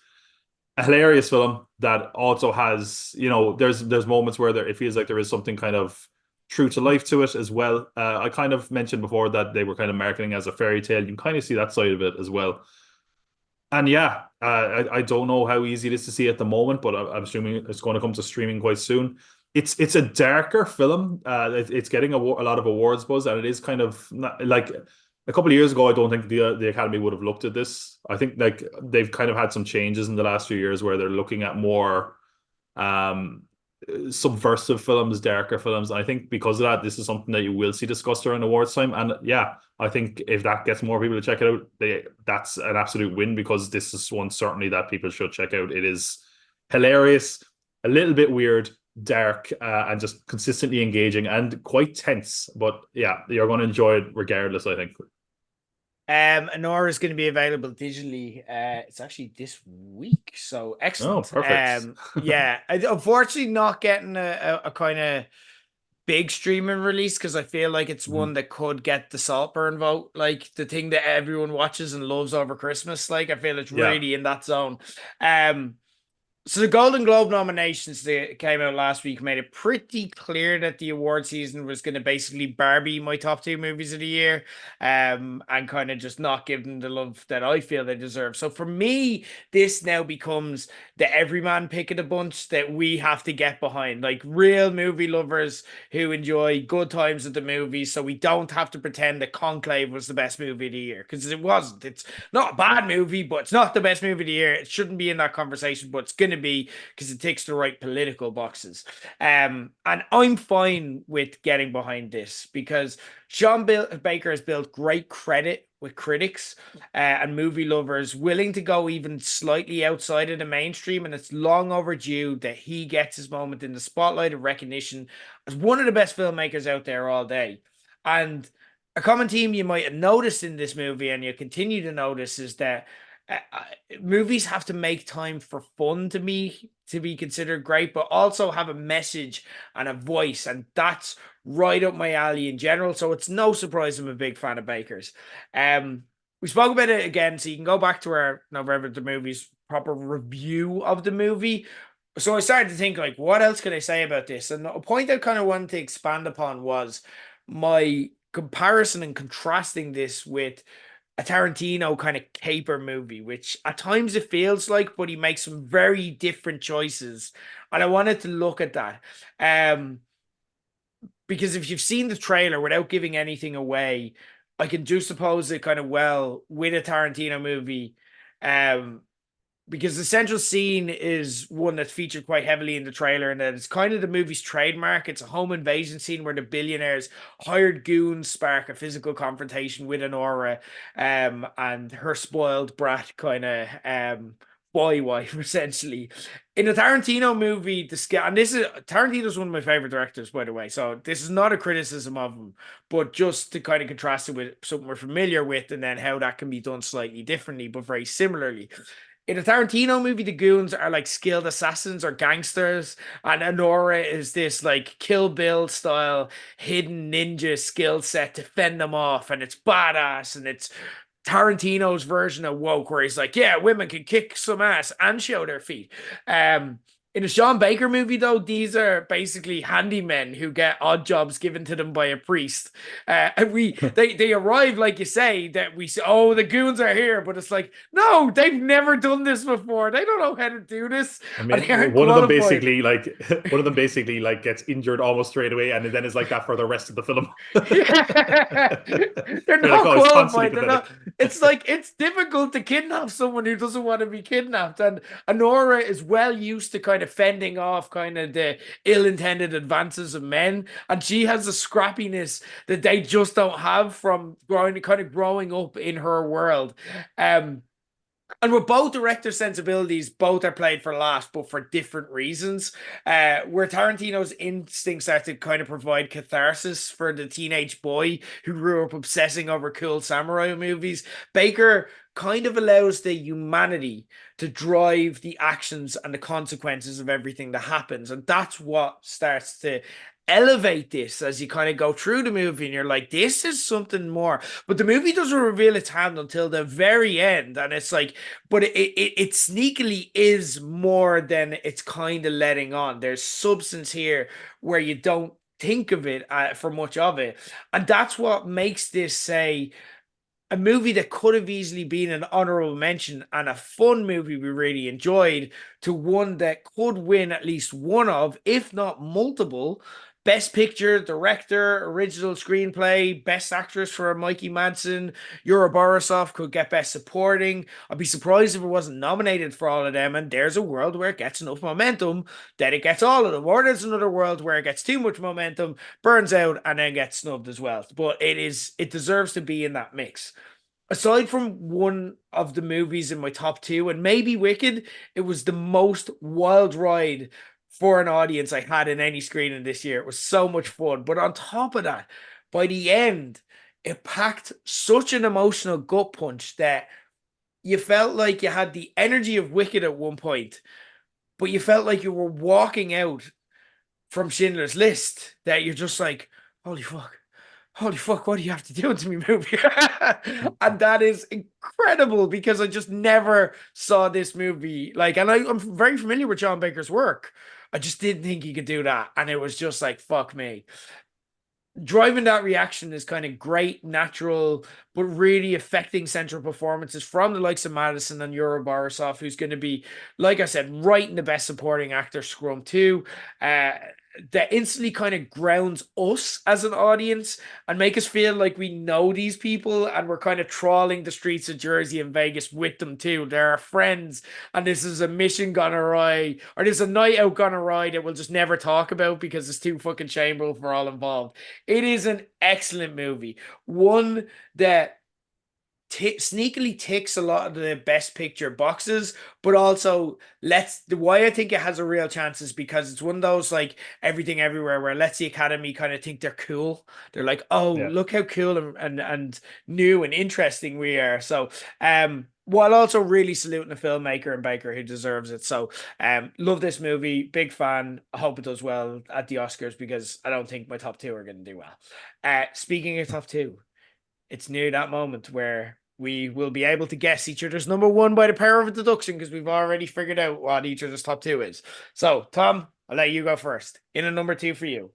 a hilarious film that also has, there's moments where it feels like there is something kind of true to life to it as well. I kind of mentioned before that they were kind of marketing as a fairy tale. You can kind of see that side of it as well. And yeah, I don't know how easy it is to see at the moment, but I'm assuming it's going to come to streaming quite soon. It's a darker film. It's getting a lot of awards buzz, and it is kind of not, like a couple of years ago. I don't think the Academy would have looked at this. I think like they've kind of had some changes in the last few years where they're looking at more um subversive films, darker films. And I think because of that, this is something that you will see discussed around awards time. And yeah, I think if that gets more people to check it out, that's an absolute win because this is one certainly that people should check out. It is hilarious, a little bit weird, dark, and just consistently engaging and quite tense. But yeah, you're going to enjoy it regardless, I think. Honora is going to be available digitally. It's actually this week, so Oh, excellent. perfect. Yeah, unfortunately, not getting a kind of big streaming release because I feel like it's one that could get the Saltburn vote, like the thing that everyone watches and loves over Christmas. Like I feel it's Yeah. really in that zone. Um, so the Golden Globe nominations that came out last week made it pretty clear that the award season was going to basically Barbie my top two movies of the year, and kind of just not give them the love that I feel they deserve. So for me, this now becomes the everyman pick of the bunch that we have to get behind, like real movie lovers who enjoy good times at the movies. So we don't have to pretend that Conclave was the best movie of the year because it wasn't. It's not a bad movie, but it's not the best movie of the year. It shouldn't be in that conversation, but it's going to be because it ticks the right political boxes. And I'm fine with getting behind this because Baker has built great credit with critics and movie lovers willing to go even slightly outside of the mainstream. And it's long overdue that he gets his moment in the spotlight of recognition as one of the best filmmakers out there all day. And a common theme you might have noticed in this movie, and you continue to notice, is that movies have to make time for fun to be considered great, but also have a message and a voice, and that's right up my alley in general. So it's no surprise I'm a big fan of Baker's. We spoke about it again, so you can go back to our November the movies proper review of the movie. So I started to think like, what else could I say about this? And a point I kind of wanted to expand upon was my comparison and contrasting this with a Tarantino kind of caper movie, which at times it feels like, but he makes some very different choices. And I wanted to look at that. Because if you've seen the trailer without giving anything away, I can juxtapose it kind of well with a Tarantino movie. Um, because the central scene is one that's featured quite heavily in the trailer, and that it's kind of the movie's trademark. It's a home invasion scene where the billionaires hired goons spark a physical confrontation with Honora, and her spoiled brat kind of boy wife essentially. In a Tarantino movie, the scale, and this is Tarantino's one of my favorite directors, by the way. So this is not a criticism of him, but just to kind of contrast it with something we're familiar with, and then how that can be done slightly differently, but very similarly. In a Tarantino movie, the goons are like skilled assassins or gangsters, and Honora is this like Kill Bill style hidden ninja skill set to fend them off, and it's badass, and it's Tarantino's version of woke, where he's like, yeah, women can kick some ass and show their feet. In a Sean Baker movie, though, these are basically handymen who get odd jobs given to them by a priest. And they arrive, like you say, that we say, oh, the goons are here, but it's like, no, they've never done this before. They don't know how to do this, I and mean, they aren't one of them qualified. basically like one of them basically like gets injured almost straight away, and then is like that for the rest of the film. They're You're like, not oh, it's constantly qualified. They're not. pathetic. It's like it's difficult to kidnap someone who doesn't want to be kidnapped. And Honora is well used to kind of fending off kind of the ill-intended advances of men, and she has a scrappiness that they just don't have from growing up in her world. And with both director sensibilities, both are played for laughs, but for different reasons. Where Tarantino's instincts are to kind of provide catharsis for the teenage boy who grew up obsessing over cool samurai movies, Baker kind of allows the humanity to drive the actions and the consequences of everything that happens. And that's what starts to elevate this as you kind of go through the movie, and you're like, this is something more. But the movie doesn't reveal its hand until the very end, and it's like, but it sneakily is more than it's kind of letting on. There's substance here where you don't think of it for much of it, and that's what makes this say a movie that could have easily been an honorable mention and a fun movie we really enjoyed, to one that could win at least one of, if not multiple, Best Picture, Director, Original Screenplay, Best Actress for Mikey Madsen. Yura Borisov could get Best Supporting. I'd be surprised if it wasn't nominated for all of them. And there's a world where it gets enough momentum that it gets all of them. Or there's another world where it gets too much momentum, burns out, and then gets snubbed as well. But it deserves to be in that mix. Aside from one of the movies in my top two, and maybe Wicked, it was the most wild ride for an audience I had in any screening this year. It was so much fun. But on top of that, by the end, it packed such an emotional gut punch that you felt like you had the energy of Wicked at one point, but you felt like you were walking out from Schindler's List, that you're just like, holy fuck, holy fuck, what do you have to do to me, movie? And that is incredible, because I just never saw this movie. Like, and I'm very familiar with John Baker's work. I just didn't think he could do that. And it was just like, fuck me. Driving that reaction is kind of great, natural, but really affecting central performances from the likes of Madison and Yura Borisov, who's going to be, like I said, right in the best supporting actor scrum too. That instantly kind of grounds us as an audience and make us feel like we know these people, and we're kind of trawling the streets of Jersey and Vegas with them too. They're our friends, and this is a mission gone awry, or there's a night out gone awry that we'll just never talk about because it's too fucking shameful for all involved. It is an excellent movie. One that sneakily ticks a lot of the best picture boxes, but also lets the why I think it has a real chance is because it's one of those like Everything Everywhere where lets the Academy kind of think they're cool. They're like, oh, Yeah. look how cool and new and interesting we are. So while also really saluting the filmmaker and Baker who deserves it. So love this movie, big fan. I hope it does well at the Oscars, because I don't think my top two are going to do well. Speaking of top two, it's near that moment where we will be able to guess each other's number one by the power of deduction because we've already figured out what each other's top two is. So, Tom, I'll let you go first. In a number two for you.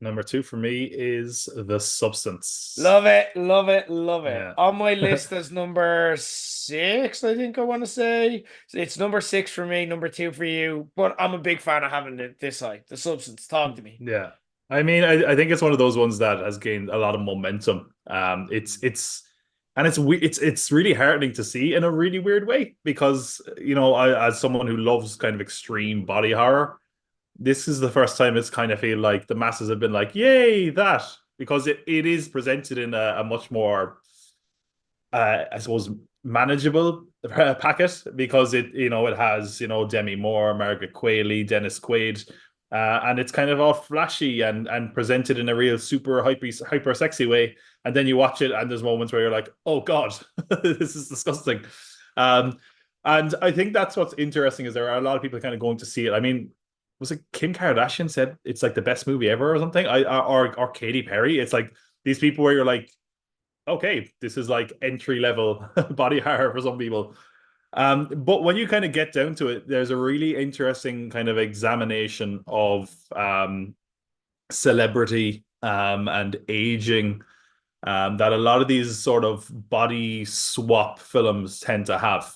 Number two for me is The Substance. Love it, love it, love it. Yeah. On my list as number six, I think I want to say. It's number six for me, number two for you. But I'm a big fan of having this side, the substance. Talk to me. Yeah. I mean, I think it's one of those ones that has gained a lot of momentum. It's really heartening to see in a really weird way because, as someone who loves kind of extreme body horror, this is the first time it's kind of feel like the masses have been like, yay, that, because it is presented in a much more I suppose manageable packet because it has Demi Moore, Margaret Qualley, Dennis Quaid, and it's kind of all flashy and presented in a real super hyper sexy way. And then you watch it, and there's moments where you're like, oh god, this is disgusting. Um, and I think that's what's interesting is there are a lot of people kind of going to see it. I mean, was it Kim Kardashian said it's like the best movie ever or something? Or Katy Perry. It's like these people where you're like, okay, this is like entry level body horror for some people. But when you kind of get down to it, there's a really interesting kind of examination of celebrity and aging that a lot of these sort of body swap films tend to have.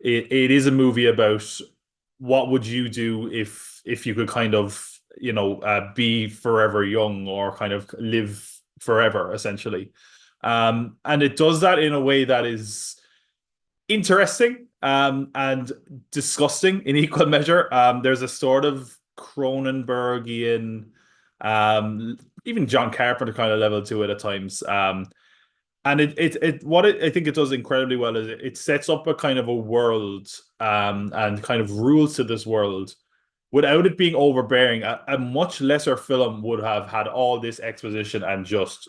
It is a movie about what would you do if you could kind of be forever young or kind of live forever essentially. And it does that in a way that is interesting and disgusting in equal measure. There's a sort of Cronenbergian, even John Carpenter kind of level to it at times. And I think it does incredibly well is it sets up a kind of a world and kind of rules to this world without it being overbearing. A much lesser film would have had all this exposition and just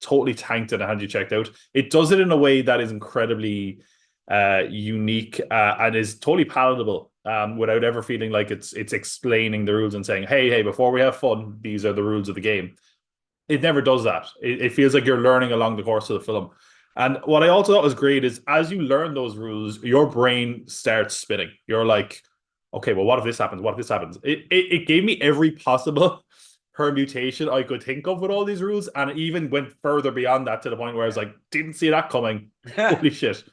totally tanked it and had you checked out. It does it in a way that is incredibly unique and is totally palatable without ever feeling like it's explaining the rules and saying, hey, before we have fun, these are the rules of the game. It never does that. It feels like you're learning along the course of the film. And what I also thought was great is as you learn those rules, your brain starts spinning. You're like, okay, well, what if this happens? What if this happens? It gave me every possible permutation I could think of with all these rules, and it even went further beyond that to the point where I was like, didn't see that coming. Holy shit.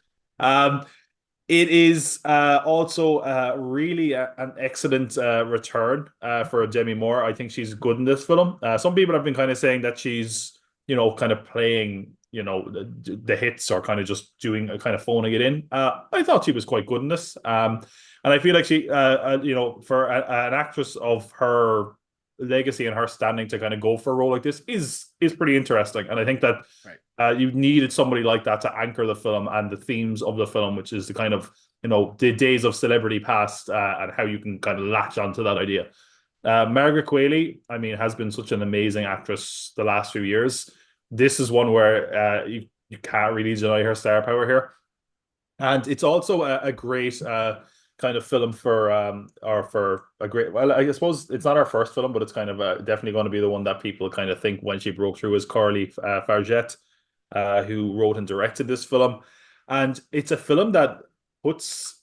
It is also really an excellent return for Demi Moore. I think she's good in this film. Some people have been kind of saying that she's, kind of playing, the hits or kind of just doing kind of phoning it in. I thought she was quite good in this. And I feel like she, for an actress of her legacy and her standing to kind of go for a role like this is pretty interesting. And I think that you needed somebody like that to anchor the film and the themes of the film, which is the kind of, the days of celebrity past and how you can kind of latch onto that idea. Margaret Qualley, I mean, has been such an amazing actress the last few years. This is one where you can't really deny her star power here. And it's also a great kind of film for a great, well, I suppose it's not our first film, but it's kind of definitely going to be the one that people kind of think when she broke through is Coralie Fargette, who wrote and directed this film. And it's a film that puts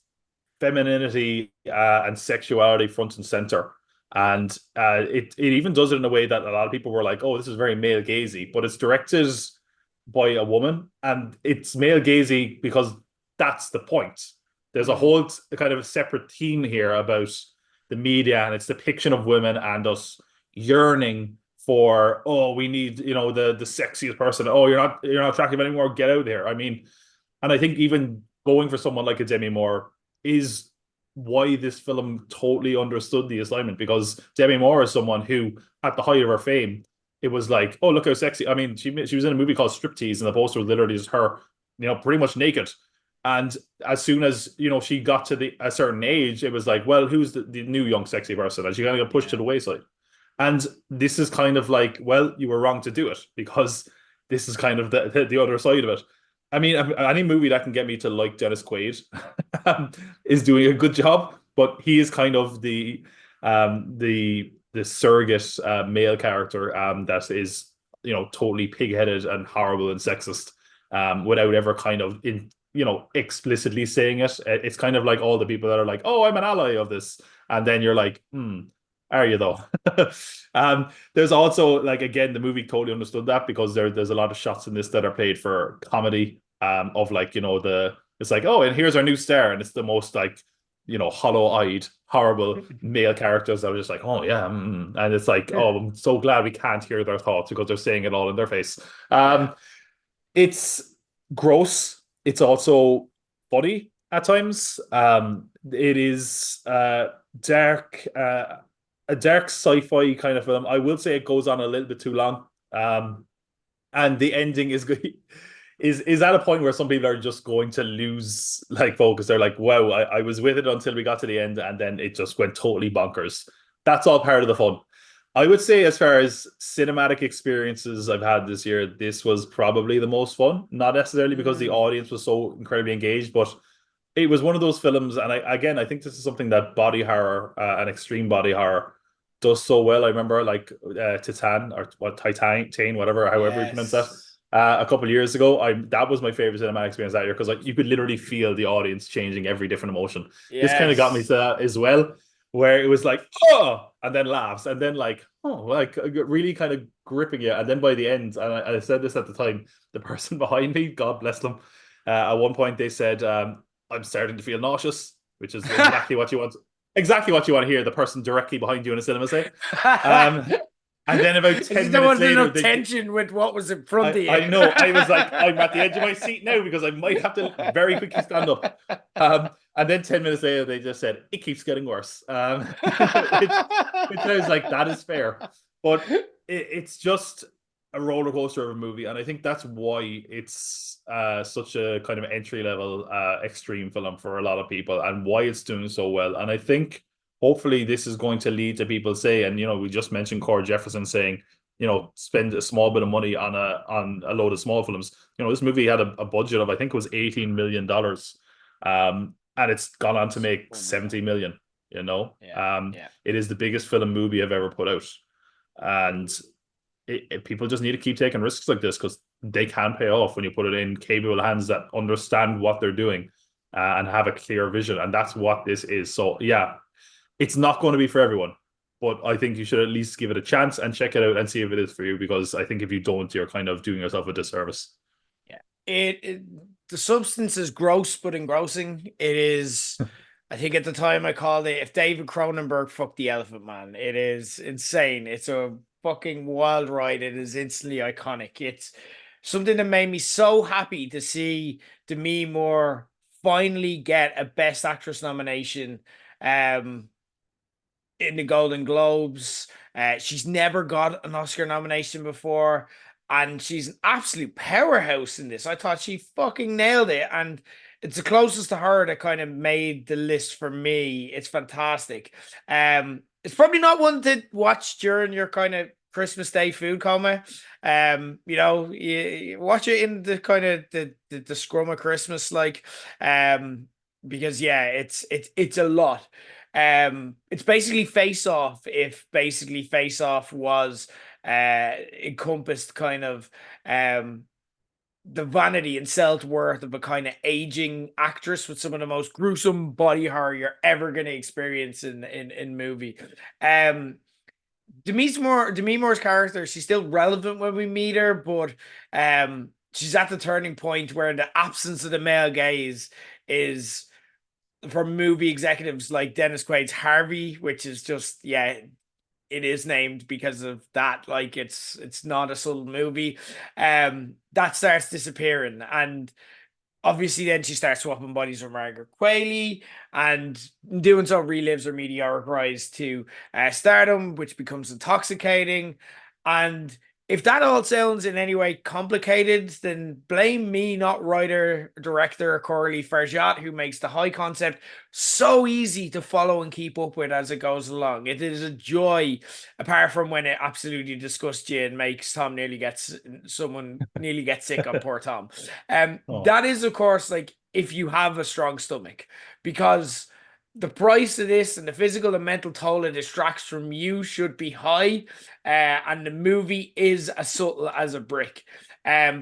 femininity and sexuality front and center. And it even does it in a way that a lot of people were like, oh, this is very male gazy, but it's directed by a woman and it's male gazy because that's the point. There's a whole kind of separate theme here about the media and its depiction of women and us yearning for, oh, we need, the sexiest person. Oh, you're not attractive anymore. Get out there. I mean, and I think even going for someone like a Demi Moore is why this film totally understood the assignment, because Demi Moore is someone who, at the height of her fame, it was like, oh, look how sexy. I mean, she was in a movie called Striptease, and the poster was literally just her, pretty much naked. And as soon as, she got to a certain age, it was like, well, who's the new young sexy person? And she kind of got pushed to the wayside. And this is kind of like, well, you were wrong to do it because this is kind of the other side of it. I mean, any movie that can get me to like Dennis Quaid is doing a good job, but he is kind of the surrogate male character that is, totally pig-headed and horrible and sexist. without ever kind of explicitly saying it. It's kind of like all the people that are like, "Oh, I'm an ally of this," and then you're like, "Hmm, are you though?" There's also like again, the movie totally understood that because there's a lot of shots in this that are played for comedy. Of like it's like, oh, and here's our new star, and it's the most like hollow-eyed, horrible male characters that are just like, oh yeah, and it's like, oh, I'm so glad we can't hear their thoughts because they're saying it all in their face. Yeah. It's gross. It's also funny at times. It is dark, a dark sci-fi kind of film. I will say it goes on a little bit too long. And the ending is good. Is at a point where some people are just going to lose like focus. They're like, wow, I was with it until we got to the end, and then it just went totally bonkers. That's all part of the fun. I would say, as far as cinematic experiences I've had this year, this was probably the most fun. Not necessarily because the Mm. audience was so incredibly engaged, but it was one of those films. And I think this is something that body horror and extreme body horror does so well. I remember like Titan or what Titan, whatever, however you pronounce that. Yes. A couple of years ago, I that was my favorite cinematic experience that year because like you could literally feel the audience changing every different emotion. This kind of got me to Yes. that as well, where it was like, oh, and then laughs, and then like, oh, like really kind of gripping you. And then by the end, and I said this at the time, the person behind me, God bless them, at one point they said, I'm starting to feel nauseous, which is exactly what you want to hear the person directly behind you in a cinema say. Um, and then about I just 10 don't minutes want later, enough they tension with what was in front of I you. know. I was like, I'm at the edge of my seat now because I might have to very quickly stand up. And then 10 minutes later, they just said, it keeps getting worse. Which I was like, that is fair. But it's just a roller coaster of a movie. And I think that's why it's such a kind of entry level extreme film for a lot of people and why it's doing so well. And I think hopefully this is going to lead to people say, and we just mentioned Cord Jefferson saying, spend a small bit of money on a load of small films. This movie had a budget of I think it was $18 million, and it's gone on to It's make unreal. 70 million. Yeah. Yeah. It is the biggest film movie I've ever put out, and people just need to keep taking risks like this because they can pay off when you put it in capable hands that understand what they're doing and have a clear vision, and that's what this is. So yeah, it's not going to be for everyone, but I think you should at least give it a chance and check it out and see if it is for you. Because I think if you don't, you're kind of doing yourself a disservice. Yeah. It the substance is gross but engrossing. It is I think at the time I called it if David Cronenberg fucked the Elephant Man. It is insane. It's a fucking wild ride. It is instantly iconic. It's something that made me so happy to see Demi Moore finally get a Best Actress nomination. Um in the Golden Globes. She's never got an Oscar nomination before, and she's an absolute powerhouse in this. I thought she fucking nailed it, and it's the closest to her that kind of made the list for me. It's fantastic. It's probably not one to watch during your kind of Christmas Day food coma. You watch it in the kind of the scrum of Christmas, like, because yeah, it's a lot. It's basically Face Off if basically Face Off was encompassed kind of the vanity and self-worth of a kind of aging actress with some of the most gruesome body horror you're ever going to experience in movie. Um Demi Moore's character, she's still relevant when we meet her, but she's at the turning point where the absence of the male gaze is for movie executives like Dennis Quaid's Harvey, which is just yeah, it is named because of that. Like it's not a subtle movie. That starts disappearing, and obviously then she starts swapping bodies with Margaret Qualley, and doing so relives her meteoric rise to stardom, which becomes intoxicating. And if that all sounds in any way complicated, then blame me, not writer director Coralie Farjat, who makes the high concept so easy to follow and keep up with as it goes along. It is a joy, apart from when it absolutely disgusts you and makes someone nearly get sick on poor Tom. Oh, That is, of course, like if you have a strong stomach, because the price of this and the physical and mental toll it distracts from you should be high. And the movie is as subtle as a brick.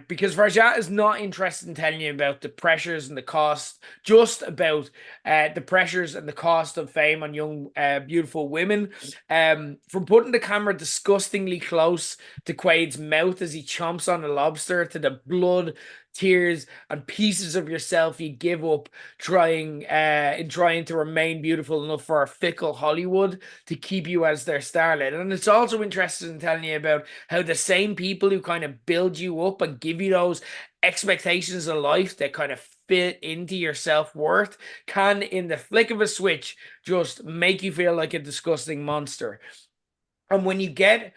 Because Varjat is not interested in telling you about the pressures and the cost, just about the pressures and the cost of fame on young, beautiful women. From putting the camera disgustingly close to Quaid's mouth as he chomps on a lobster, to the blood, tears, and pieces of yourself you give up trying to remain beautiful enough for a fickle Hollywood to keep you as their starlet. And it's also interesting in telling you about how the same people who kind of build you up and give you those expectations of life that kind of fit into your self-worth can, in the flick of a switch, just make you feel like a disgusting monster. And when you get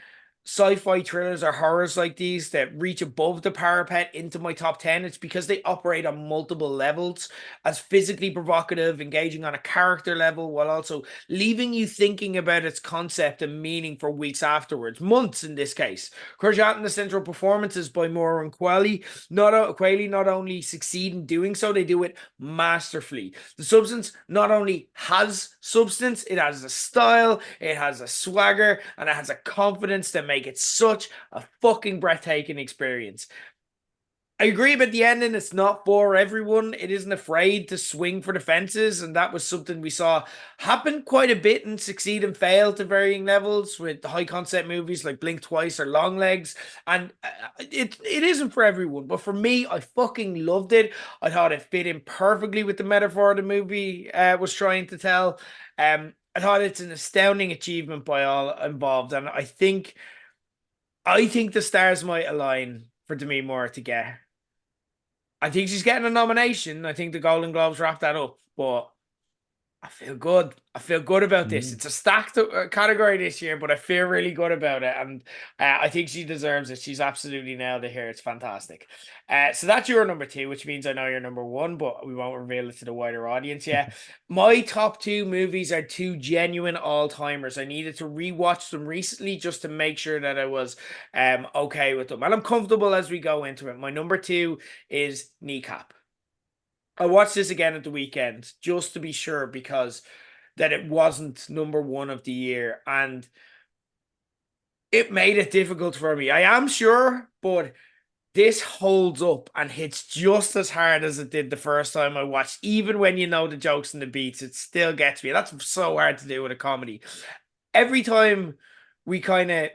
sci-fi thrillers or horrors like these that reach above the parapet into my top 10, it's because they operate on multiple levels, as physically provocative, engaging on a character level, while also leaving you thinking about its concept and meaning for weeks afterwards, months in this case. Kurjat and the central performances by Moore and Quayle not only succeed in doing so, they do it masterfully. The substance not only has substance, it has a style, it has a swagger, and it has a confidence that makes it such a fucking breathtaking experience. I agree about the ending. It's not for everyone. It isn't afraid to swing for the fences, and that was something we saw happen quite a bit and succeed and fail to varying levels with high concept movies like Blink Twice or Longlegs. And it isn't for everyone, but for me, I fucking loved it. I thought it fit in perfectly with the metaphor the movie was trying to tell. I thought it's an astounding achievement by all involved, and I think the stars might align for Demi Moore to get. I think she's getting a nomination. I think the Golden Globes wrap that up, but I feel good. I feel good about this. Mm. It's a stacked category this year, but I feel really good about it, and I think she deserves it. She's absolutely nailed it here. It's fantastic. So that's your number two, which means I know you're number one, but we won't reveal it to the wider audience yet. My top two movies are two genuine all-timers. I needed to rewatch them recently just to make sure that I was okay with them, and I'm comfortable as we go into it. My number two is Kneecap. I watched this again at the weekend just to be sure, because that it wasn't number one of the year, and it made it difficult for me. I am sure, but this holds up and hits just as hard as it did the first time I watched. Even when you know the jokes and the beats, it still gets me. That's so hard to do with a comedy. Every time we kind of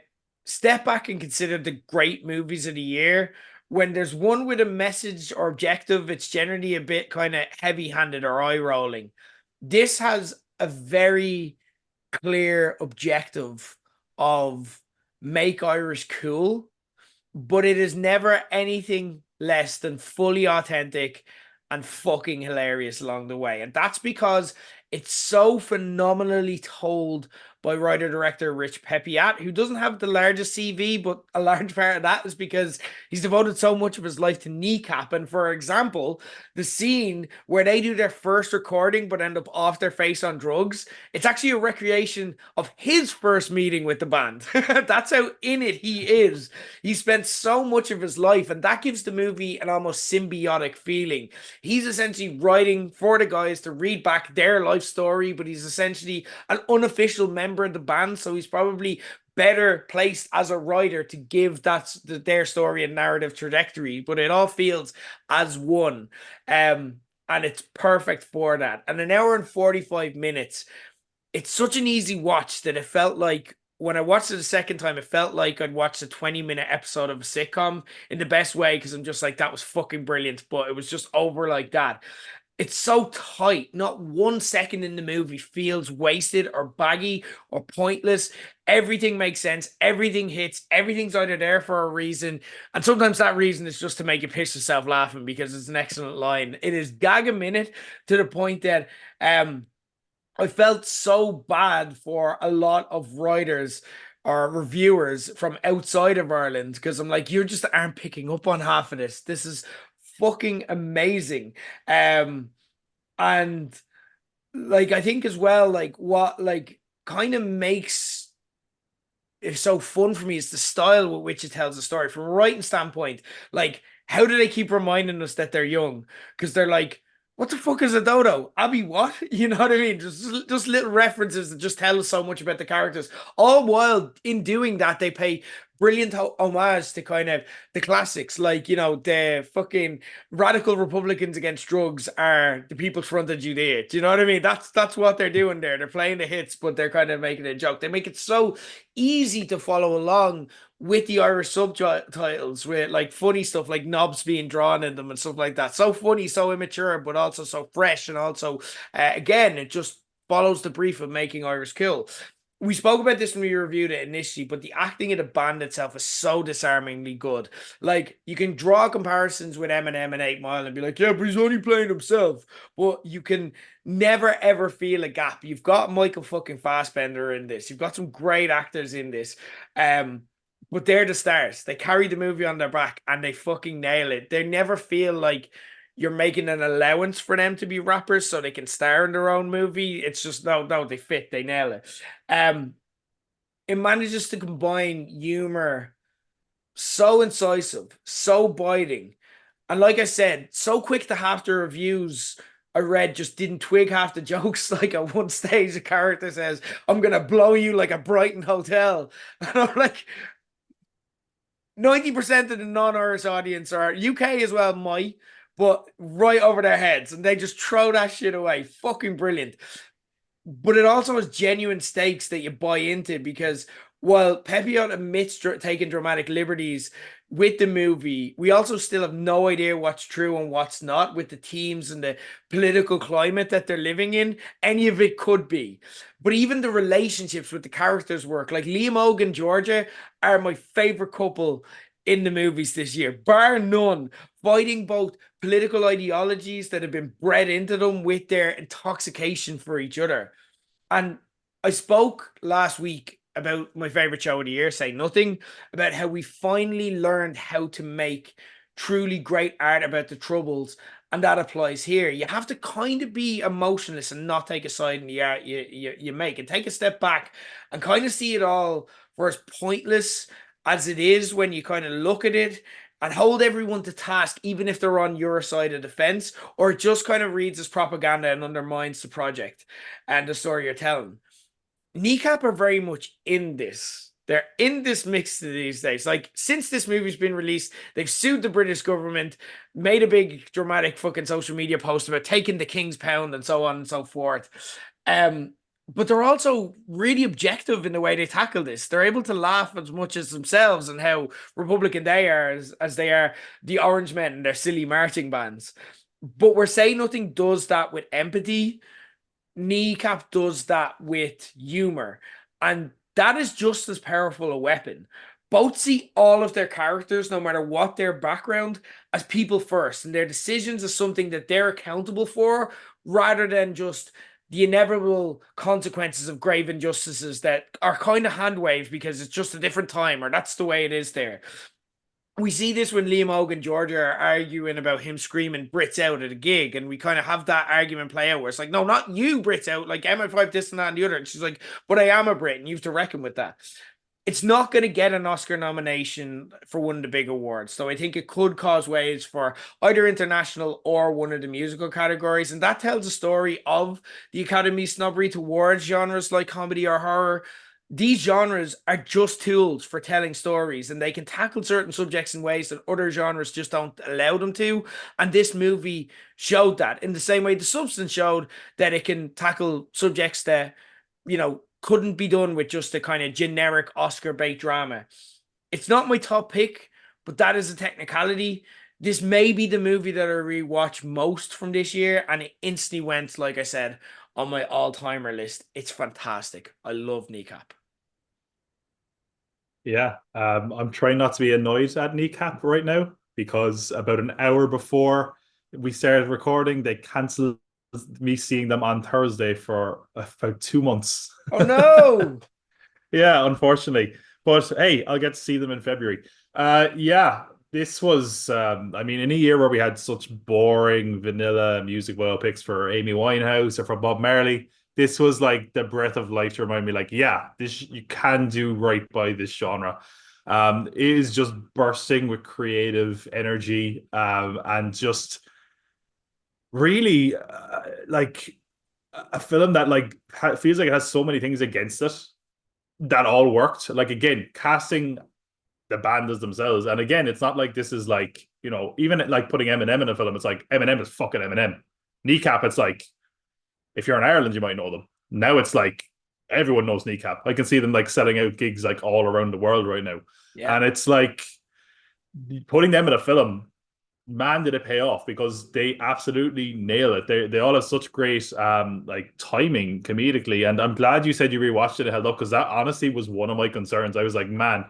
step back and consider the great movies of the year, when there's one with a message or objective, it's generally a bit kind of heavy handed or eye rolling. This has a very clear objective of make Irish cool, but it is never anything less than fully authentic and fucking hilarious along the way. And that's because it's so phenomenally told by writer-director Rich Pepiat, who doesn't have the largest CV, but a large part of that is because he's devoted so much of his life to Kneecap. And for example, the scene where they do their first recording but end up off their face on drugs, it's actually a recreation of his first meeting with the band. That's how in it he is. He spent so much of his life, and that gives the movie an almost symbiotic feeling. He's essentially writing for the guys to read back their life story, but he's essentially an unofficial member of the band, so he's probably better placed as a writer to give their story and narrative trajectory, but it all feels as one. And it's perfect for that. And an hour and 45 minutes, it's such an easy watch that it felt like when I watched it the second time, it felt like I'd watched a 20-minute episode of a sitcom in the best way, because I'm just like, that was fucking brilliant, but it was just over like that. It's so tight. Not 1 second in the movie feels wasted or baggy or pointless. Everything makes sense. Everything hits. Everything's either there for a reason. And sometimes that reason is just to make you piss yourself laughing because it's an excellent line. It is gag a minute to the point that I felt so bad for a lot of writers or reviewers from outside of Ireland, because I'm like, you just aren't picking up on half of this. This is fucking amazing. And like, I think as well, like what like kind of makes it so fun for me is the style with which it tells the story from a writing standpoint. Like, how do they keep reminding us that they're young? Because they're like, what the fuck is a dodo? Abby, what? You know what I mean? Just little references that just tell us so much about the characters. All while in doing that, they pay brilliant homage to kind of the classics, like, you know, the fucking radical Republicans against drugs are the People's Front of Judea. Do you know what I mean? That's what they're doing there. They're playing the hits, but they're kind of making a joke. They make it so easy to follow along with the Irish subtitles, with like funny stuff like knobs being drawn in them and stuff like that. So funny, so immature, but also so fresh, and also again, it just follows the brief of making Irish cool. We spoke about this when we reviewed it initially, but the acting of the band itself is so disarmingly good. Like, you can draw comparisons with Eminem and 8 Mile and be like, yeah, but he's only playing himself. But you can never ever feel a gap. You've got Michael fucking Fassbender in this. You've got some great actors in this. But they're the stars. They carry the movie on their back and they fucking nail it. They never feel like you're making an allowance for them to be rappers so they can star in their own movie. It's just no, they fit, they nail it. Um, it manages to combine humor, so incisive, so biting, and like I said, so quick to half the reviews I read just didn't twig half the jokes. Like, at one stage, a character says, "I'm gonna blow you like a Brighton hotel," and I'm like, 90% of the non-Irish audience are UK as well, might, but right over their heads, and they just throw that shit away. Fucking brilliant. But it also has genuine stakes that you buy into, because while Pepiot admits taking dramatic liberties with the movie, we also still have no idea what's true and what's not with the teams and the political climate that they're living in. Any of it could be. But even the relationships with the characters work. Like, Liam Oak and Georgia are my favorite couple in the movies this year, bar none, fighting both political ideologies that have been bred into them with their intoxication for each other. And I spoke last week about my favorite show of the year, Say Nothing, about how we finally learned how to make truly great art about the Troubles. And that applies here. You have to kind of be emotionless and not take a side in the art you make, and take a step back and kind of see it all for as pointless as it is when you kind of look at it, and hold everyone to task, even if they're on your side of the fence, or it just kind of reads as propaganda and undermines the project and the story you're telling. Kneecap are very much in this. They're in this mix these days. Like, since this movie's been released, they've sued the British government, made a big dramatic fucking social media post about taking the King's Pound and so on and so forth. Um, but they're also really objective in the way they tackle this. They're able to laugh as much as themselves and how Republican they are, as they are the Orange Men and their silly marching bands. But we're saying nothing does that with empathy. Kneecap does that with humor. And that is just as powerful a weapon. Both see all of their characters, no matter what their background, as people first, and their decisions as something that they're accountable for, rather than just the inevitable consequences of grave injustices that are kind of hand waved because it's just a different time, or that's the way it is there. We see this when Liam Hogan and Georgia are arguing about him screaming Brits out at a gig, and we kind of have that argument play out where it's like, no, not you, Brits out, like MI5, this and that and the other. And she's like, but I am a Brit, and you have to reckon with that. It's not going to get an Oscar nomination for one of the big awards, so I think it could cause waves for either international or one of the musical categories, and that tells a story of the Academy's snobbery towards genres like comedy or horror. These genres are just tools for telling stories, and they can tackle certain subjects in ways that other genres just don't allow them to. And this movie showed that, in the same way The Substance showed that it can tackle subjects that, couldn't be done with just a kind of generic Oscar bait drama. It's not my top pick, but that is a technicality. This may be the movie that I rewatch most from this year, and it instantly went, like I said, on my all-timer list. It's fantastic. I love Kneecap. Yeah, I'm trying not to be annoyed at Kneecap right now because about an hour before we started recording, they cancelled me seeing them on Thursday for about 2 months. Oh no! Yeah, unfortunately. But hey, I'll get to see them in February. Yeah, this was I mean, in a year where we had such boring vanilla music biopics for Amy Winehouse or for Bob Marley, this was like the breath of life to remind me, like, yeah, this you can do right by this genre. It is just bursting with creative energy, and just really like a film that like feels like it has so many things against it that all worked. Like, again, casting the band as themselves. And again, it's not like this is like, even like putting Eminem in a film, it's like Eminem is fucking Eminem. Kneecap, it's like, if you're in Ireland, you might know them. Now it's like everyone knows Kneecap. I can see them like selling out gigs like all around the world right now. Yeah. And it's like putting them in a film, man, did it pay off, because they absolutely nail it. They all have such great like timing comedically. And I'm glad you said you rewatched it and held up, because that honestly was one of my concerns. I was like, man,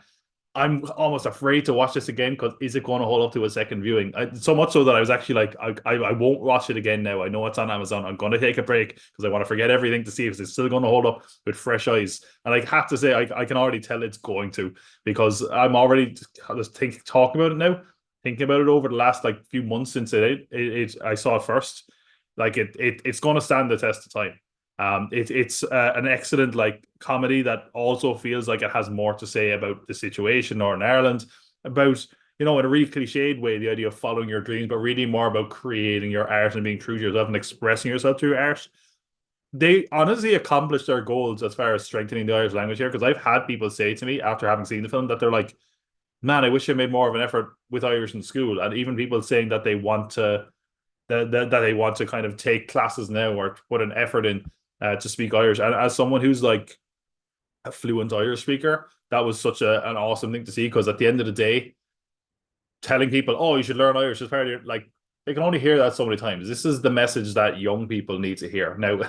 I'm almost afraid to watch this again, because is it going to hold up to a second viewing? So much so that I was actually like, I won't watch it again now. I know it's on Amazon. I'm going to take a break because I want to forget everything to see if it's still going to hold up with fresh eyes. And I have to say, I can already tell it's going to, because I'm already just talking about it now, thinking about it over the last like few months since I saw it first. Like it's going to stand the test of time. It's an excellent like comedy that also feels like it has more to say about the situation in Northern Ireland, about, in a really cliched way, the idea of following your dreams, but really more about creating your art and being true to yourself and expressing yourself through art. They honestly accomplished their goals as far as strengthening the Irish language here, because I've had people say to me after having seen the film that they're like, man, I wish I made more of an effort with Irish in school. And even people saying that they want to that they want to kind of take classes now or put an effort in to speak Irish. And as someone who's like a fluent Irish speaker, that was such an awesome thing to see, because at the end of the day, telling people, oh, you should learn Irish is part of your, like, they can only hear that so many times. This is the message that young people need to hear. Now,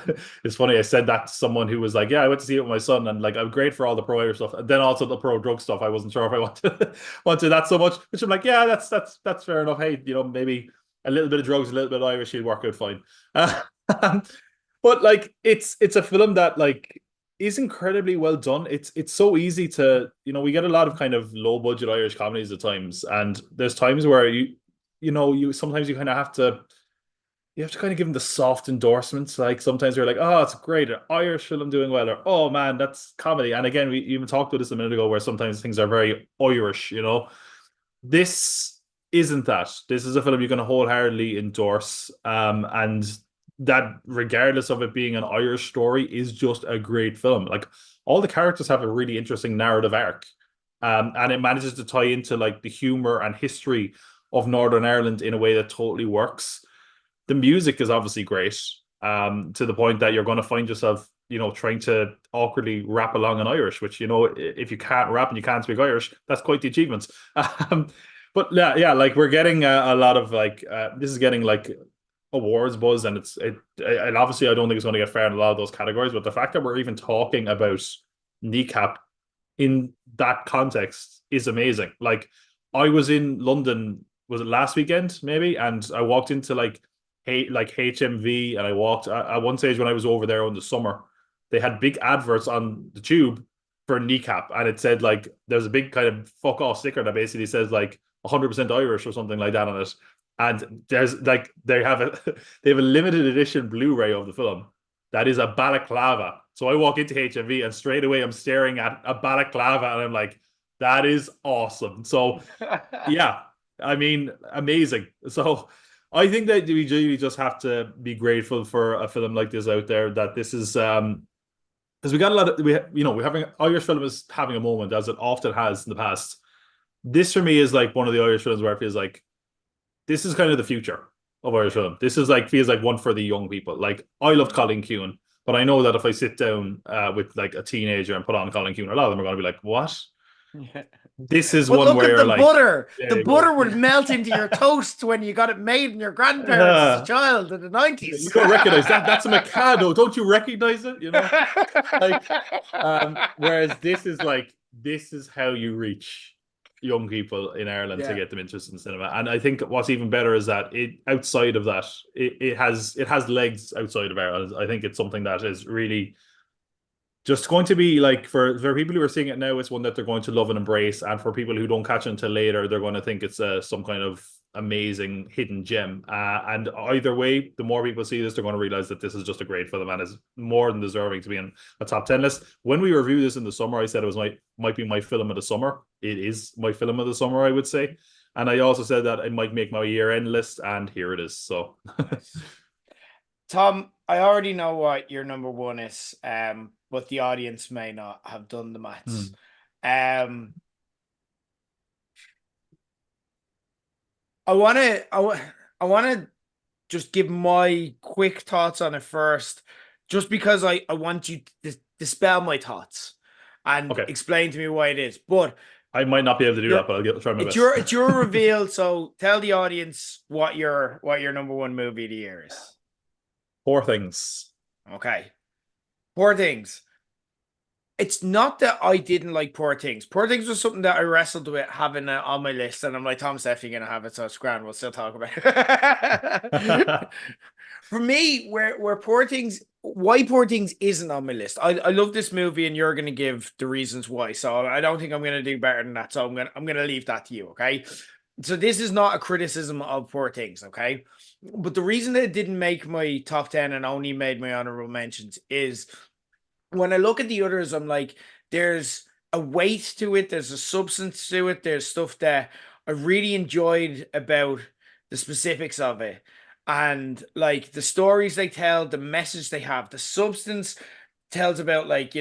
it's funny, I said that to someone who was like, yeah, I went to see it with my son, and like, I'm great for all the pro Irish stuff. And then also the pro drug stuff. I wasn't sure if I wanted that so much, which I'm like, yeah, that's fair enough. Hey, maybe a little bit of drugs, a little bit of Irish, you'd work out fine. Uh, but like, it's a film that like is incredibly well done. It's so easy to, we get a lot of kind of low budget Irish comedies at times, and there's times where you sometimes you have to kind of give them the soft endorsements. Like sometimes you're like, oh, it's great, an Irish film doing well, or oh man, that's comedy. And again, we even talked about this a minute ago, where sometimes things are very Irish. This isn't that. This is a film you're going to wholeheartedly endorse, and that, regardless of it being an Irish story, is just a great film. Like, all the characters have a really interesting narrative arc, and it manages to tie into like the humor and history of Northern Ireland in a way that totally works. The music is obviously great, to the point that you're going to find yourself, trying to awkwardly rap along in Irish, which, if you can't rap and you can't speak Irish, that's quite the achievement. Um, but yeah, like we're getting a lot of like, this is getting like awards buzz, and and obviously I don't think it's going to get fair in a lot of those categories. But the fact that we're even talking about Kneecap in that context is amazing. Like, I was in London, was it last weekend maybe, and I walked into like HMV, and I walked at one stage when I was over there in the summer. They had big adverts on the tube for Kneecap, and it said like, there's a big kind of fuck off sticker that basically says like 100% Irish or something like that on it. And there's like, they have a limited edition Blu-ray of the film that is a balaclava. So I walk into HMV and straight away I'm staring at a balaclava, and I'm like, that is awesome. So yeah, I mean, amazing. So I think that we really just have to be grateful for a film like this out there. That this is because we got a lot of we're having, Irish film is having a moment, as it often has in the past. This for me is like one of the Irish films where it feels like this is kind of the future of Irish film. This is like, feels like one for the young people. Like, I loved Colin Keown, but I know that if I sit down with like a teenager and put on Colin Keown, a lot of them are going to be like, what? This is But one look where at you're the like, butter. there The you go. butter would melt into your toast when you got it made in your grandparents as a Uh, child in the you 90s. don't recognize that. That's a Mikado. Don't you recognize it? Like, whereas this is like, this is how you reach young people in Ireland to Yeah. get them interested in cinema. And I think what's even better is that it, outside of that, it has legs outside of Ireland. I think it's something that is really just going to be like, for people who are seeing it now, it's one that they're going to love and embrace, and for people who don't catch it until later, they're going to think it's some kind of amazing hidden gem. And either way, the more people see this, they're going to realize that this is just a great film and is more than deserving to be in a top 10 list. When we reviewed this in the summer, I said it was might be my film of the summer. It is my film of the summer, I would say. And I also said that it might make my year-end list, and here it is. So Nice. Tom, I already know what your number one is, but the audience may not have done the maths. Hmm. Um, I want to just give my quick thoughts on it first, just because I want you to dispel my thoughts and Okay. explain to me why it is. But I might not be able to do you're that, but try my best. it's your reveal, so tell the audience what your number one movie of the year is. Four things. Okay. Poor Things. It's not that I didn't like Poor Things. Poor Things was something that I wrestled with having it on my list, and I'm like, Tom's definitely gonna have it, so it's grand. We'll still talk about it. For me, where Poor Things, why Poor Things isn't on my list. I love this movie, and you're gonna give the reasons why. So I don't think I'm gonna do better than that. So I'm gonna leave that to you. Okay. So this is not a criticism of Poor Things. Okay. But the reason that it didn't make my top 10 and only made my honorable mentions is when I look at the others, I'm like, there's a weight to it, there's a substance to it, there's stuff that I really enjoyed about the specifics of it. And like the stories they tell, the message they have, the substance tells about like,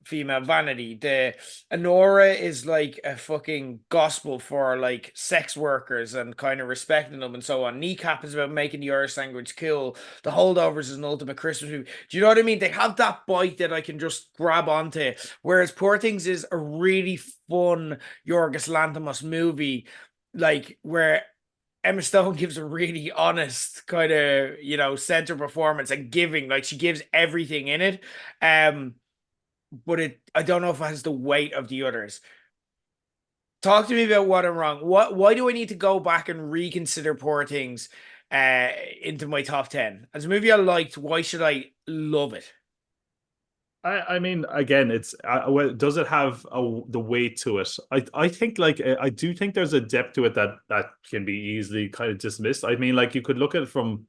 female vanity. The Honora is like a fucking gospel for like sex workers and kind of respecting them and so on. Kneecap is about making the Irish language cool. The Holdovers is an ultimate Christmas movie. Do you know what I mean? They have that bite that I can just grab onto. Whereas Poor Things is a really fun Yorgos Lanthimos movie, like where Emma Stone gives a really honest kind of, center performance and giving, like she gives everything in it. But I don't know if it has the weight of the others. Talk to me about what I'm wrong. Why do I need to go back and reconsider Poor Things into my top 10? As a movie I liked, why should I love it? I mean, again, it's well, does it have the weight to it? I think like I do think there's a depth to it that can be easily kind of dismissed. I mean, like you could look at it from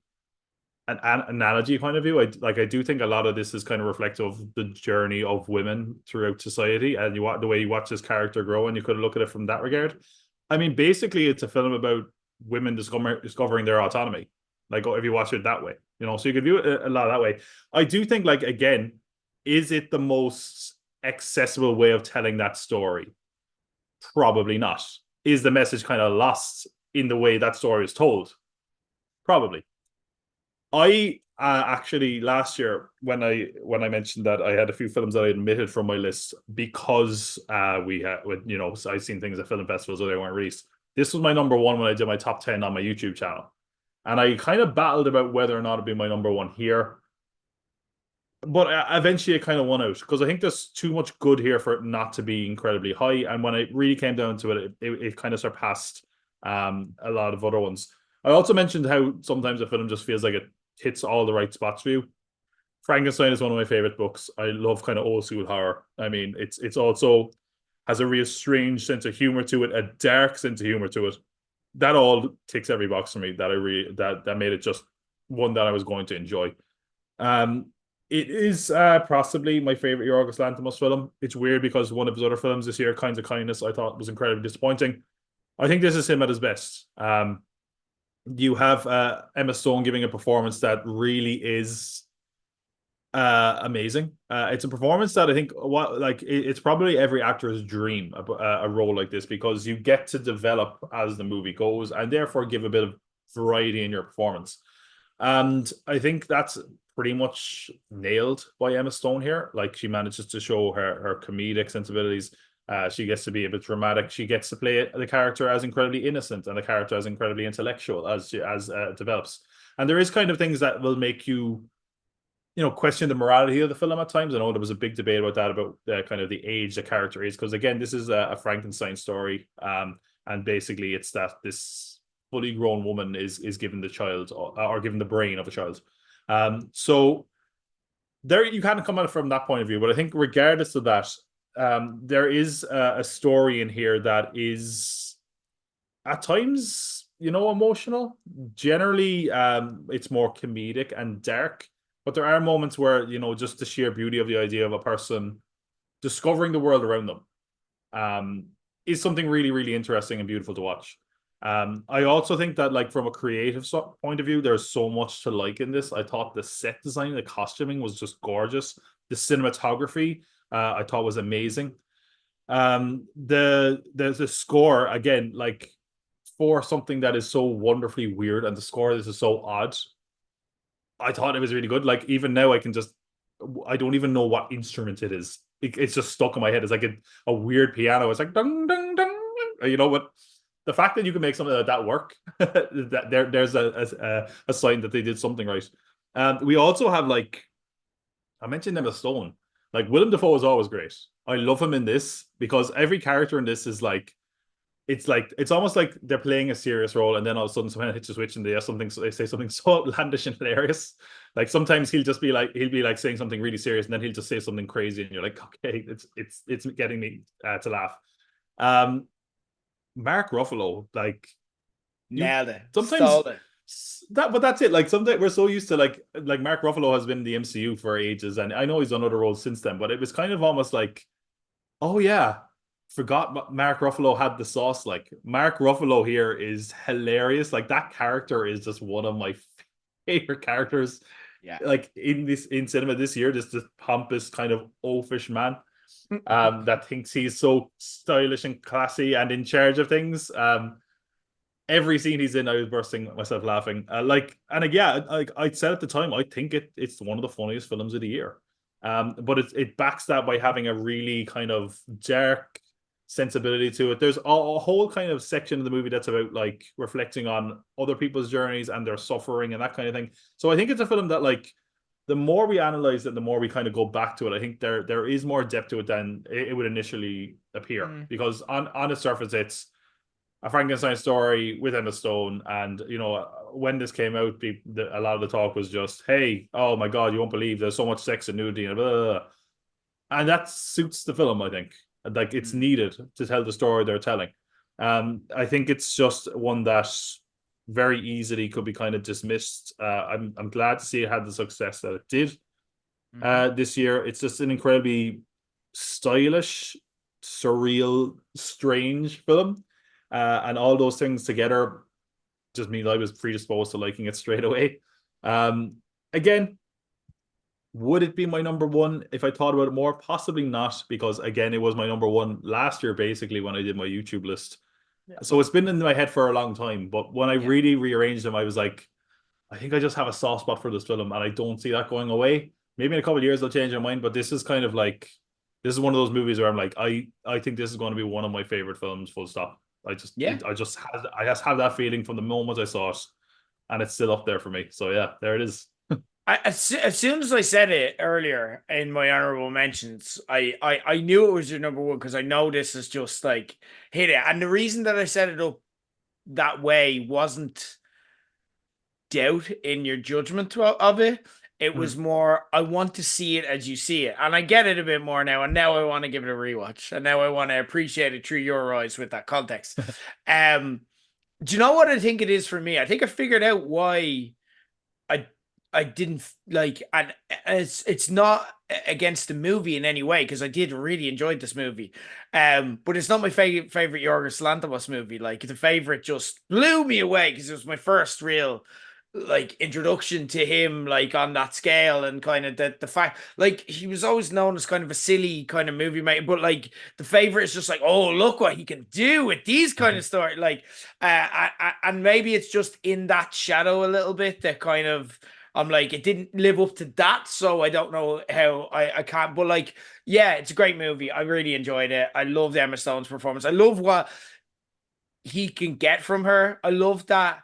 an analogy point of view. I do think a lot of this is kind of reflective of the journey of women throughout society, and the way you watch this character grow, and you could look at it from that regard. I mean, basically, it's a film about women discovering their autonomy. Like if you watch it that way, so you could view it a lot that way. I do think, like again, is it the most accessible way of telling that story? Probably not. Is the message kind of lost in the way that story is told? Probably. I actually last year when I mentioned that I had a few films that I admitted from my list because we had I've seen things at film festivals where they weren't released. This was my number one when I did my top 10 on my YouTube channel, and I kind of battled about whether or not it'd be my number one here. But eventually, it kind of won out because I think there's too much good here for it not to be incredibly high. And when it really came down to it, it kind of surpassed a lot of other ones. I also mentioned how sometimes a film just feels like it hits all the right spots for you. Frankenstein is one of my favorite books. I love kind of old school horror. I mean, it's also has a real strange sense of humor to it, a dark sense of humor to it. That all ticks every box for me. That I really that made it just one that I was going to enjoy. Um, it is possibly my favorite Yorgos Lanthimos film. It's weird because one of his other films this year, Kinds of Kindness, I thought was incredibly disappointing. I think this is him at his best. You have Emma Stone giving a performance that really is amazing. It's a performance that I think it's probably every actor's dream, a role like this, because you get to develop as the movie goes and therefore give a bit of variety in your performance. And I think that's pretty much nailed by Emma Stone here. Like she manages to show her comedic sensibilities. She gets to be a bit dramatic. She gets to play the character as incredibly innocent and the character as incredibly intellectual as develops. And there is kind of things that will make you, question the morality of the film at times. I know there was a big debate about that, about kind of the age the character is, because again, this is a Frankenstein story, and basically it's that this fully grown woman is given the child or given the brain of a child. So there you kind of come at it from that point of view. But I think regardless of that, there is a story in here that is at times, emotional. Generally, it's more comedic and dark. But there are moments where, just the sheer beauty of the idea of a person discovering the world around them is something really, really interesting and beautiful to watch. I also think that, like, from a creative point of view, there's so much to like in this. I thought the set design, the costuming was just gorgeous. The cinematography, I thought was amazing. The score again, like for something that is so wonderfully weird and the score is so odd, I thought it was really good. Like even now, I don't even know what instrument it is. It's just stuck in my head. It's like a weird piano. It's like dung dung dung. You know what? The fact that you can make something like that work, there's a sign that they did something right. We also have like I mentioned Emma Stone. Like Willem Dafoe is always great. I love him in this because every character in this is like it's almost like they're playing a serious role, and then all of a sudden someone hits a switch and they say something so outlandish and hilarious. Like sometimes he'll be like saying something really serious, and then he'll just say something crazy, and you're like, okay, it's getting me to laugh. Um, Mark Ruffalo, like you Nailed it. sometimes Stole it. but that's it. Like sometimes we're so used to like Mark Ruffalo has been in the MCU for ages, and I know he's done other roles since then, but it was kind of almost like, oh yeah, forgot Mark Ruffalo had the sauce. Like Mark Ruffalo here is hilarious. Like that character is just one of my favorite characters. Yeah. Like in cinema this year, just this pompous kind of oafish man that thinks he's so stylish and classy and in charge of things. Every scene he's in, I was bursting myself laughing. Yeah, like I said at the time, I think it's one of the funniest films of the year. But it backs that by having a really kind of dark sensibility to it. There's a whole kind of section of the movie that's about like reflecting on other people's journeys and their suffering and that kind of thing. So I think it's a film that like the more we analyze it, the more we kind of go back to it. I think there is more depth to it than it would initially appear. Because on the surface, it's a Frankenstein story with Emma Stone, and you know when this came out, a lot of the talk was just, "Hey, oh my God, you won't believe there's so much sex and nudity and blah, blah, blah." And that suits the film, I think. Like it's needed to tell the story they're telling. I think it's just one that very easily could be kind of dismissed. I'm glad to see it had the success that it did this year. It's just an incredibly stylish, surreal, strange film. And all those things together just means I was predisposed to liking it straight away. Again, would it be my number one if I thought about it more? Possibly not, because again, it was my number one last year, basically, when I did my YouTube list. Yeah. So it's been in my head for a long time. But when I really rearranged them, I was like, I think I just have a soft spot for this film, and I don't see that going away. Maybe in a couple of years I'll change my mind, but this is kind of like this is one of those movies where I'm like, I think this is going to be one of my favorite films, full stop. I just have that feeling from the moment I saw it, and it's still up there for me. So yeah, there it is. As soon as I said it earlier in my honorable mentions, I knew it was your number one because I know this is just like hit it. And the reason that I set it up that way wasn't doubt in your judgment of it. It was more, I want to see it as you see it. And I get it a bit more now. And now I want to give it a rewatch. And now I want to appreciate it through your eyes with that context. Do you know what I think it is for me? I think I figured out why I didn't like, and it's not against the movie in any way because I did really enjoy this movie, but it's not my favorite Yorgos Lanthimos movie. Like the favorite just blew me away because it was my first real like introduction to him, like on that scale, and kind of the fact like he was always known as kind of a silly kind of movie maker, but like the favorite is just like, oh, look what he can do with these kind of stories, like and maybe it's just in that shadow a little bit that kind of I'm like, it didn't live up to that, so I don't know how I can't. But like, yeah, it's a great movie. I really enjoyed it. I love Emma Stone's performance. I love what he can get from her. I love that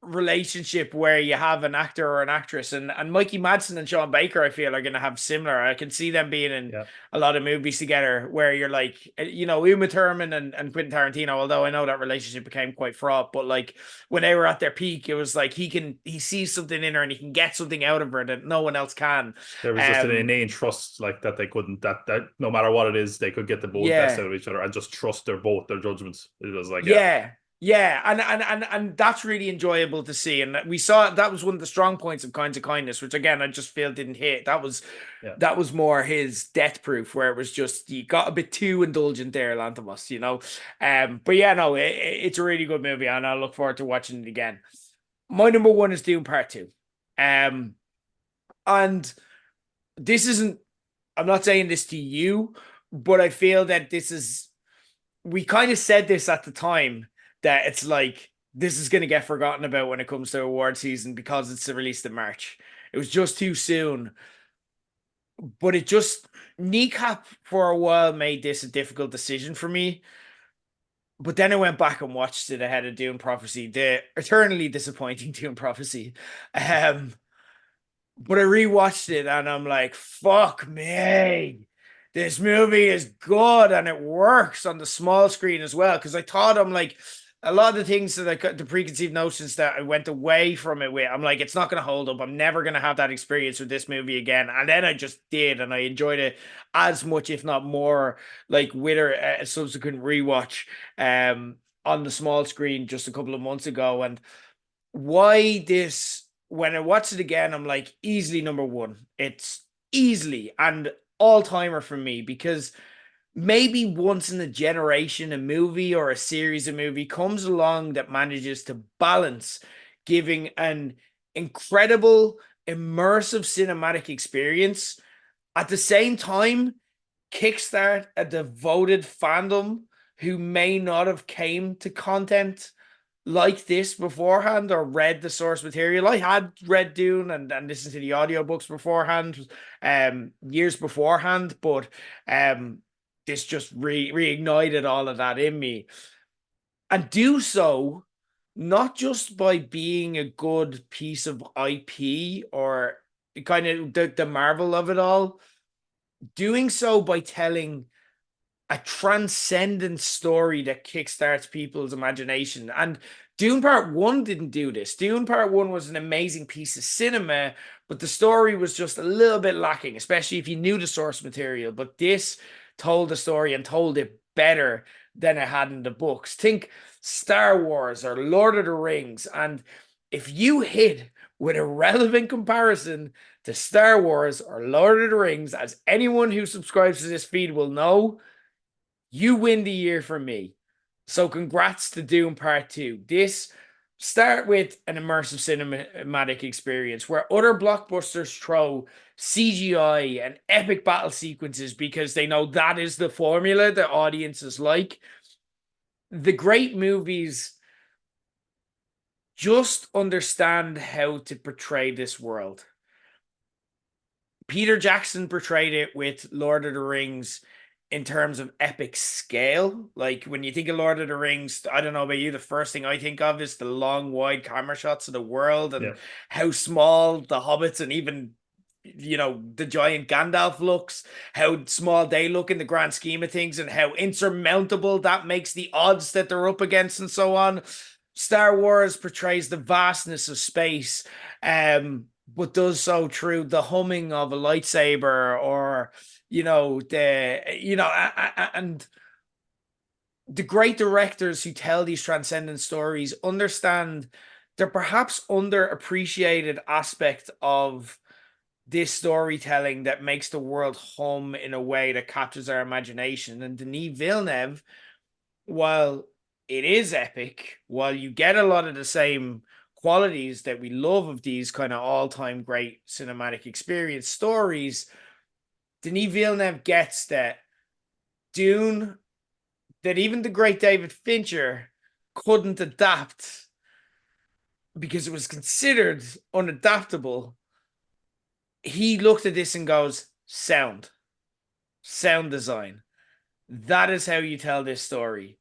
relationship where you have an actor or an actress, and Mikey Madsen and Sean Baker I feel are going to have similar. I can see them being in a lot of movies together where you're like, you know, Uma Thurman and Quentin Tarantino, although I know that relationship became quite fraught, but like when they were at their peak, it was like he sees something in her and he can get something out of her that no one else can. There was just an innate trust, like that they couldn't that no matter what it is, they could get the both best out of each other and just trust their judgments. It was like Yeah, and that's really enjoyable to see, and we saw that was one of the strong points of Kinds of Kindness, which again I just feel didn't hit. That was more his death proof, where it was just you got a bit too indulgent there, Lanthimos, you know. But yeah, no, it's a really good movie, and I look forward to watching it again. My number one is Dune Part 2, and this isn't. I'm not saying this to you, but I feel that this is. We kind of said this at the time that it's like this is going to get forgotten about when it comes to award season because it's released in March. It was just too soon, but it just kneecap for a while made this a difficult decision for me. But then I went back and watched it ahead of Dune Prophecy, the eternally disappointing Dune Prophecy. Um, but I rewatched it and I'm like, fuck me. This movie is good and it works on the small screen as well. Because I thought I'm like, a lot of the things that the preconceived notions that I went away from it with, I'm like, it's not going to hold up. I'm never going to have that experience with this movie again. And then I just did, and I enjoyed it as much, if not more, like with a subsequent rewatch on the small screen just a couple of months ago. And why this, when I watch it again, I'm like, easily number one. It's easily and all timer for me because maybe once in a generation a movie or a series of movie comes along that manages to balance giving an incredible immersive cinematic experience at the same time kickstart a devoted fandom who may not have came to content like this beforehand or read the source material. I had read Dune and listened to the audiobooks beforehand, years beforehand, but this just reignited all of that in me. And do so not just by being a good piece of IP or kind of the marvel of it all, doing so by telling a transcendent story that kickstarts people's imagination. And Dune Part 1 didn't do this. Dune Part 1 was an amazing piece of cinema, but the story was just a little bit lacking, especially if you knew the source material. But this told the story and told it better than it had in the books. Think Star Wars or Lord of the Rings. And if you hit with a relevant comparison to Star Wars or Lord of the Rings, as anyone who subscribes to this feed will know, you win the year for me. So congrats to Dune Part 2. This start with an immersive cinematic experience where other blockbusters throw CGI and epic battle sequences because they know that is the formula the audiences like. The great movies just understand how to portray this world. Peter Jackson portrayed it with Lord of the Rings in terms of epic scale. Like when you think of Lord of the Rings, I don't know about you, the first thing I think of is the long, wide camera shots of the world and Yeah. how small the hobbits and even the giant Gandalf looks, how small they look in the grand scheme of things, and how insurmountable that makes the odds that they're up against, and so on. Star Wars portrays the vastness of space, but does so through the humming of a lightsaber or and the great directors who tell these transcendent stories understand the perhaps underappreciated aspect of this storytelling that makes the world hum in a way that captures our imagination. And Denis Villeneuve, while it is epic, while you get a lot of the same qualities that we love of these kind of all-time great cinematic experience stories, Denis Villeneuve gets that Dune, that even the great David Fincher couldn't adapt because it was considered unadaptable. He looked at this and goes, sound design. That is how you tell this story.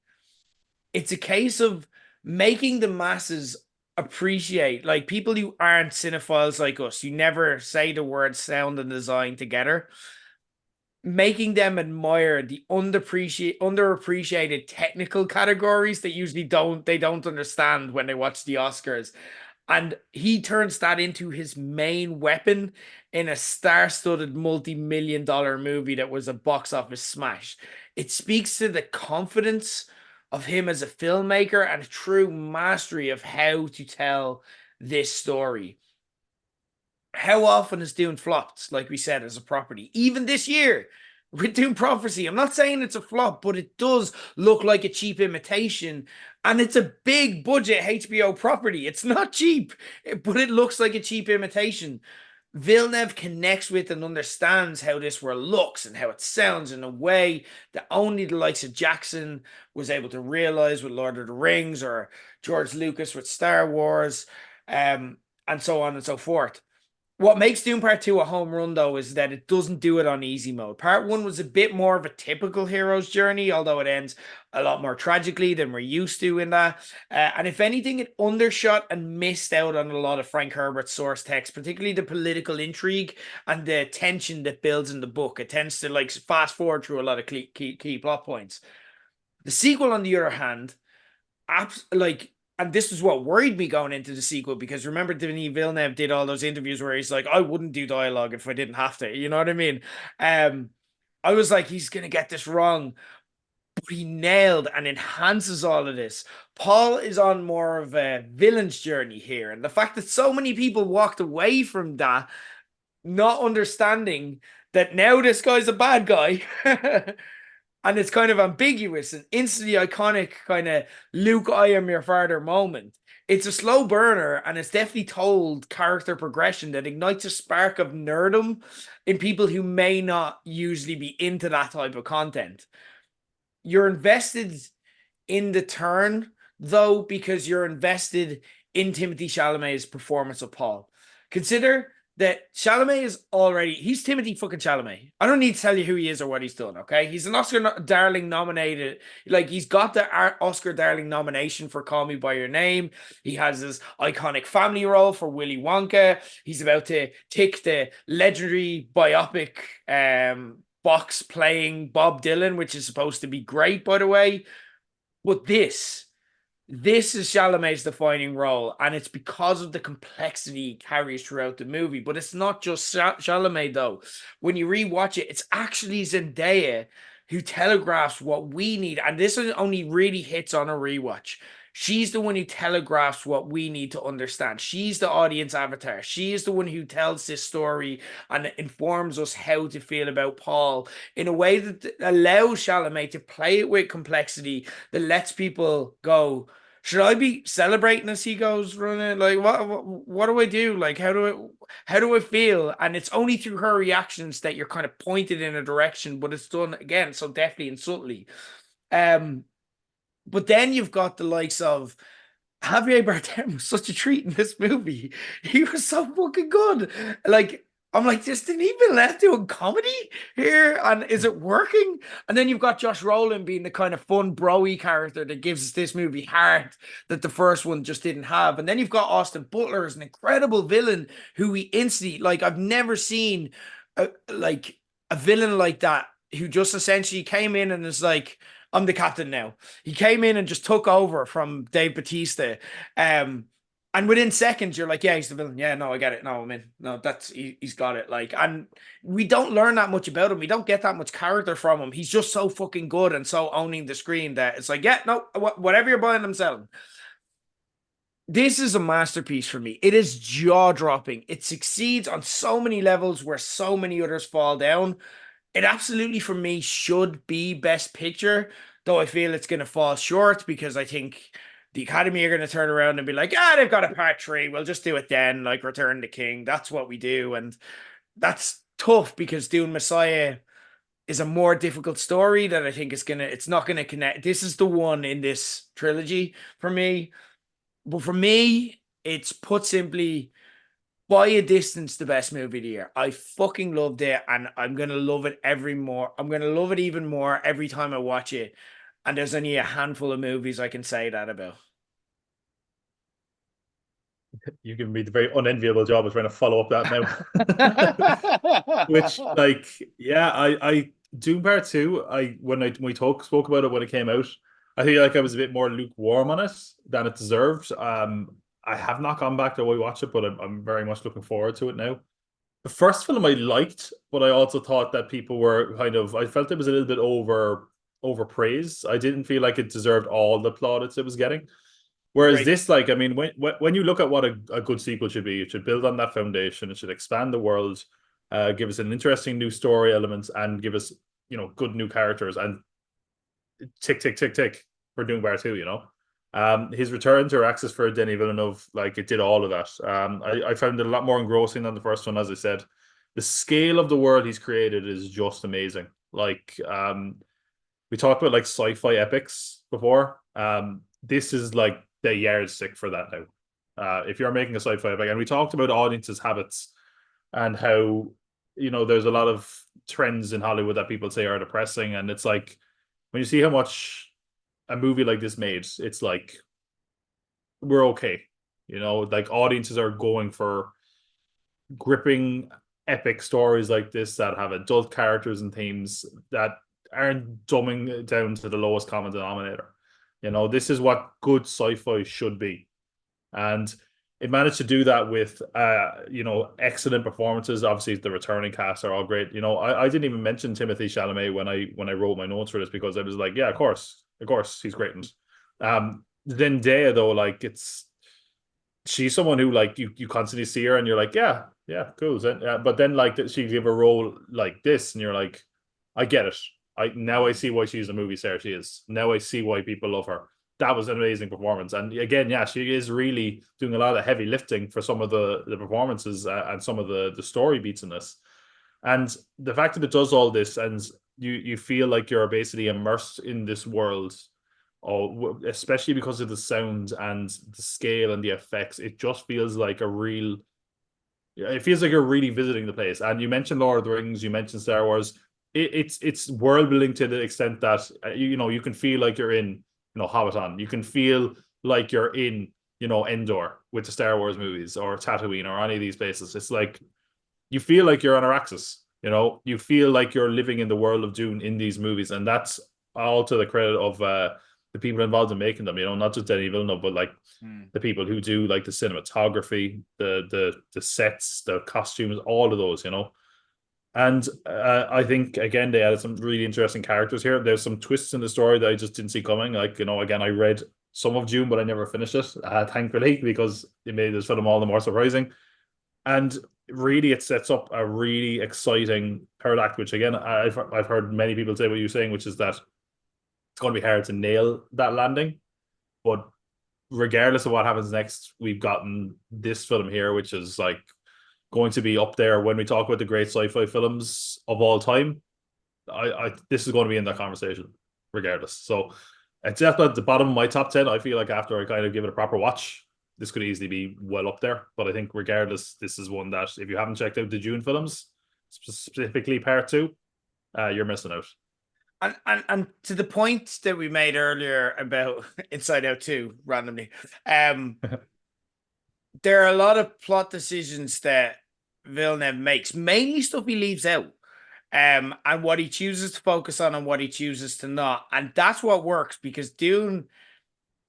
It's a case of making the masses appreciate, like people who aren't cinephiles like us, you never say the word sound and design together, making them admire the underappreciated technical categories that usually they don't understand when they watch the Oscars. And he turns that into his main weapon in a star-studded multi-million-dollar movie that was a box office smash. It speaks to the confidence of him as a filmmaker and a true mastery of how to tell this story. How often has Dune flopped, like we said, as a property? Even this year with Dune Prophecy. I'm not saying it's a flop, but it does look like a cheap imitation. And it's a big budget HBO property. It's not cheap, but it looks like a cheap imitation. Villeneuve connects with and understands how this world looks and how it sounds in a way that only the likes of Jackson was able to realize with Lord of the Rings, or George Lucas with Star Wars, and so on and so forth. What makes Doom Part 2 a home run, though, is that it doesn't do it on easy mode. Part 1 was a bit more of a typical hero's journey, although it ends a lot more tragically than we're used to in that. And if anything, it undershot and missed out on a lot of Frank Herbert's source text, particularly the political intrigue and the tension that builds in the book. It tends to like fast forward through a lot of key plot points. The sequel, on the other hand, like, and this was what worried me going into the sequel, because remember, Denis Villeneuve did all those interviews where he's like, I wouldn't do dialogue if I didn't have to. You know what I mean? I was like, he's gonna get this wrong, but he nailed and enhances all of this. Paul is on more of a villain's journey here, and the fact that so many people walked away from that, not understanding that now this guy's a bad guy. And it's kind of ambiguous and instantly iconic, kind of Luke, I am your father moment. It's a slow burner, and it's definitely told character progression that ignites a spark of nerdom in people who may not usually be into that type of content. You're invested in the turn, though, because you're invested in Timothy Chalamet's performance of Paul. Consider that Chalamet is already, he's Timothy fucking Chalamet. I don't need to tell you who he is or what he's done, okay? He's an Oscar Darling nominated, like he's got the Oscar Darling nomination for Call Me By Your Name. He has his iconic family role for Willy Wonka. He's about to tick the legendary biopic box playing Bob Dylan, which is supposed to be great, by the way. But this is Chalamet's defining role, and it's because of the complexity he carries throughout the movie. But it's not just Chalamet, though. When you rewatch it, it's actually Zendaya who telegraphs what we need, and this only really hits on a rewatch. She's the one who telegraphs what we need to understand. She's the audience avatar. She is the one who tells this story and informs us how to feel about Paul in a way that allows Chalamet to play it with complexity, that lets people go, should I be celebrating as he goes running? Like, what do I do? Like, how do I feel? And it's only through her reactions that you're kind of pointed in a direction, but it's done again so deftly and subtly. But then you've got the likes of Javier Bardem was such a treat in this movie. He was so fucking good. Like, I'm like, this didn't even left doing comedy here, and is it working? And then you've got Josh Brolin being the kind of fun broy character that gives this movie heart that the first one just didn't have. And then you've got Austin Butler as an incredible villain who we instantly, like, I've never seen like a villain like that who just essentially came in and is like, I'm the captain now. He came in and just took over from Dave Bautista. And within seconds, you're like, yeah, he's the villain. Yeah, no, I get it. No, I'm in. No, he's got it. Like, and we don't learn that much about him. We don't get that much character from him. He's just so fucking good and so owning the screen that it's like, yeah, no, whatever you're buying, I'm selling. This is a masterpiece for me. It is jaw dropping. It succeeds on so many levels where so many others fall down. It absolutely, for me, should be Best Picture, though I feel it's going to fall short because I think the Academy are going to turn around and be like, they've got a part three. We'll just do it then, like Return the King. That's what we do. And that's tough because Dune Messiah is a more difficult story that I think it's not going to connect. This is the one in this trilogy for me. But for me, it's put simply, by a distance, the best movie of the year. I fucking loved it, and I'm gonna love it I'm gonna love it even more every time I watch it. And there's only a handful of movies I can say that about. You've given me the very unenviable job of trying to follow up that now. Which, like, yeah, I Doom Part Two. When we spoke about it when it came out, I feel like I was a bit more lukewarm on it than it deserved. I have not gone back to watch it, but I'm very much looking forward to it now. The first film I liked, but I also thought that people were I felt it was a little bit overpraised. I didn't feel like it deserved all the plaudits it was getting. Whereas Right. this, like, I mean, when you look at what a good sequel should be, it should build on that foundation. It should expand the world, give us an interesting new story elements, and give us, good new characters. And tick, tick, tick, tick for Doom Bar 2, His return to Araxis for Denis Villeneuve, like it did all of that. I found it a lot more engrossing than the first one, as I said. The scale of the world he's created is just amazing. Like, we talked about like sci-fi epics before. This is like the yardstick for that now. If you're making a sci-fi epic, and we talked about audiences' habits and how there's a lot of trends in Hollywood that people say are depressing, and it's like when you see how much a movie like this made, it's like we're okay. Like audiences are going for gripping epic stories like this that have adult characters and themes that aren't dumbing it down to the lowest common denominator. This is what good sci-fi should be. And it managed to do that with excellent performances. Obviously, the returning cast are all great. I didn't even mention Timothy Chalamet when I wrote my notes for this because I was like, yeah, of course, he's great. Zendaya though, like she's someone who like you constantly see her and you're like, yeah, cool. But then like she give a role like this and you're like, I get it. I see why she's a movie star. She is. Now I see why people love her. That was an amazing performance. And again, yeah, she is really doing a lot of heavy lifting for some of the performances and some of the story beats in this. And the fact that it does all this and you feel like you're basically immersed in this world, or especially because of the sound and the scale and the effects, it just feels like it feels like you're really visiting the place. And you mentioned Lord of the Rings, you mentioned Star Wars. It's world building to the extent that you can feel like you're in Hobbiton. You can feel like you're in Endor with the Star Wars movies or Tatooine or any of these places. It's like you feel like you're on Araxis. You feel like you're living in the world of Dune in these movies, and that's all to the credit of the people involved in making them. Not just Denis Villeneuve, but like the people who do like the cinematography, the sets, the costumes, all of those. And I think again they added some really interesting characters here. There's some twists in the story that I just didn't see coming. Like again, I read some of Dune, but I never finished it. Thankfully, because it made this film all the more surprising. And really, it sets up a really exciting third act, which again I've heard many people say what you're saying, which is that it's going to be hard to nail that landing. But regardless of what happens next, we've gotten this film here, which is like going to be up there when we talk about the great sci-fi films of all time. This is going to be in that conversation, regardless. So it's just at the bottom of my top 10. I feel like after I kind of give it a proper watch, this could easily be well up there. But I think regardless, this is one that if you haven't checked out the Dune films, specifically part two, you're missing out. And to the point that we made earlier about Inside Out 2, randomly, there are a lot of plot decisions that Villeneuve makes, mainly stuff he leaves out. And what he chooses to focus on and what he chooses to not. And that's what works because Dune,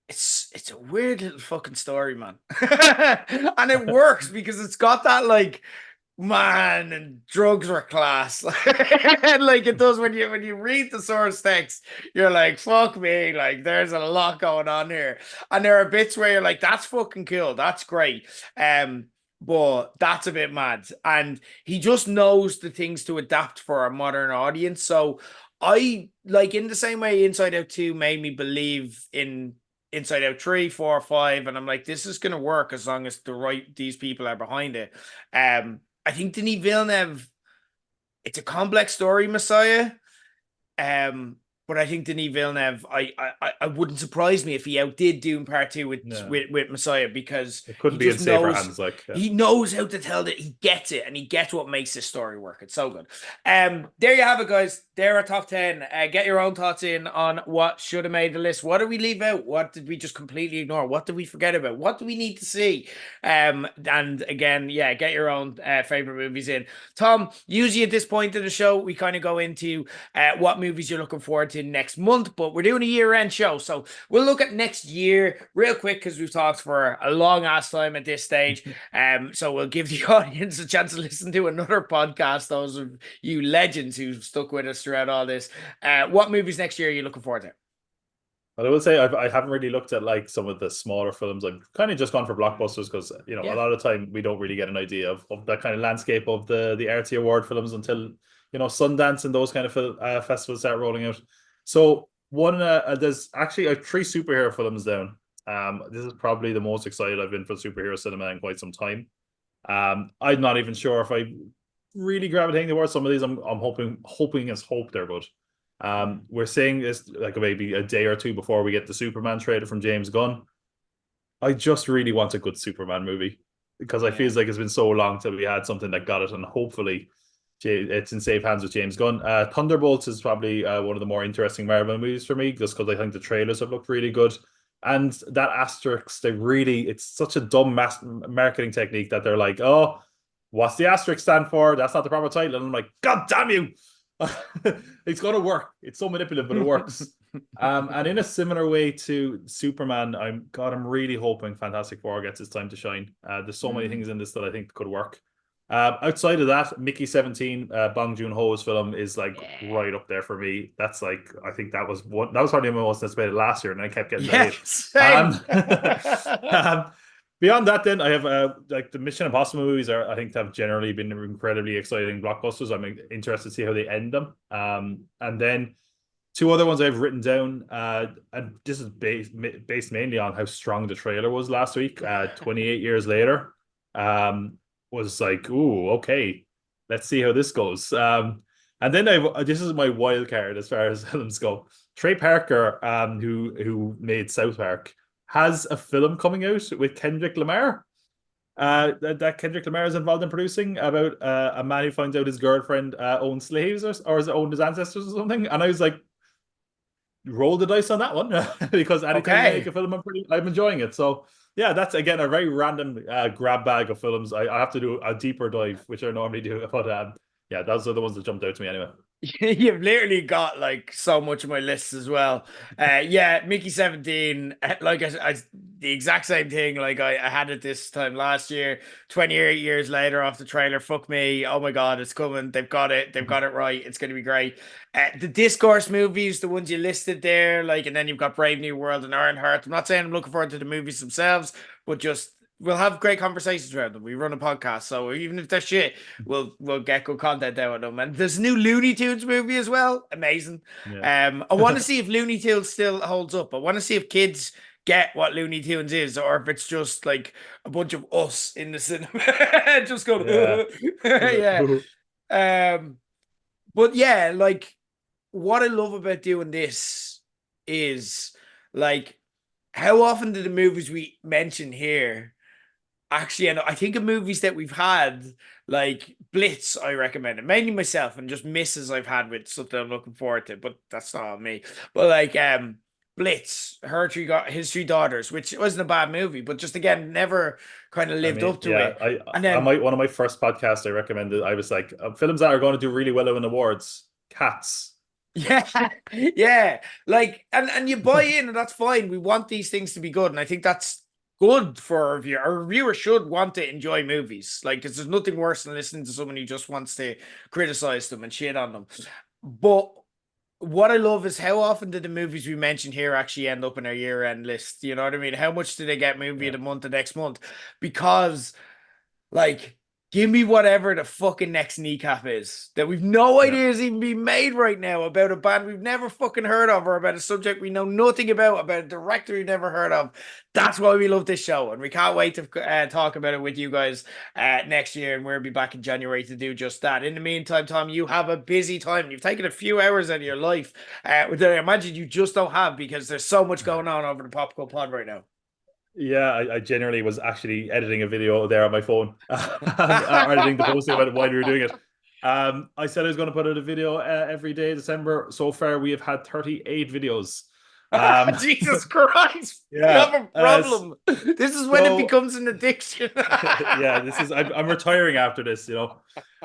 it's a weird little fucking story, man. And it works because it's got that like man and drugs were class. Like it does when you read the source text, you're like, fuck me, like there's a lot going on here. And there are bits where you're like, that's fucking cool, that's great. But that's a bit mad. And he just knows the things to adapt for a modern audience. So I like in the same way Inside Out 2 made me believe in Inside Out 3, 4, 5, and I'm like, this is gonna work as long as these people are behind it. I think Denis Villeneuve, it's a complex story, Messiah. But I think Denis Villeneuve, I wouldn't surprise me if he outdid Dune Part Two with Messiah because it couldn't be in safer hands. Like he knows how to tell it. He gets it, and he gets what makes this story work. It's so good. There you have it, guys. There are top 10. Get your own thoughts in on what should have made the list. What did we leave out? What did we just completely ignore? What did we forget about? What do we need to see? And again, yeah, get your own favorite movies in. Tom, usually at this point of the show, we kind of go into what movies you're looking forward to next month, but we're doing a year-end show, so we'll look at next year real quick because we've talked for a long ass time at this stage. So we'll give the audience a chance to listen to another podcast. Those of you legends who've stuck with us throughout all this. What movies next year are you looking forward to? But I will say I haven't really looked at like some of the smaller films. I've kind of just gone for blockbusters because a lot of time we don't really get an idea of that kind of landscape of the RT Award films until Sundance and those kind of festivals start rolling out. So there's actually 3 superhero films down. This is probably the most excited I've been for superhero cinema in quite some time. I'm not even sure if I really gravitating towards some of these. I'm hoping as hope they're good. We're seeing this like maybe a day or two before we get the Superman trailer from James Gunn. I just really want a good Superman movie because I Yeah. feels like it's been so long till we had something that got it, and hopefully it's in safe hands with James Gunn. Thunderbolts is probably one of the more interesting Marvel movies for me, just because I think the trailers have looked really good. And that asterisk, it's such a dumb marketing technique that they're like, oh, what's the asterisk stand for? That's not the proper title. And I'm like, God damn you. It's going to work. It's so manipulative, but it works. And in a similar way to Superman, I'm really hoping Fantastic Four gets its time to shine. There's so many things in this that I think could work. Outside of that, Mickey 17, Bong Joon-ho's film is like Yeah. right up there for me. That's like I think that was probably my most anticipated last year, and I kept getting Yeah, delayed. same. Um, um, beyond that, then I have like the Mission Impossible movies are I think have generally been incredibly exciting blockbusters. I'm interested to see how they end them. And then two other ones I've written down, and this is based mainly on how strong the trailer was last week. 28 years later, was like, ooh, okay, let's see how this goes. And then this is my wild card as far as films go. Trey Parker, who made South Park, has a film coming out with Kendrick Lamar. That Kendrick Lamar is involved in producing about a man who finds out his girlfriend owned slaves or owned his ancestors or something. And I was like, roll the dice on that one because anytime they make Okay. a film, I'm enjoying it. So yeah, that's again a very random grab bag of films. I have to do a deeper dive, which I normally do, but yeah, those are the ones that jumped out to me anyway. You've literally got like so much of my list as well. Yeah, Mickey 17, like the exact same thing. Like I had it this time last year, 28 years later off the trailer. Fuck me. Oh my God, it's coming. They've got it. They've got it right. It's going to be great. The Discourse movies, the ones you listed there, like, and then you've got Brave New World and Ironheart. I'm not saying I'm looking forward to the movies themselves, but just we'll have great conversations around them. We run a podcast, so even if they're shit, we'll get good content out of them. And there's a new Looney Tunes movie as well. Amazing. Yeah. I want to see if Looney Tunes still holds up. I want to see if kids get what Looney Tunes is, or if it's just like a bunch of us in the cinema just going, Yeah. yeah. Um, but yeah, like what I love about doing this is like how often do the movies we mention here actually, and I think of movies that we've had, like Blitz, I recommend it mainly myself, and just misses I've had with stuff that I'm looking forward to, but that's not on me. But like Blitz, his three daughters, which wasn't a bad movie, but just again never kind of I lived mean, up to yeah, it. And I then might one of my first podcasts I recommended. I was like, films that are going to do really well in awards. Cats. yeah, yeah, like and you buy in, and that's fine. We want these things to be good, and I think that's good for our viewer. Our viewer should want to enjoy movies, like because there's nothing worse than listening to someone who just wants to criticize them and shit on them. But what I love is how often did the movies we mentioned here actually end up in our year-end list? You know what I mean? How much do they get movie of Yeah, the month the next month? Because like, give me whatever the fucking next kneecap is that we've no yeah. idea is even being made right now about a band we've never fucking heard of or about a subject we know nothing about a director we've never heard of. That's why we love this show, and we can't wait to talk about it with you guys next year. And we'll be back in January to do just that. In the meantime, Tom, you have a busy time. You've taken a few hours out of your life, which I imagine you just don't have because there's so much going on over the Popcorn Pod right now. Yeah, I generally was actually editing a video there on my phone, or editing the posting about it while we were doing it. I said I was going to put out a video every day December. So far, we have had 38 videos. Um, Jesus Christ, we have yeah. a problem. This is when it So becomes an addiction. yeah, I'm retiring after this, you know.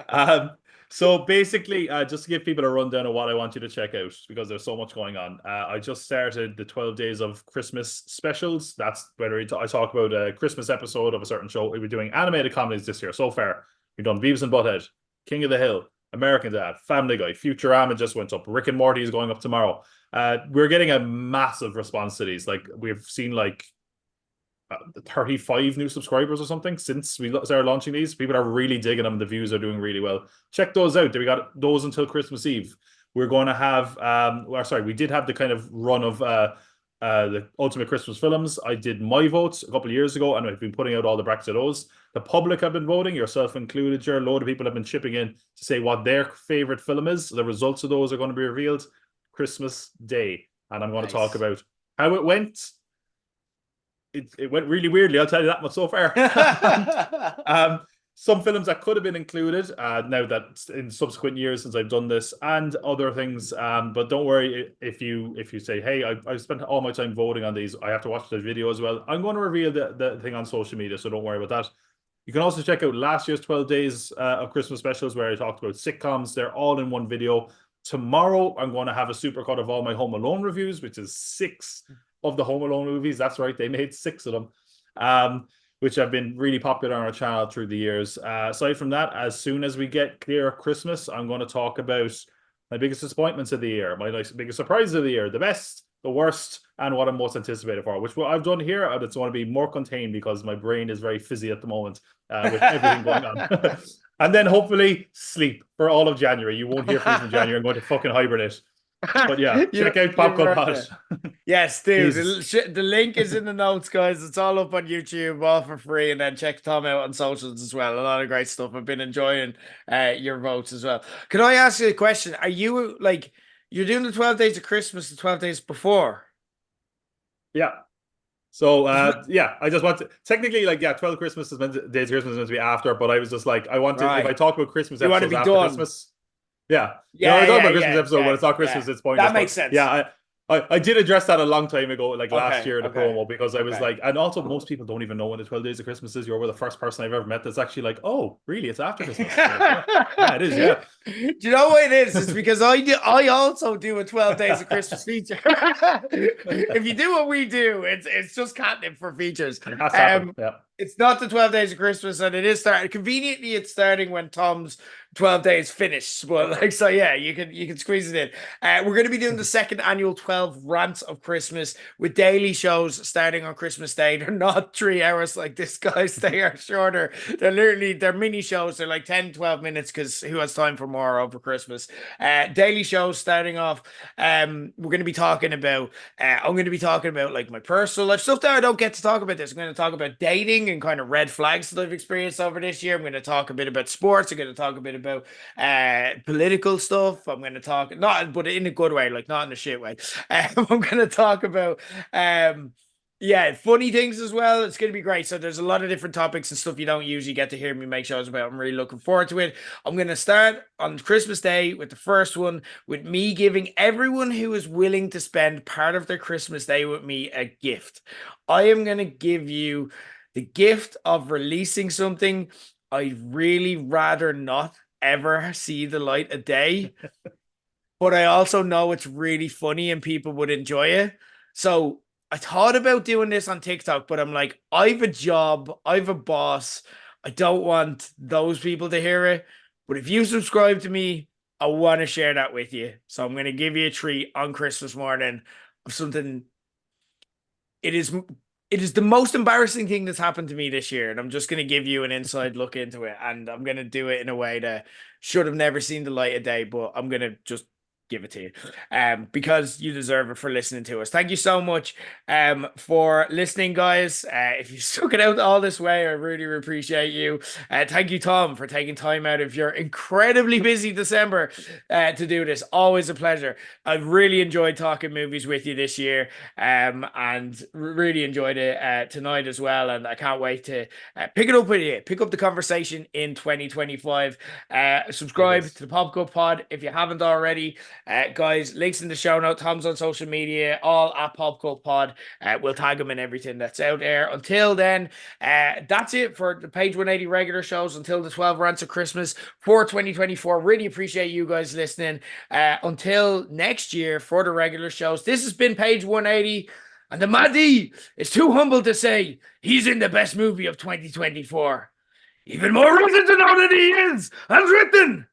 Um, so basically, just to give people a rundown of what I want you to check out because there's so much going on. I just started the 12 days of Christmas specials. That's whether I talk about a Christmas episode of a certain show. We're doing animated comedies this year so far. We've done Beavis and Butthead, King of the Hill, American Dad, Family Guy, Futurama just went up. Rick and Morty is going up tomorrow. We're getting a massive response to these. Like we've seen 35 new subscribers or something since we started launching these. People are really digging them. The views are doing really well. Check those out. We got those until Christmas Eve. We're going to have, we did have the kind of run of the Ultimate Christmas Films. I did my votes a couple of years ago, and I've been putting out all the brackets of those. The public have been voting, yourself included. A load of people have been chipping in to say what their favorite film is. The results of those are going to be revealed Christmas Day, and I'm going to talk Nice. about how it went. It went really weirdly. I'll tell you that much so far. um, some films that could have been included now that in subsequent years since I've done this, and other things. But don't worry if you say, hey, I've spent all my time voting on these. I have to watch the video as well. I'm going to reveal the thing on social media, so don't worry about that. You can also check out last year's 12 days of Christmas specials where I talked about sitcoms. They're all in one video. Tomorrow, I'm going to have a supercut of all my Home Alone reviews, which is 6 of the Home Alone movies. That's right, they made 6 of them, which have been really popular on our channel through the years. Aside from that, as soon as we get clear of Christmas, I'm going to talk about my biggest disappointments of the year, my biggest surprises of the year, the best, the worst, and what I'm most anticipated for, which what I've done here, it's going to be more contained because my brain is very fizzy at the moment with everything going on. And then hopefully sleep for all of January. You won't hear from me from January. I'm going to fucking hibernate. But yeah, check out Popcorn Pod. Yes, dude. The link is in the notes, guys. It's all up on YouTube, all for free. And then check Tom out on socials as well. A lot of great stuff. I've been enjoying your votes as well. Can I ask you a question? Are you like, you're doing the 12 days of Christmas, the 12 days before? Yeah. So yeah, I just want to technically 12 Christmas is meant to, days of Christmas is meant to be after, but I was just like, I want to if I talk about Christmas episodes after done. Christmas. Yeah. Yeah, I talk about Christmas episode when it's not Christmas, it's pointless. That makes sense. Yeah, I did address that a long time ago, last year in the promo, because I was like, and also most people don't even know when the 12 days of Christmas is. You're the first person I've ever met that's actually like, oh, really? It's after Christmas. Yeah, it is. Yeah. Do you know what it is? It's because I also do a 12 days of Christmas feature. If you do what we do, it's just catnip for features. Yeah. It's not the 12 days of Christmas, and it is starting conveniently. It's starting when Tom's 12 days finish. But so yeah, you can squeeze it in. We're going to be doing the second annual 12 rants of Christmas with daily shows starting on Christmas Day. They're not 3 hours like this, guys. They are shorter. They're mini shows. They're like 10, 12 minutes because who has time for more over Christmas? Daily shows starting off. We're going to be talking about. I'm going to be talking about like my personal life stuff that I don't get to talk about. This I'm going to talk about dating and kind of red flags that I've experienced over this year. I'm going to talk a bit about sports. I'm going to talk a bit about political stuff. I'm going to talk not, but in a good way, like not in a shit way. I'm going to talk about yeah, funny things as well. It's going to be great. So there's a lot of different topics and stuff you don't usually get to hear me make shows about. I'm really looking forward to it. I'm going to start on Christmas Day with the first one, with me giving everyone who is willing to spend part of their Christmas Day with me a gift. I am going to give you the gift of releasing something I'd really rather not ever see the light of day. But I also know it's really funny and people would enjoy it. So I thought about doing this on TikTok, but I'm like, I've a job, I've a boss. I don't want those people to hear it. But if you subscribe to me, I want to share that with you. So I'm going to give you a treat on Christmas morning of something. It is the most embarrassing thing that's happened to me this year. And I'm just going to give you an inside look into it. And I'm going to do it in a way that should have never seen the light of day, but I'm going to just give it to you because you deserve it for listening to us. Thank you so much for listening, guys. If you stuck it out all this way, I really appreciate you. Thank you, Tom, for taking time out of your incredibly busy December to do this. Always a pleasure. I've really enjoyed talking movies with you this year and really enjoyed it tonight as well, and I can't wait to pick it up with you, pick up the conversation in 2025. Subscribe to the Pop Cup Pod if you haven't already. Guys, links in the show note. Tom's on social media, all at Pop Cult Pod. We'll tag him in everything that's out there. Until then, that's it for the Page 180 regular shows until the 12 rants of Christmas for 2024. Really appreciate you guys listening. Until next year for the regular shows, this has been Page 180. And the Maddie is too humble to say he's in the best movie of 2024. Even more reason to know that he is, as written